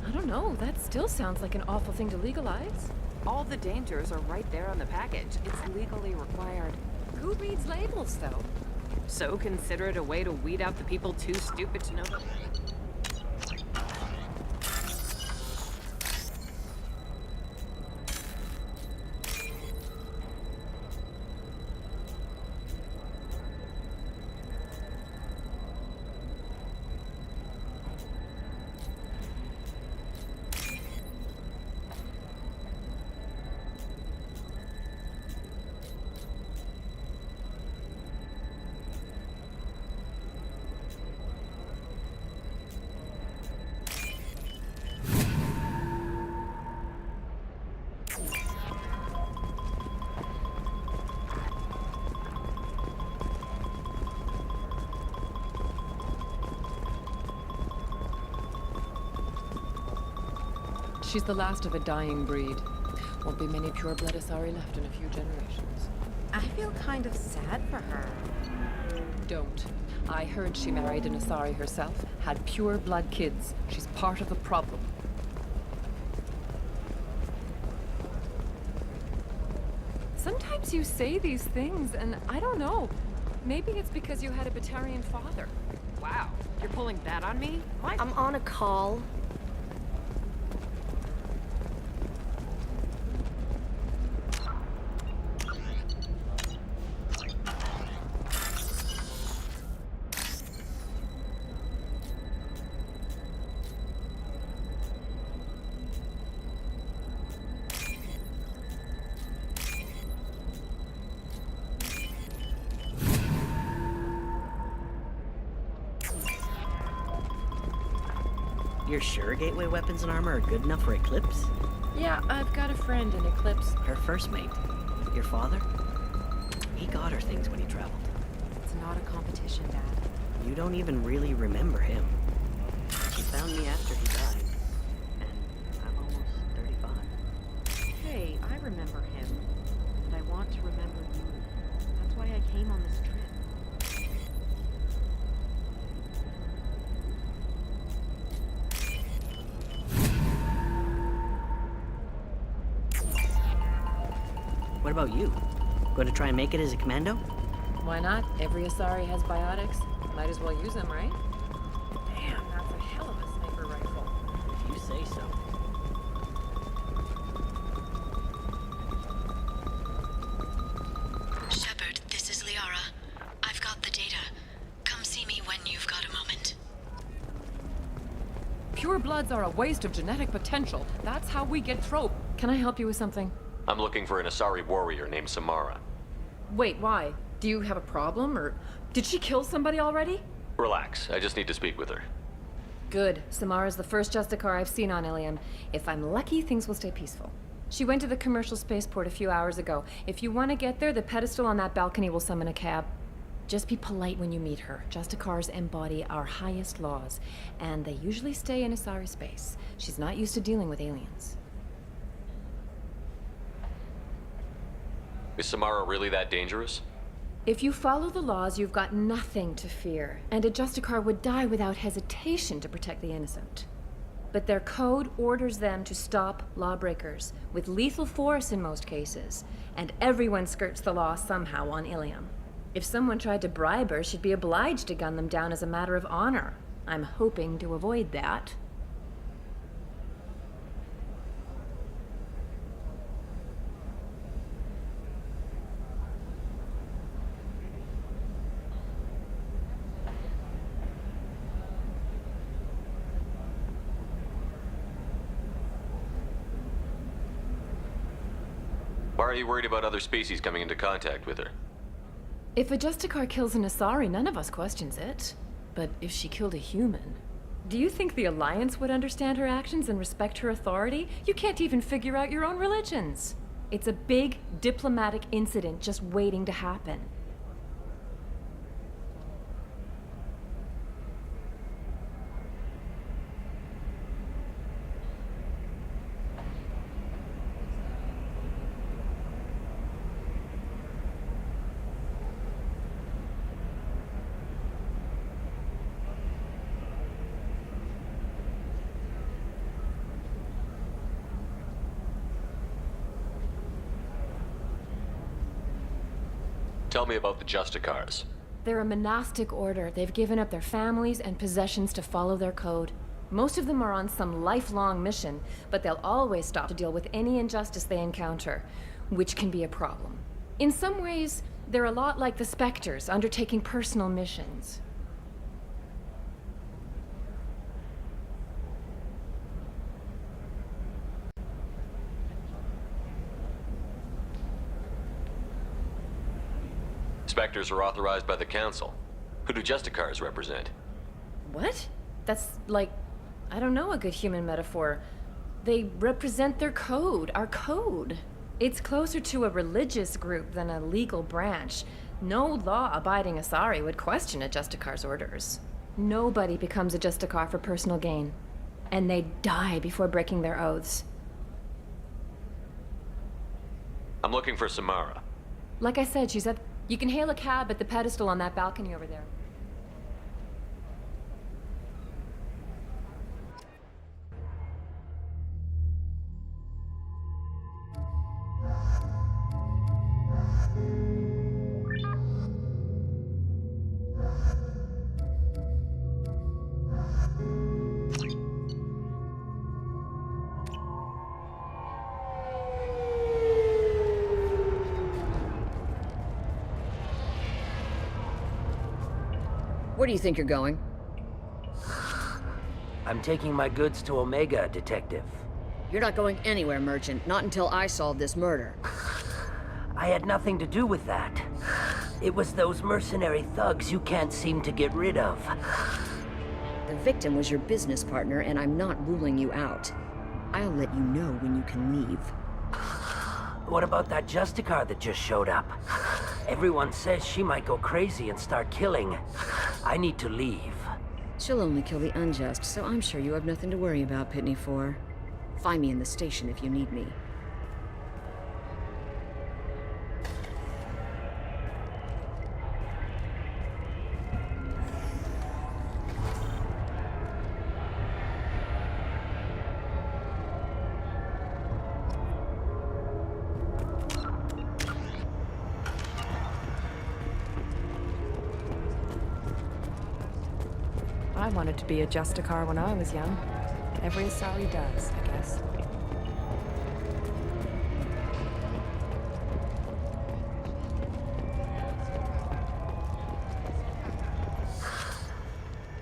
I don't know, that still sounds like an awful thing to legalize. All the dangers are right there on the package. It's legally required. Who reads labels, though? So consider it a way to weed out the people too stupid to know. She's the last of a dying breed. Won't be many pure-blood Asari left in a few generations. I feel kind of sad for her. Don't. I heard she married an Asari herself, had pure-blood kids. She's part of the problem. Sometimes you say these things, and I don't know. Maybe it's because you had a Batarian father. Wow, you're pulling that on me? What? I'm on a call. You're sure gateway weapons and armor are good enough for Eclipse? Yeah, I've got a friend in Eclipse. Her first mate. Your father? He got her things when he traveled. It's not a competition, Dad. You don't even really remember him. She found me after he died. And I'm almost 35. Hey, I remember him. And I want to remember you. That's why I came on this trip. What about you? Going to try and make it as a commando? Why not? Every Asari has biotics. Might as well use them, right? Damn, that's a hell of a sniper rifle. If you say so. Shepard, this is Liara. I've got the data. Come see me when you've got a moment. Pure bloods are a waste of genetic potential. That's how we get trope. Can I help you with something? I'm looking for an Asari warrior named Samara. Wait, why? Do you have a problem, or did she kill somebody already? Relax, I just need to speak with her. Good. Samara's the first Justicar I've seen on Ilium. If I'm lucky, things will stay peaceful. She went to the commercial spaceport a few hours ago. If you want to get there, the pedestal on that balcony will summon a cab. Just be polite when you meet her. Justicars embody our highest laws, and they usually stay in Asari space. She's not used to dealing with aliens. Is Samara really that dangerous? If you follow the laws, you've got nothing to fear, and a Justicar would die without hesitation to protect the innocent. But their code orders them to stop lawbreakers, with lethal force in most cases, and everyone skirts the law somehow on Ilium. If someone tried to bribe her, she'd be obliged to gun them down as a matter of honor. I'm hoping to avoid that. Why are you worried about other species coming into contact with her? If a Justicar kills an Asari, none of us questions it. But if she killed a human, do you think the Alliance would understand her actions and respect her authority? You can't even figure out your own religions. It's a big diplomatic incident just waiting to happen. Tell me about the Justicars. They're a monastic order. They've given up their families and possessions to follow their code. Most of them are on some lifelong mission, but they'll always stop to deal with any injustice they encounter, which can be a problem. In some ways, they're a lot like the Spectres, undertaking personal missions. Spectres are authorized by the Council. Who do Justicars represent? What? That's like, I don't know, a good human metaphor. They represent their code, our code. It's closer to a religious group than a legal branch. No law-abiding Asari would question a Justicar's orders. Nobody becomes a Justicar for personal gain. And they die before breaking their oaths. I'm looking for Samara. Like I said, she's at... You can hail a cab at the pedestal on that balcony over there. Where do you think you're going? I'm taking my goods to Omega, Detective. You're not going anywhere, Merchant. Not until I solve this murder. I had nothing to do with that. It was those mercenary thugs you can't seem to get rid of. The victim was your business partner, and I'm not ruling you out. I'll let you know when you can leave. What about that Justicar that just showed up? Everyone says she might go crazy and start killing. I need to leave. She'll only kill the unjust, so I'm sure you have nothing to worry about, Pitney 4. Find me in the station if you need me. I wanted to be a Justicar when I was young. Every Asari does, I guess.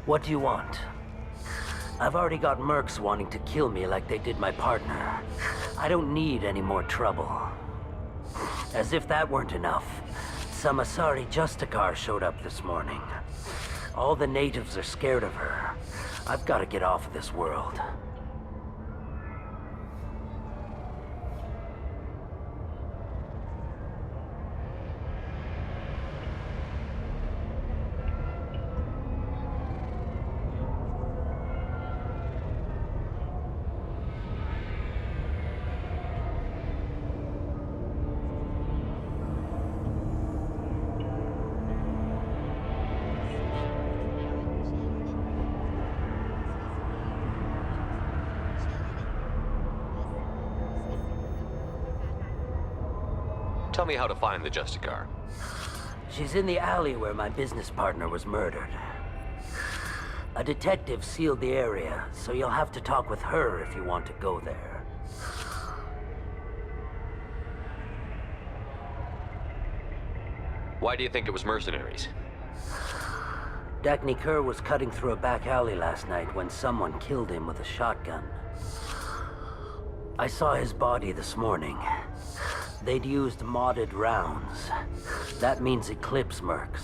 What do you want? I've already got mercs wanting to kill me like they did my partner. I don't need any more trouble. As if that weren't enough, some Asari Justicar showed up this morning. All the natives are scared of her. I've got to get off of this world. Tell me how to find the Justicar. She's in the alley where my business partner was murdered. A detective sealed the area, so you'll have to talk with her if you want to go there. Why do you think it was mercenaries? Dagny Kerr was cutting through a back alley last night when someone killed him with a shotgun. I saw his body this morning. They'd used modded rounds. That means Eclipse mercs.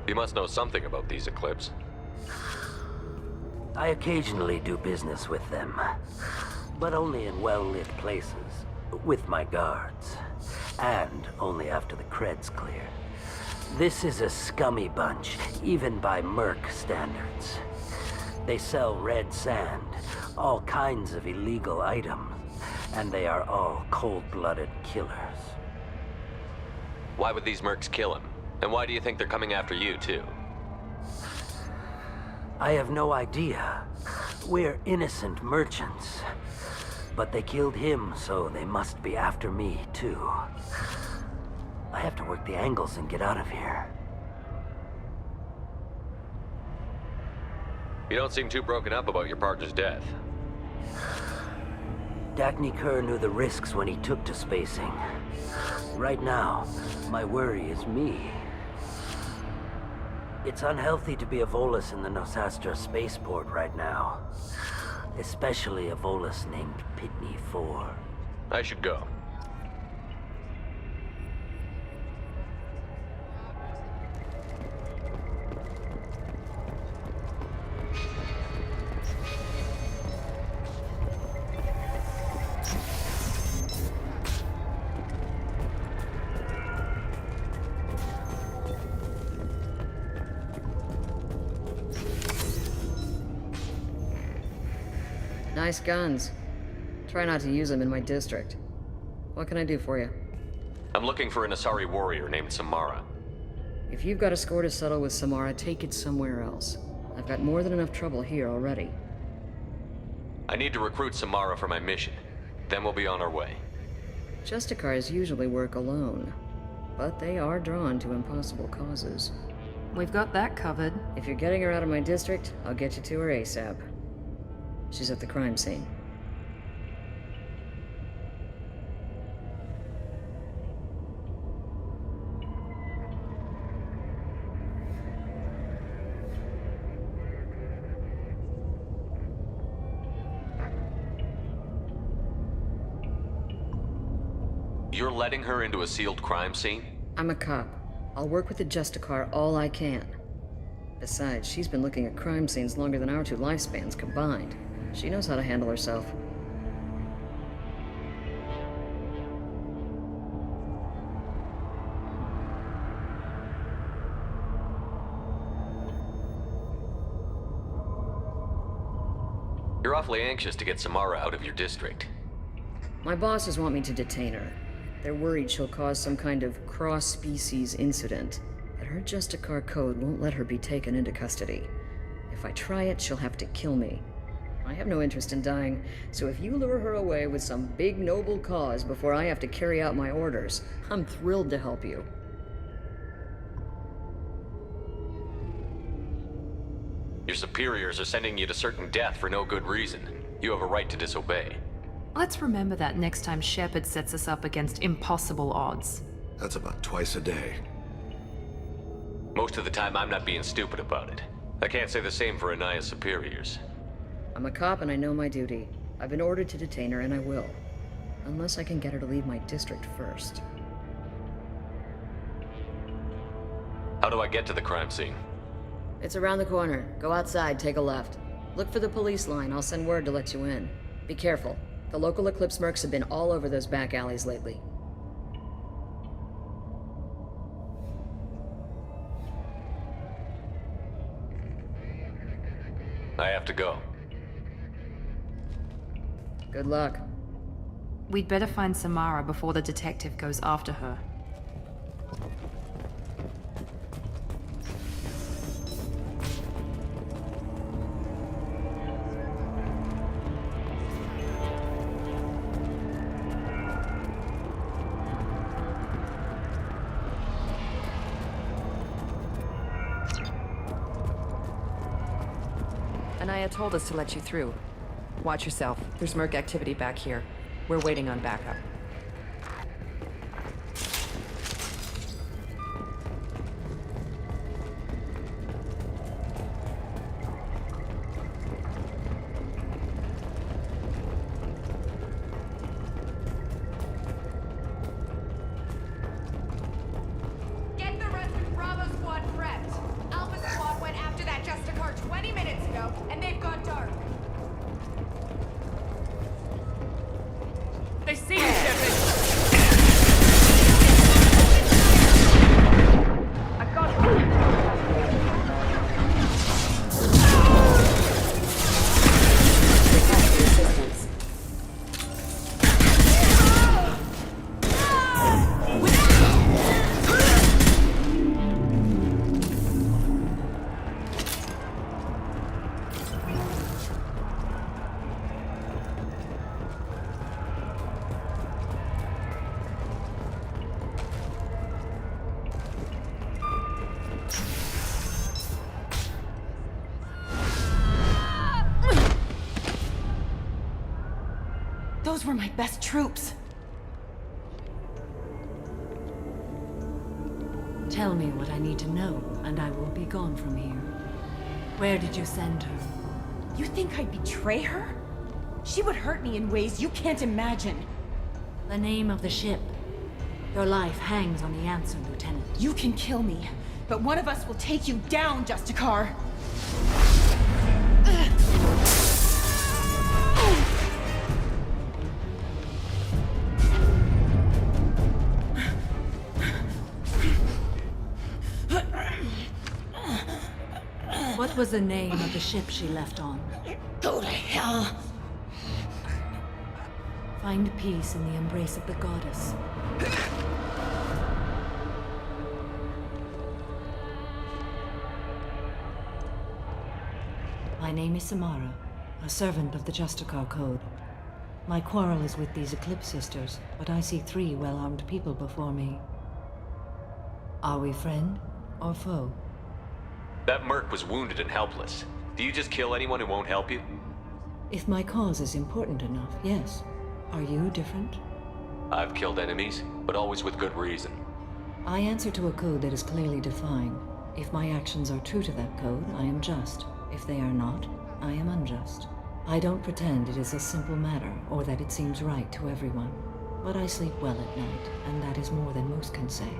You must know something about these Eclipse. I occasionally do business with them, but only in well-lit places, with my guards, and only after the creds clear. This is a scummy bunch, even by merc standards. They sell red sand, all kinds of illegal items, and they are all cold-blooded killers. Why would these mercs kill him? And why do you think they're coming after you, too? I have no idea. We're innocent merchants. But they killed him, so they must be after me, too. I have to work the angles and get out of here. You don't seem too broken up about your partner's death. Dagny Kerr knew the risks when he took to spacing. Right now, my worry is me. It's unhealthy to be a Volus in the Nosastra spaceport right now. Especially a Volus named Pitney 4. I should go. Nice guns. Try not to use them in my district. What can I do for you? I'm looking for an Asari warrior named Samara. If you've got a score to settle with Samara, take it somewhere else. I've got more than enough trouble here already. I need to recruit Samara for my mission. Then we'll be on our way. Justicars usually work alone, but they are drawn to impossible causes. We've got that covered. If you're getting her out of my district, I'll get you to her ASAP. She's at the crime scene. You're letting her into a sealed crime scene? I'm a cop. I'll work with the Justicar all I can. Besides, she's been looking at crime scenes longer than our two lifespans combined. She knows how to handle herself. You're awfully anxious to get Samara out of your district. My bosses want me to detain her. They're worried she'll cause some kind of cross-species incident, but her Justicar code won't let her be taken into custody. If I try it, she'll have to kill me. I have no interest in dying, so if you lure her away with some big noble cause before I have to carry out my orders, I'm thrilled to help you. Your superiors are sending you to certain death for no good reason. You have a right to disobey. Let's remember that next time Shepard sets us up against impossible odds. That's about twice a day. Most of the time, I'm not being stupid about it. I can't say the same for Anaya's superiors. I'm a cop and I know my duty. I've been ordered to detain her and I will. Unless I can get her to leave my district first. How do I get to the crime scene? It's around the corner. Go outside, take a left. Look for the police line. I'll send word to let you in. Be careful. The local Eclipse mercs have been all over those back alleys lately. I have to go. Good luck. We'd better find Samara before the detective goes after her. Anaya told us to let you through. Watch yourself. There's merc activity back here. We're waiting on backup. Those were my best troops. Tell me what I need to know, and I will be gone from here. Where did you send her? You think I'd betray her? She would hurt me in ways you can't imagine. The name of the ship. Your life hangs on the answer, Lieutenant. You can kill me, but one of us will take you down, Justicar. What was the name of the ship she left on? Go to hell. Find peace in the embrace of the goddess. My name is Samara, a servant of the Justicar Code. My quarrel is with these Eclipse Sisters, but I see 3 well-armed people before me. Are we friend or foe? That merc was wounded and helpless. Do you just kill anyone who won't help you? If my cause is important enough, yes. Are you different? I've killed enemies, but always with good reason. I answer to a code that is clearly defined. If my actions are true to that code, I am just. If they are not, I am unjust. I don't pretend it is a simple matter, or that it seems right to everyone. But I sleep well at night, and that is more than most can say.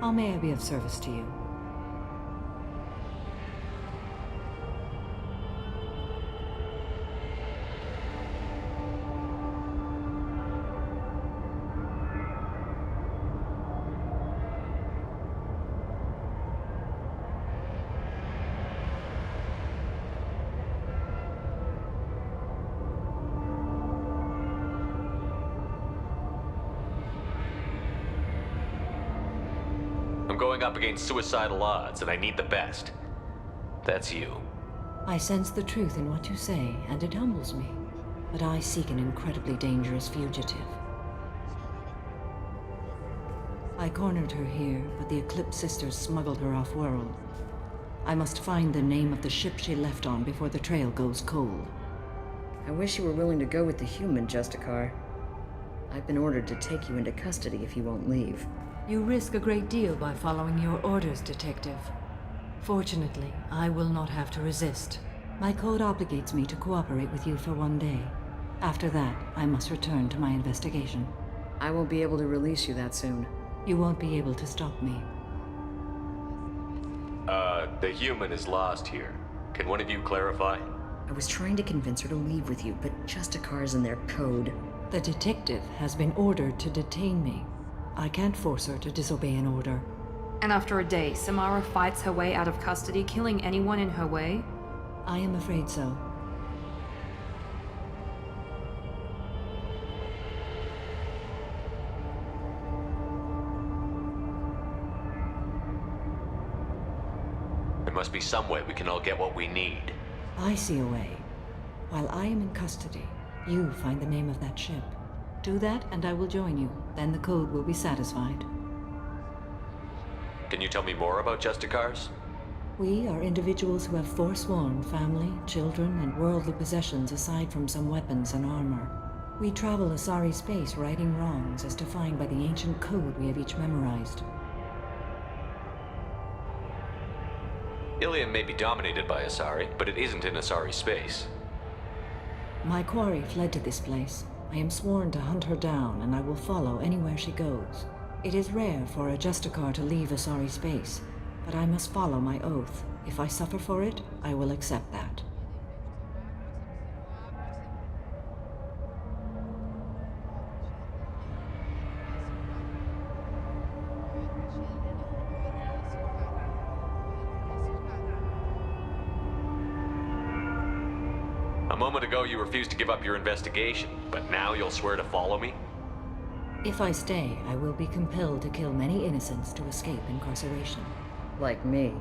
How may I be of service to you? Going up against suicidal odds, and I need the best. That's you. I sense the truth in what you say, and it humbles me. But I seek an incredibly dangerous fugitive. I cornered her here, but the Eclipse Sisters smuggled her off-world. I must find the name of the ship she left on before the trail goes cold. I wish you were willing to go with the human, Justicar. I've been ordered to take you into custody if you won't leave. You risk a great deal by following your orders, Detective. Fortunately, I will not have to resist. My code obligates me to cooperate with you for 1 day. After that, I must return to my investigation. I won't be able to release you that soon. You won't be able to stop me. The human is lost here. Can one of you clarify? I was trying to convince her to leave with you, but Justicar's in their code. The detective has been ordered to detain me. I can't force her to disobey an order. And after a day, Samara fights her way out of custody, killing anyone in her way? I am afraid so. There must be some way we can all get what we need. I see a way. While I am in custody, you find the name of that ship. Do that, and I will join you. Then the code will be satisfied. Can you tell me more about Justicars? We are individuals who have forsworn family, children, and worldly possessions aside from some weapons and armor. We travel Asari space righting wrongs as defined by the ancient code we have each memorized. Ilium may be dominated by Asari, but it isn't in Asari space. My quarry fled to this place. I am sworn to hunt her down, and I will follow anywhere she goes. It is rare for a Justicar to leave Asari space, but I must follow my oath. If I suffer for it, I will accept that. A moment ago you refused to give up your investigation, but now you'll swear to follow me? If I stay, I will be compelled to kill many innocents to escape incarceration. Like me.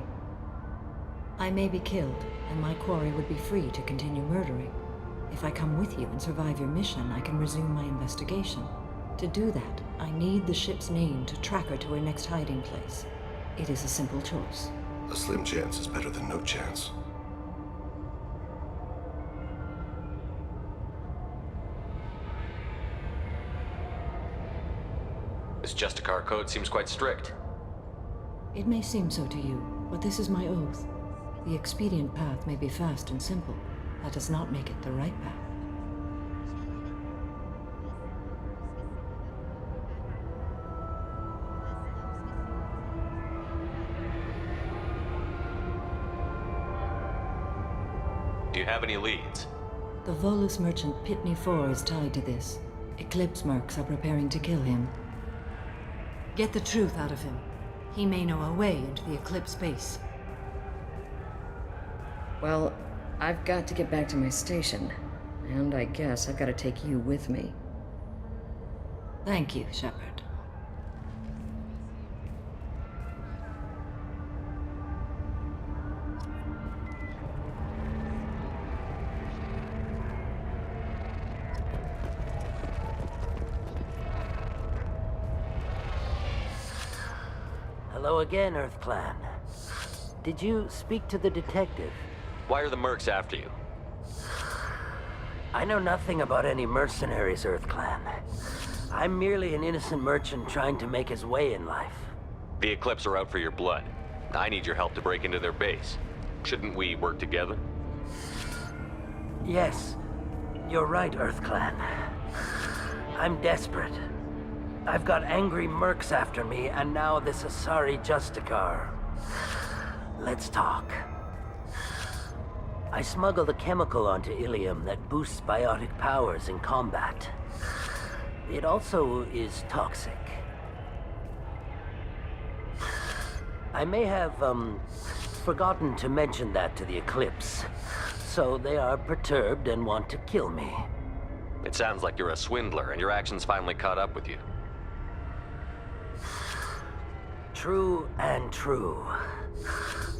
I may be killed, and my quarry would be free to continue murdering. If I come with you and survive your mission, I can resume my investigation. To do that, I need the ship's name to track her to her next hiding place. It is a simple choice. A slim chance is better than no chance. This Justicar code seems quite strict. It may seem so to you, but this is my oath. The expedient path may be fast and simple. That does not make it the right path. Do you have any leads? The Volus merchant Pitney 4 is tied to this. Eclipse mercs are preparing to kill him. Get the truth out of him. He may know a way into the Eclipse base. Well, I've got to get back to my station. And I guess I've got to take you with me. Thank you, Shepard. Hello again, Earth Clan. Did you speak to the detective? Why are the mercs after you? I know nothing about any mercenaries, Earth Clan. I'm merely an innocent merchant trying to make his way in life. The Eclipse are out for your blood. I need your help to break into their base. Shouldn't we work together? Yes, you're right, Earth Clan. I'm desperate. I've got angry mercs after me, and now this Asari Justicar. Let's talk. I smuggled a chemical onto Ilium that boosts biotic powers in combat. It also is toxic. I may have, forgotten to mention that to the Eclipse, so they are perturbed and want to kill me. It sounds like you're a swindler, and your actions finally caught up with you. True and true.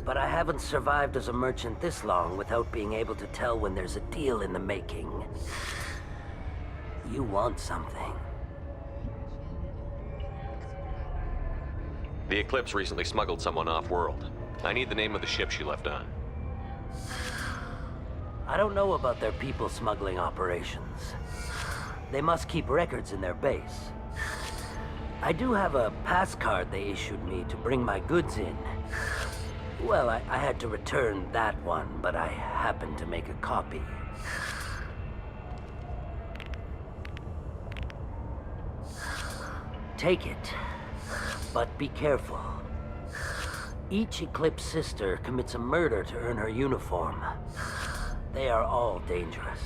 But I haven't survived as a merchant this long without being able to tell when there's a deal in the making. You want something. The Eclipse recently smuggled someone off-world. I need the name of the ship she left on. I don't know about their people smuggling operations. They must keep records in their base. I do have a pass card they issued me to bring my goods in. Well, I had to return that one, but I happened to make a copy. Take it, but be careful. Each Eclipse sister commits a murder to earn her uniform. They are all dangerous.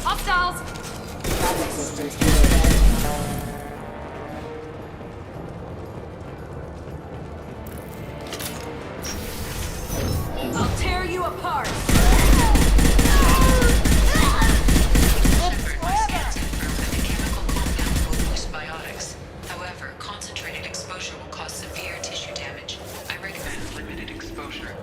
Hostiles! I'll tear you apart! However, concentrated exposure will cause severe tissue damage. I recommend limited exposure.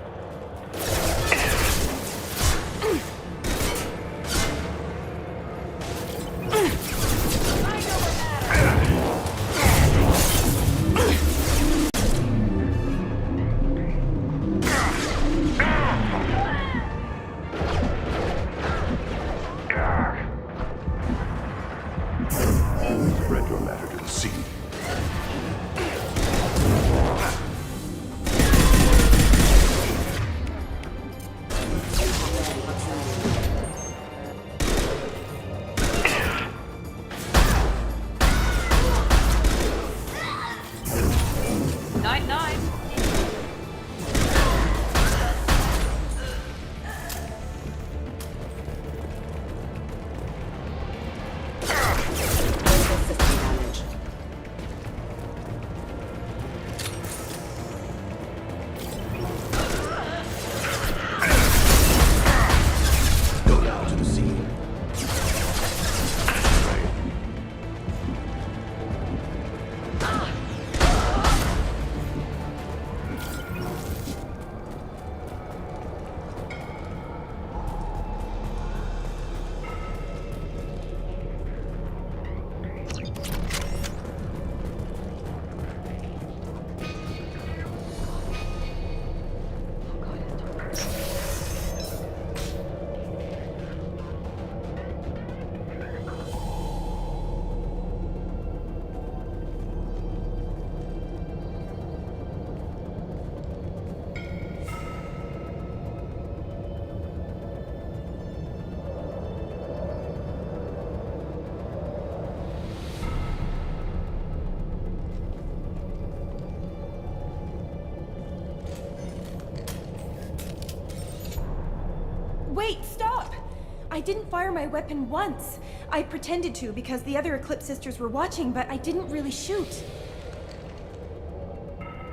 Spread your matter to the sea. Night-night! Go down to the sea. Wait, stop! I didn't fire my weapon once. I pretended to because the other Eclipse sisters were watching, but I didn't really shoot.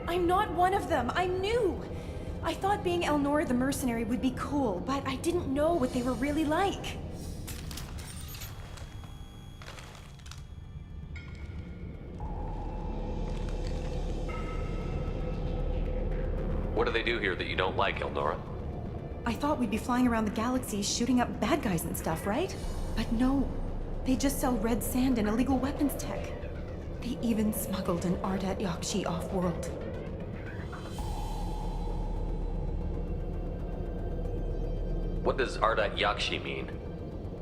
I'm not one of them. I'm new. I thought being Elnora the mercenary would be cool, but I didn't know what they were really like. What do they do here that you don't like, Elnora? I thought we'd be flying around the galaxy shooting up bad guys and stuff, right? But no. They just sell red sand and illegal weapons tech. They even smuggled an Ardat Yakshi off-world. What does Ardat Yakshi mean?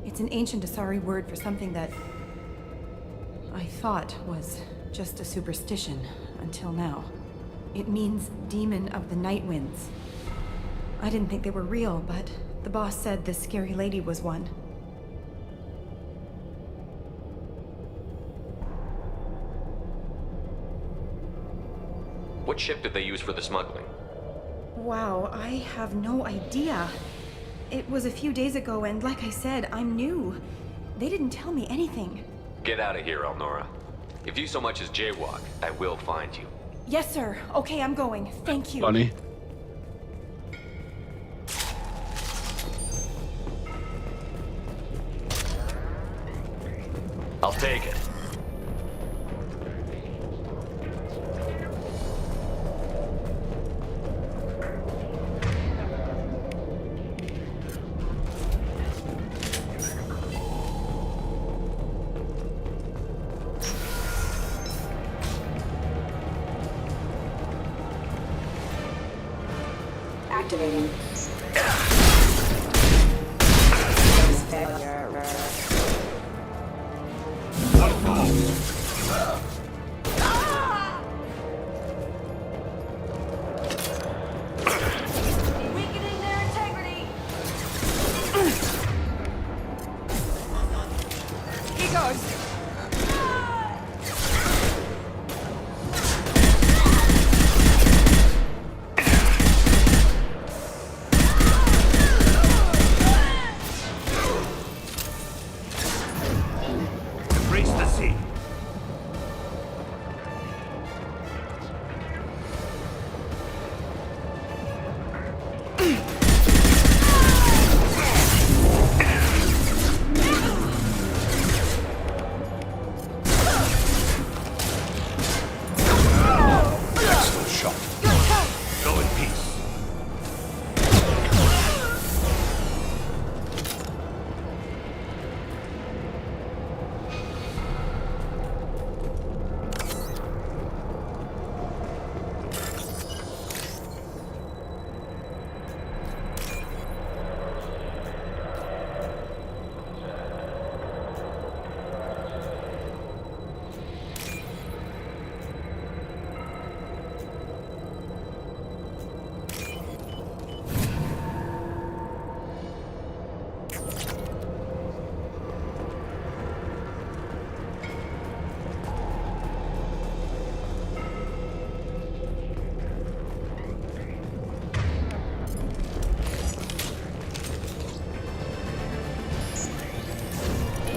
It's an ancient Asari word for something that I thought was just a superstition until now. It means demon of the night winds. I didn't think they were real, but the boss said this scary lady was one. What ship did they use for the smuggling? Wow, I have no idea. It was a few days ago, and like I said, I'm new. They didn't tell me anything. Get out of here, Elnora. If you so much as jaywalk, I will find you. Yes, sir. Okay, I'm going. Thank you. Funny. I'll take it. Activating. Weakening their integrity. He goes. Embrace the sea. Excellent shot. Go in peace.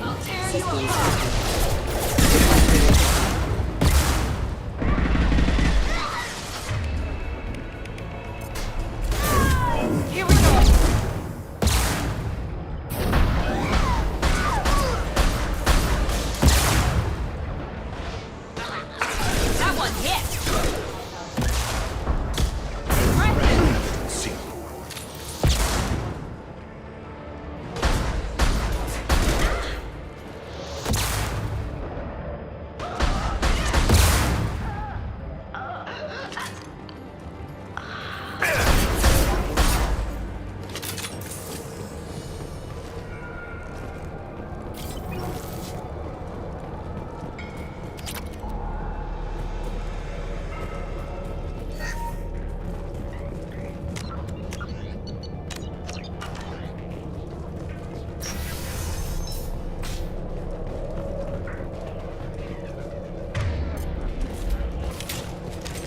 I'll tear you apart. Here we go. That one hit. See.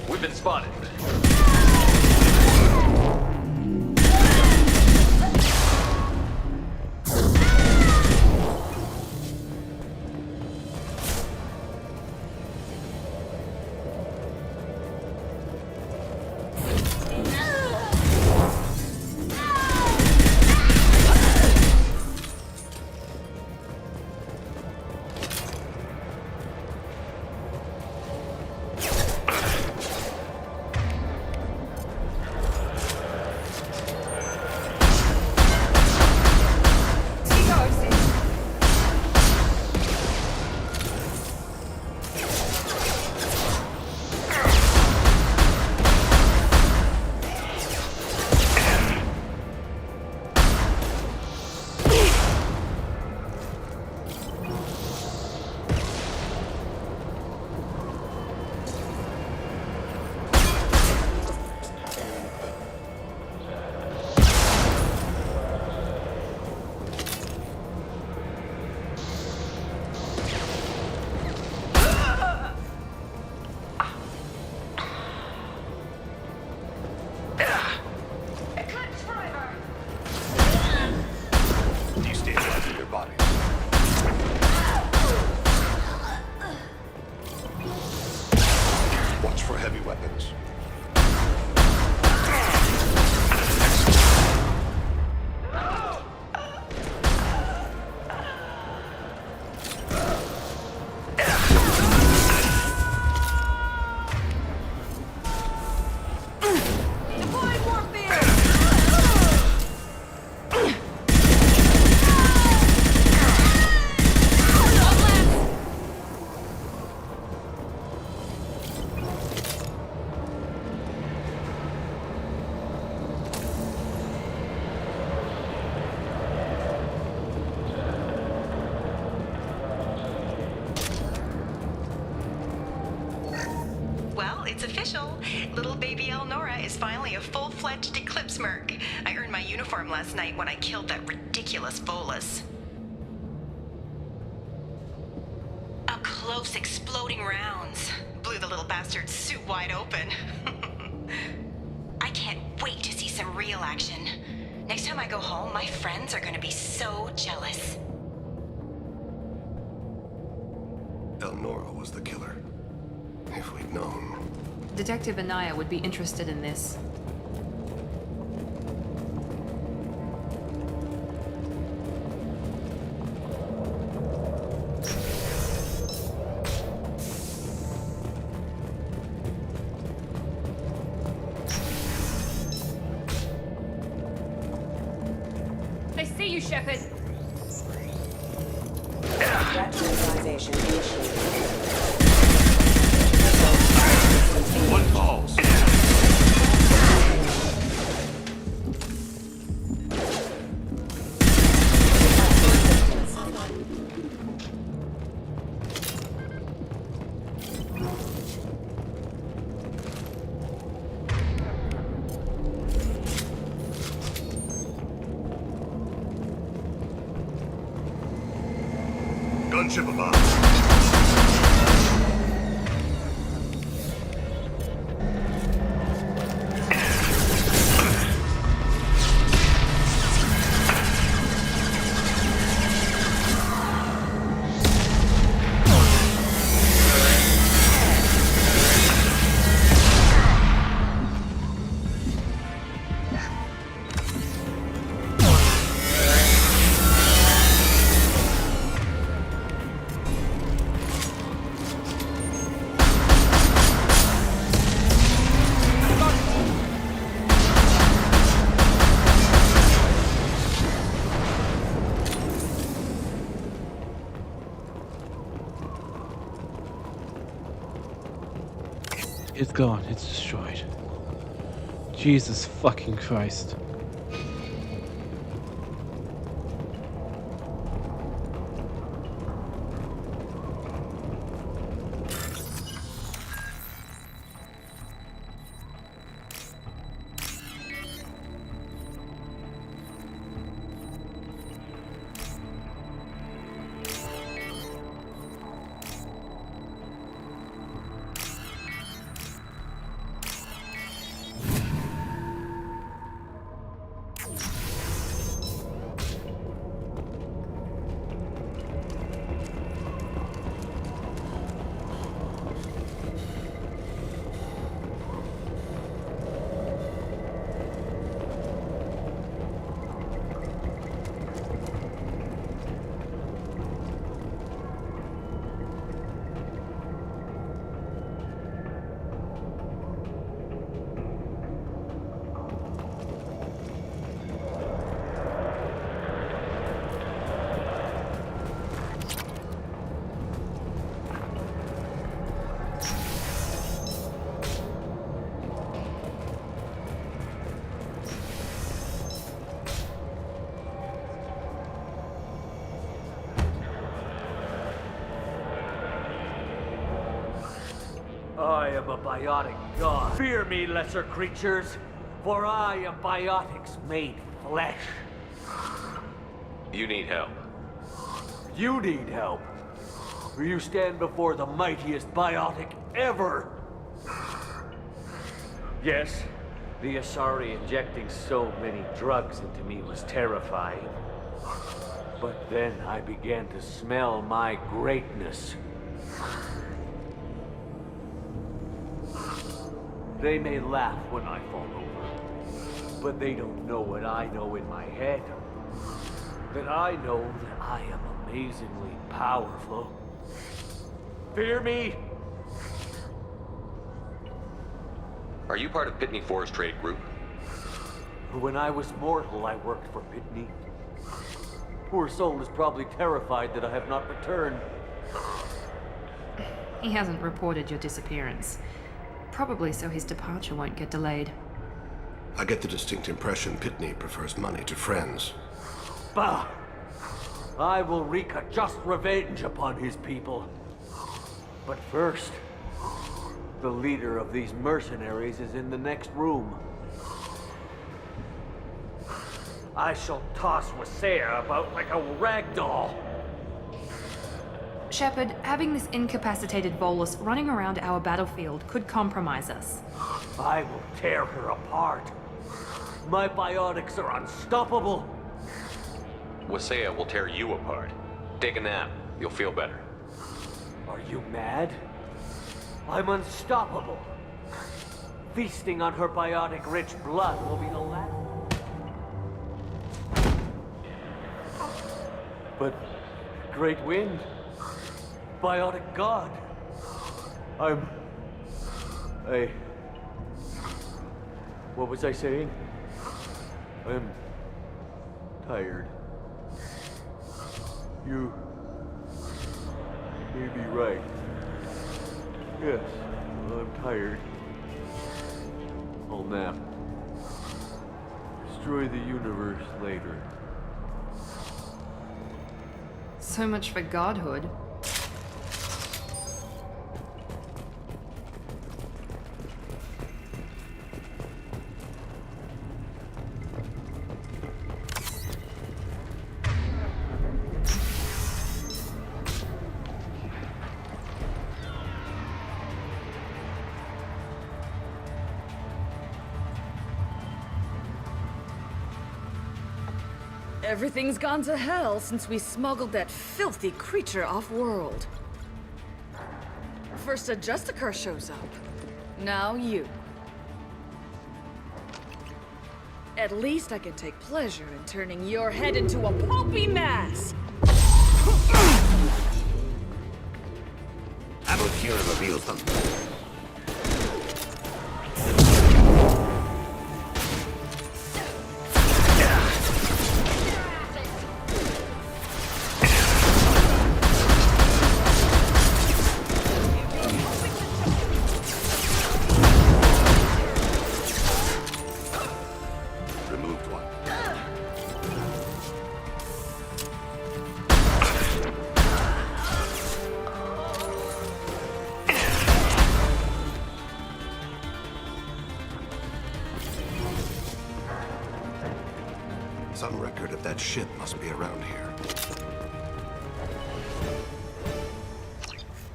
We've been spotted. Watch for heavy weapons. Well, it's official. Little baby Elnora is finally a full-fledged Eclipse Merc. I earned my uniform last night when I killed that ridiculous Volus. Up close, exploding rounds. Blew the little bastard's suit wide open. I can't wait to see some real action. Next time I go home, my friends are gonna be so jealous. Elnora was the killer. If we'd known. Detective Anaya would be interested in this. I see you, Shepard. Radicalization initiated. One falls. Gunship above. It's gone. It's destroyed. Jesus fucking Christ. I am a biotic god. Fear me, lesser creatures, for I am biotics made flesh. You need help. You need help. For you stand before the mightiest biotic ever. Yes, the Asari injecting so many drugs into me was terrifying. But then I began to smell my greatness. They may laugh when I fall over, but they don't know what I know in my head. That I know that I am amazingly powerful. Fear me? Are you part of Pitney Forest Trade Group? When I was mortal, I worked for Pitney. Poor soul is probably terrified that I have not returned. He hasn't reported your disappearance. Probably so his departure won't get delayed. I get the distinct impression Pitney prefers money to friends. Bah! I will wreak a just revenge upon his people. But first, the leader of these mercenaries is in the next room. I shall toss Wasea about like a rag doll. Shepard, having this incapacitated Volus running around our battlefield could compromise us. I will tear her apart. My biotics are unstoppable. Wasea will tear you apart. Take a nap. You'll feel better. Are you mad? I'm unstoppable. Feasting on her biotic-rich blood will be the last. But great wind. Biotic god. What was I saying? I'm tired. You may be right. Yes, well, I'm tired. I'll nap. Destroy the universe later. So much for godhood. Everything's gone to hell since we smuggled that filthy creature off-world. First a Justicar shows up. Now you. At least I can take pleasure in turning your head into a pulpy mass! Abu Kira reveals them. Some record of that ship must be around here.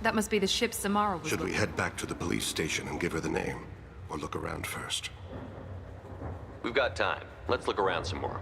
That must be the ship Samara was Should we looking- head back to the police station and give her the name? Or look around first? We've got time. Let's look around some more.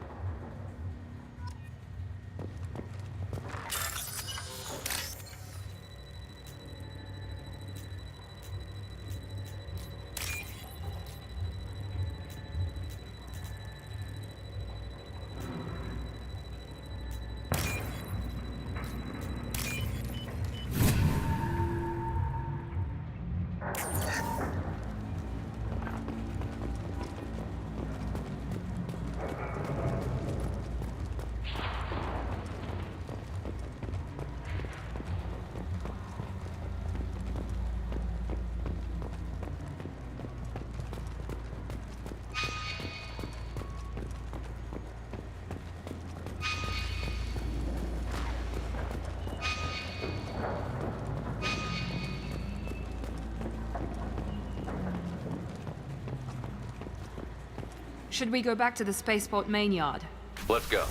Should we go back to the spaceport main yard? Let's go.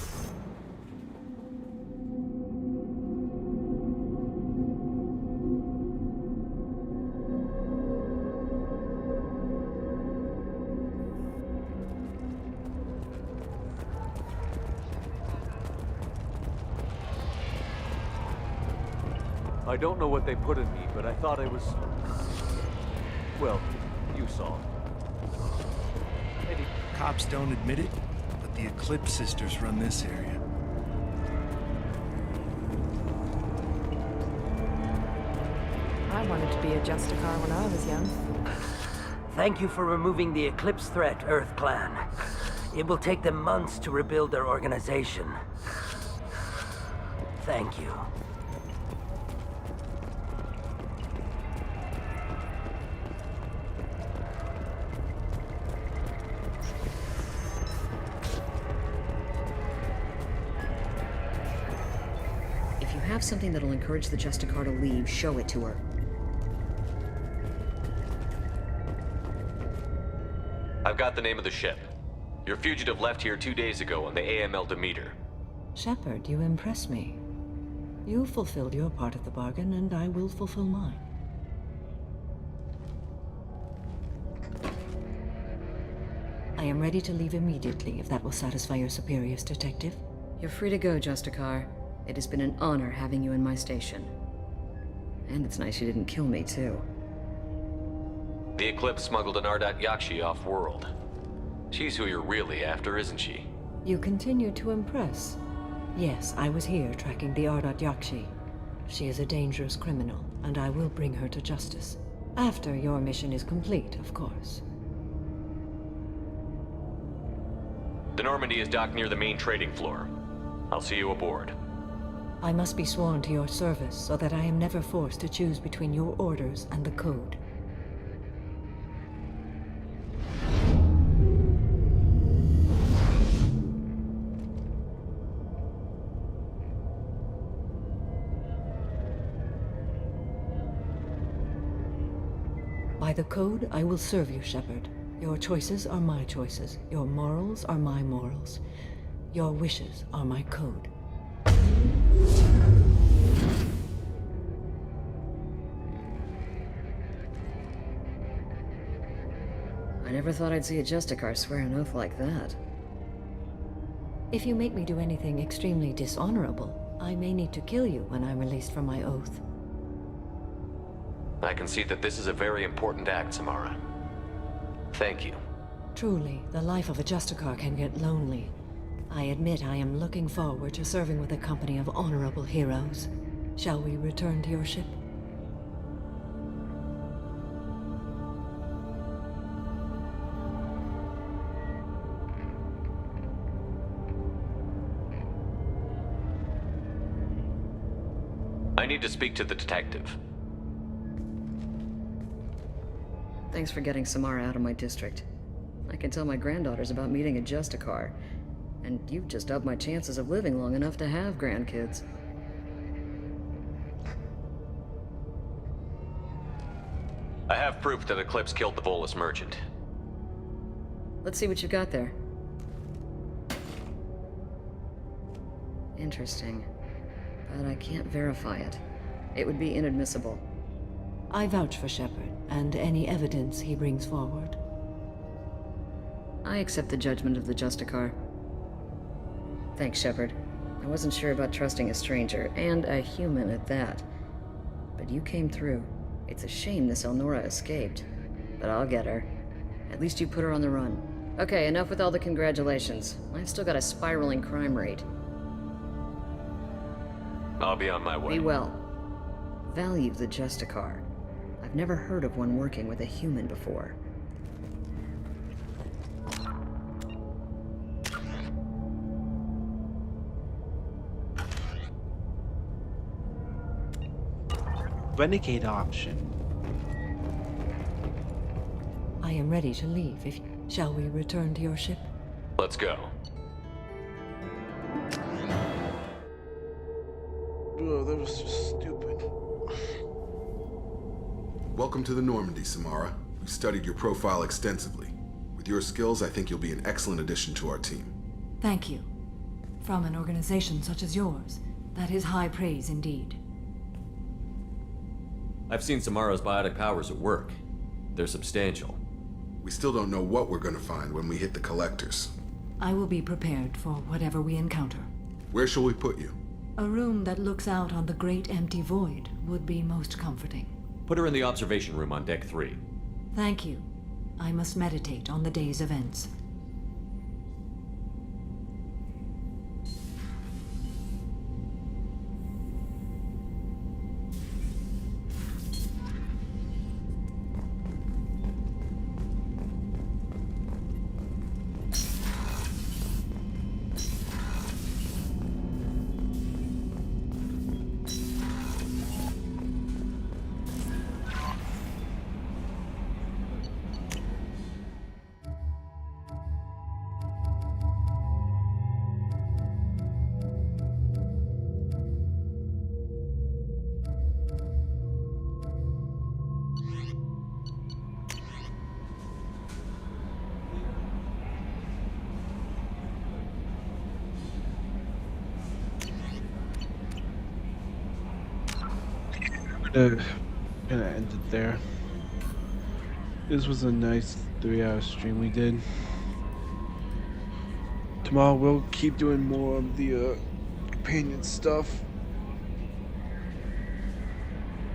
I don't know what they put in me, but I thought I was... Well, you saw. Cops don't admit it, but the Eclipse sisters run this area. I wanted to be a Justicar when I was young. Thank you for removing the Eclipse threat, Earth Clan. It will take them months to rebuild their organization. Thank you. If you have something that'll encourage the Justicar to leave, show it to her. I've got the name of the ship. Your fugitive left here 2 days ago on the AML Demeter. Shepard, you impress me. You fulfilled your part of the bargain, and I will fulfill mine. I am ready to leave immediately, if that will satisfy your superiors, Detective. You're free to go, Justicar. It has been an honor having you in my station. And it's nice you didn't kill me, too. The Eclipse smuggled an Ardat Yakshi off-world. She's who you're really after, isn't she? You continue to impress. Yes, I was here tracking the Ardat Yakshi. She is a dangerous criminal, and I will bring her to justice. After your mission is complete, of course. The Normandy is docked near the main trading floor. I'll see you aboard. I must be sworn to your service so that I am never forced to choose between your orders and the Code. By the Code, I will serve you, Shepard. Your choices are my choices. Your morals are my morals. Your wishes are my code. I never thought I'd see a Justicar swear an oath like that. If you make me do anything extremely dishonorable, I may need to kill you when I'm released from my oath. I can see that this is a very important act, Samara. Thank you. Truly, the life of a Justicar can get lonely. I admit I am looking forward to serving with a company of honorable heroes. Shall we return to your ship? I need to speak to the detective. Thanks for getting Samara out of my district. I can tell my granddaughters about meeting a Justicar. And you've just upped my chances of living long enough to have grandkids. I have proof that Eclipse killed the Volus merchant. Let's see what you've got there. Interesting. But I can't verify it. It would be inadmissible. I vouch for Shepard, and any evidence he brings forward. I accept the judgment of the Justicar. Thanks, Shepard. I wasn't sure about trusting a stranger, and a human at that. But you came through. It's a shame this Elnora escaped. But I'll get her. At least you put her on the run. Okay, enough with all the congratulations. I've still got a spiraling crime rate. I'll be on my way. Be well. Value the Justicar. I've never heard of one working with a human before. Renegade option. I am ready to leave. Shall we return to your ship? Let's go. Oh, that was just stupid. Welcome to the Normandy, Samara. We've studied your profile extensively. With your skills, I think you'll be an excellent addition to our team. Thank you. From an organization such as yours, that is high praise indeed. I've seen Samara's biotic powers at work. They're substantial. We still don't know what we're gonna find when we hit the collectors. I will be prepared for whatever we encounter. Where shall we put you? A room that looks out on the great empty void would be most comforting. Put her in the observation room on deck 3. Thank you. I must meditate on the day's events. Gonna end it there. This was a nice 3-hour stream we did. Tomorrow we'll keep doing more of the companion stuff.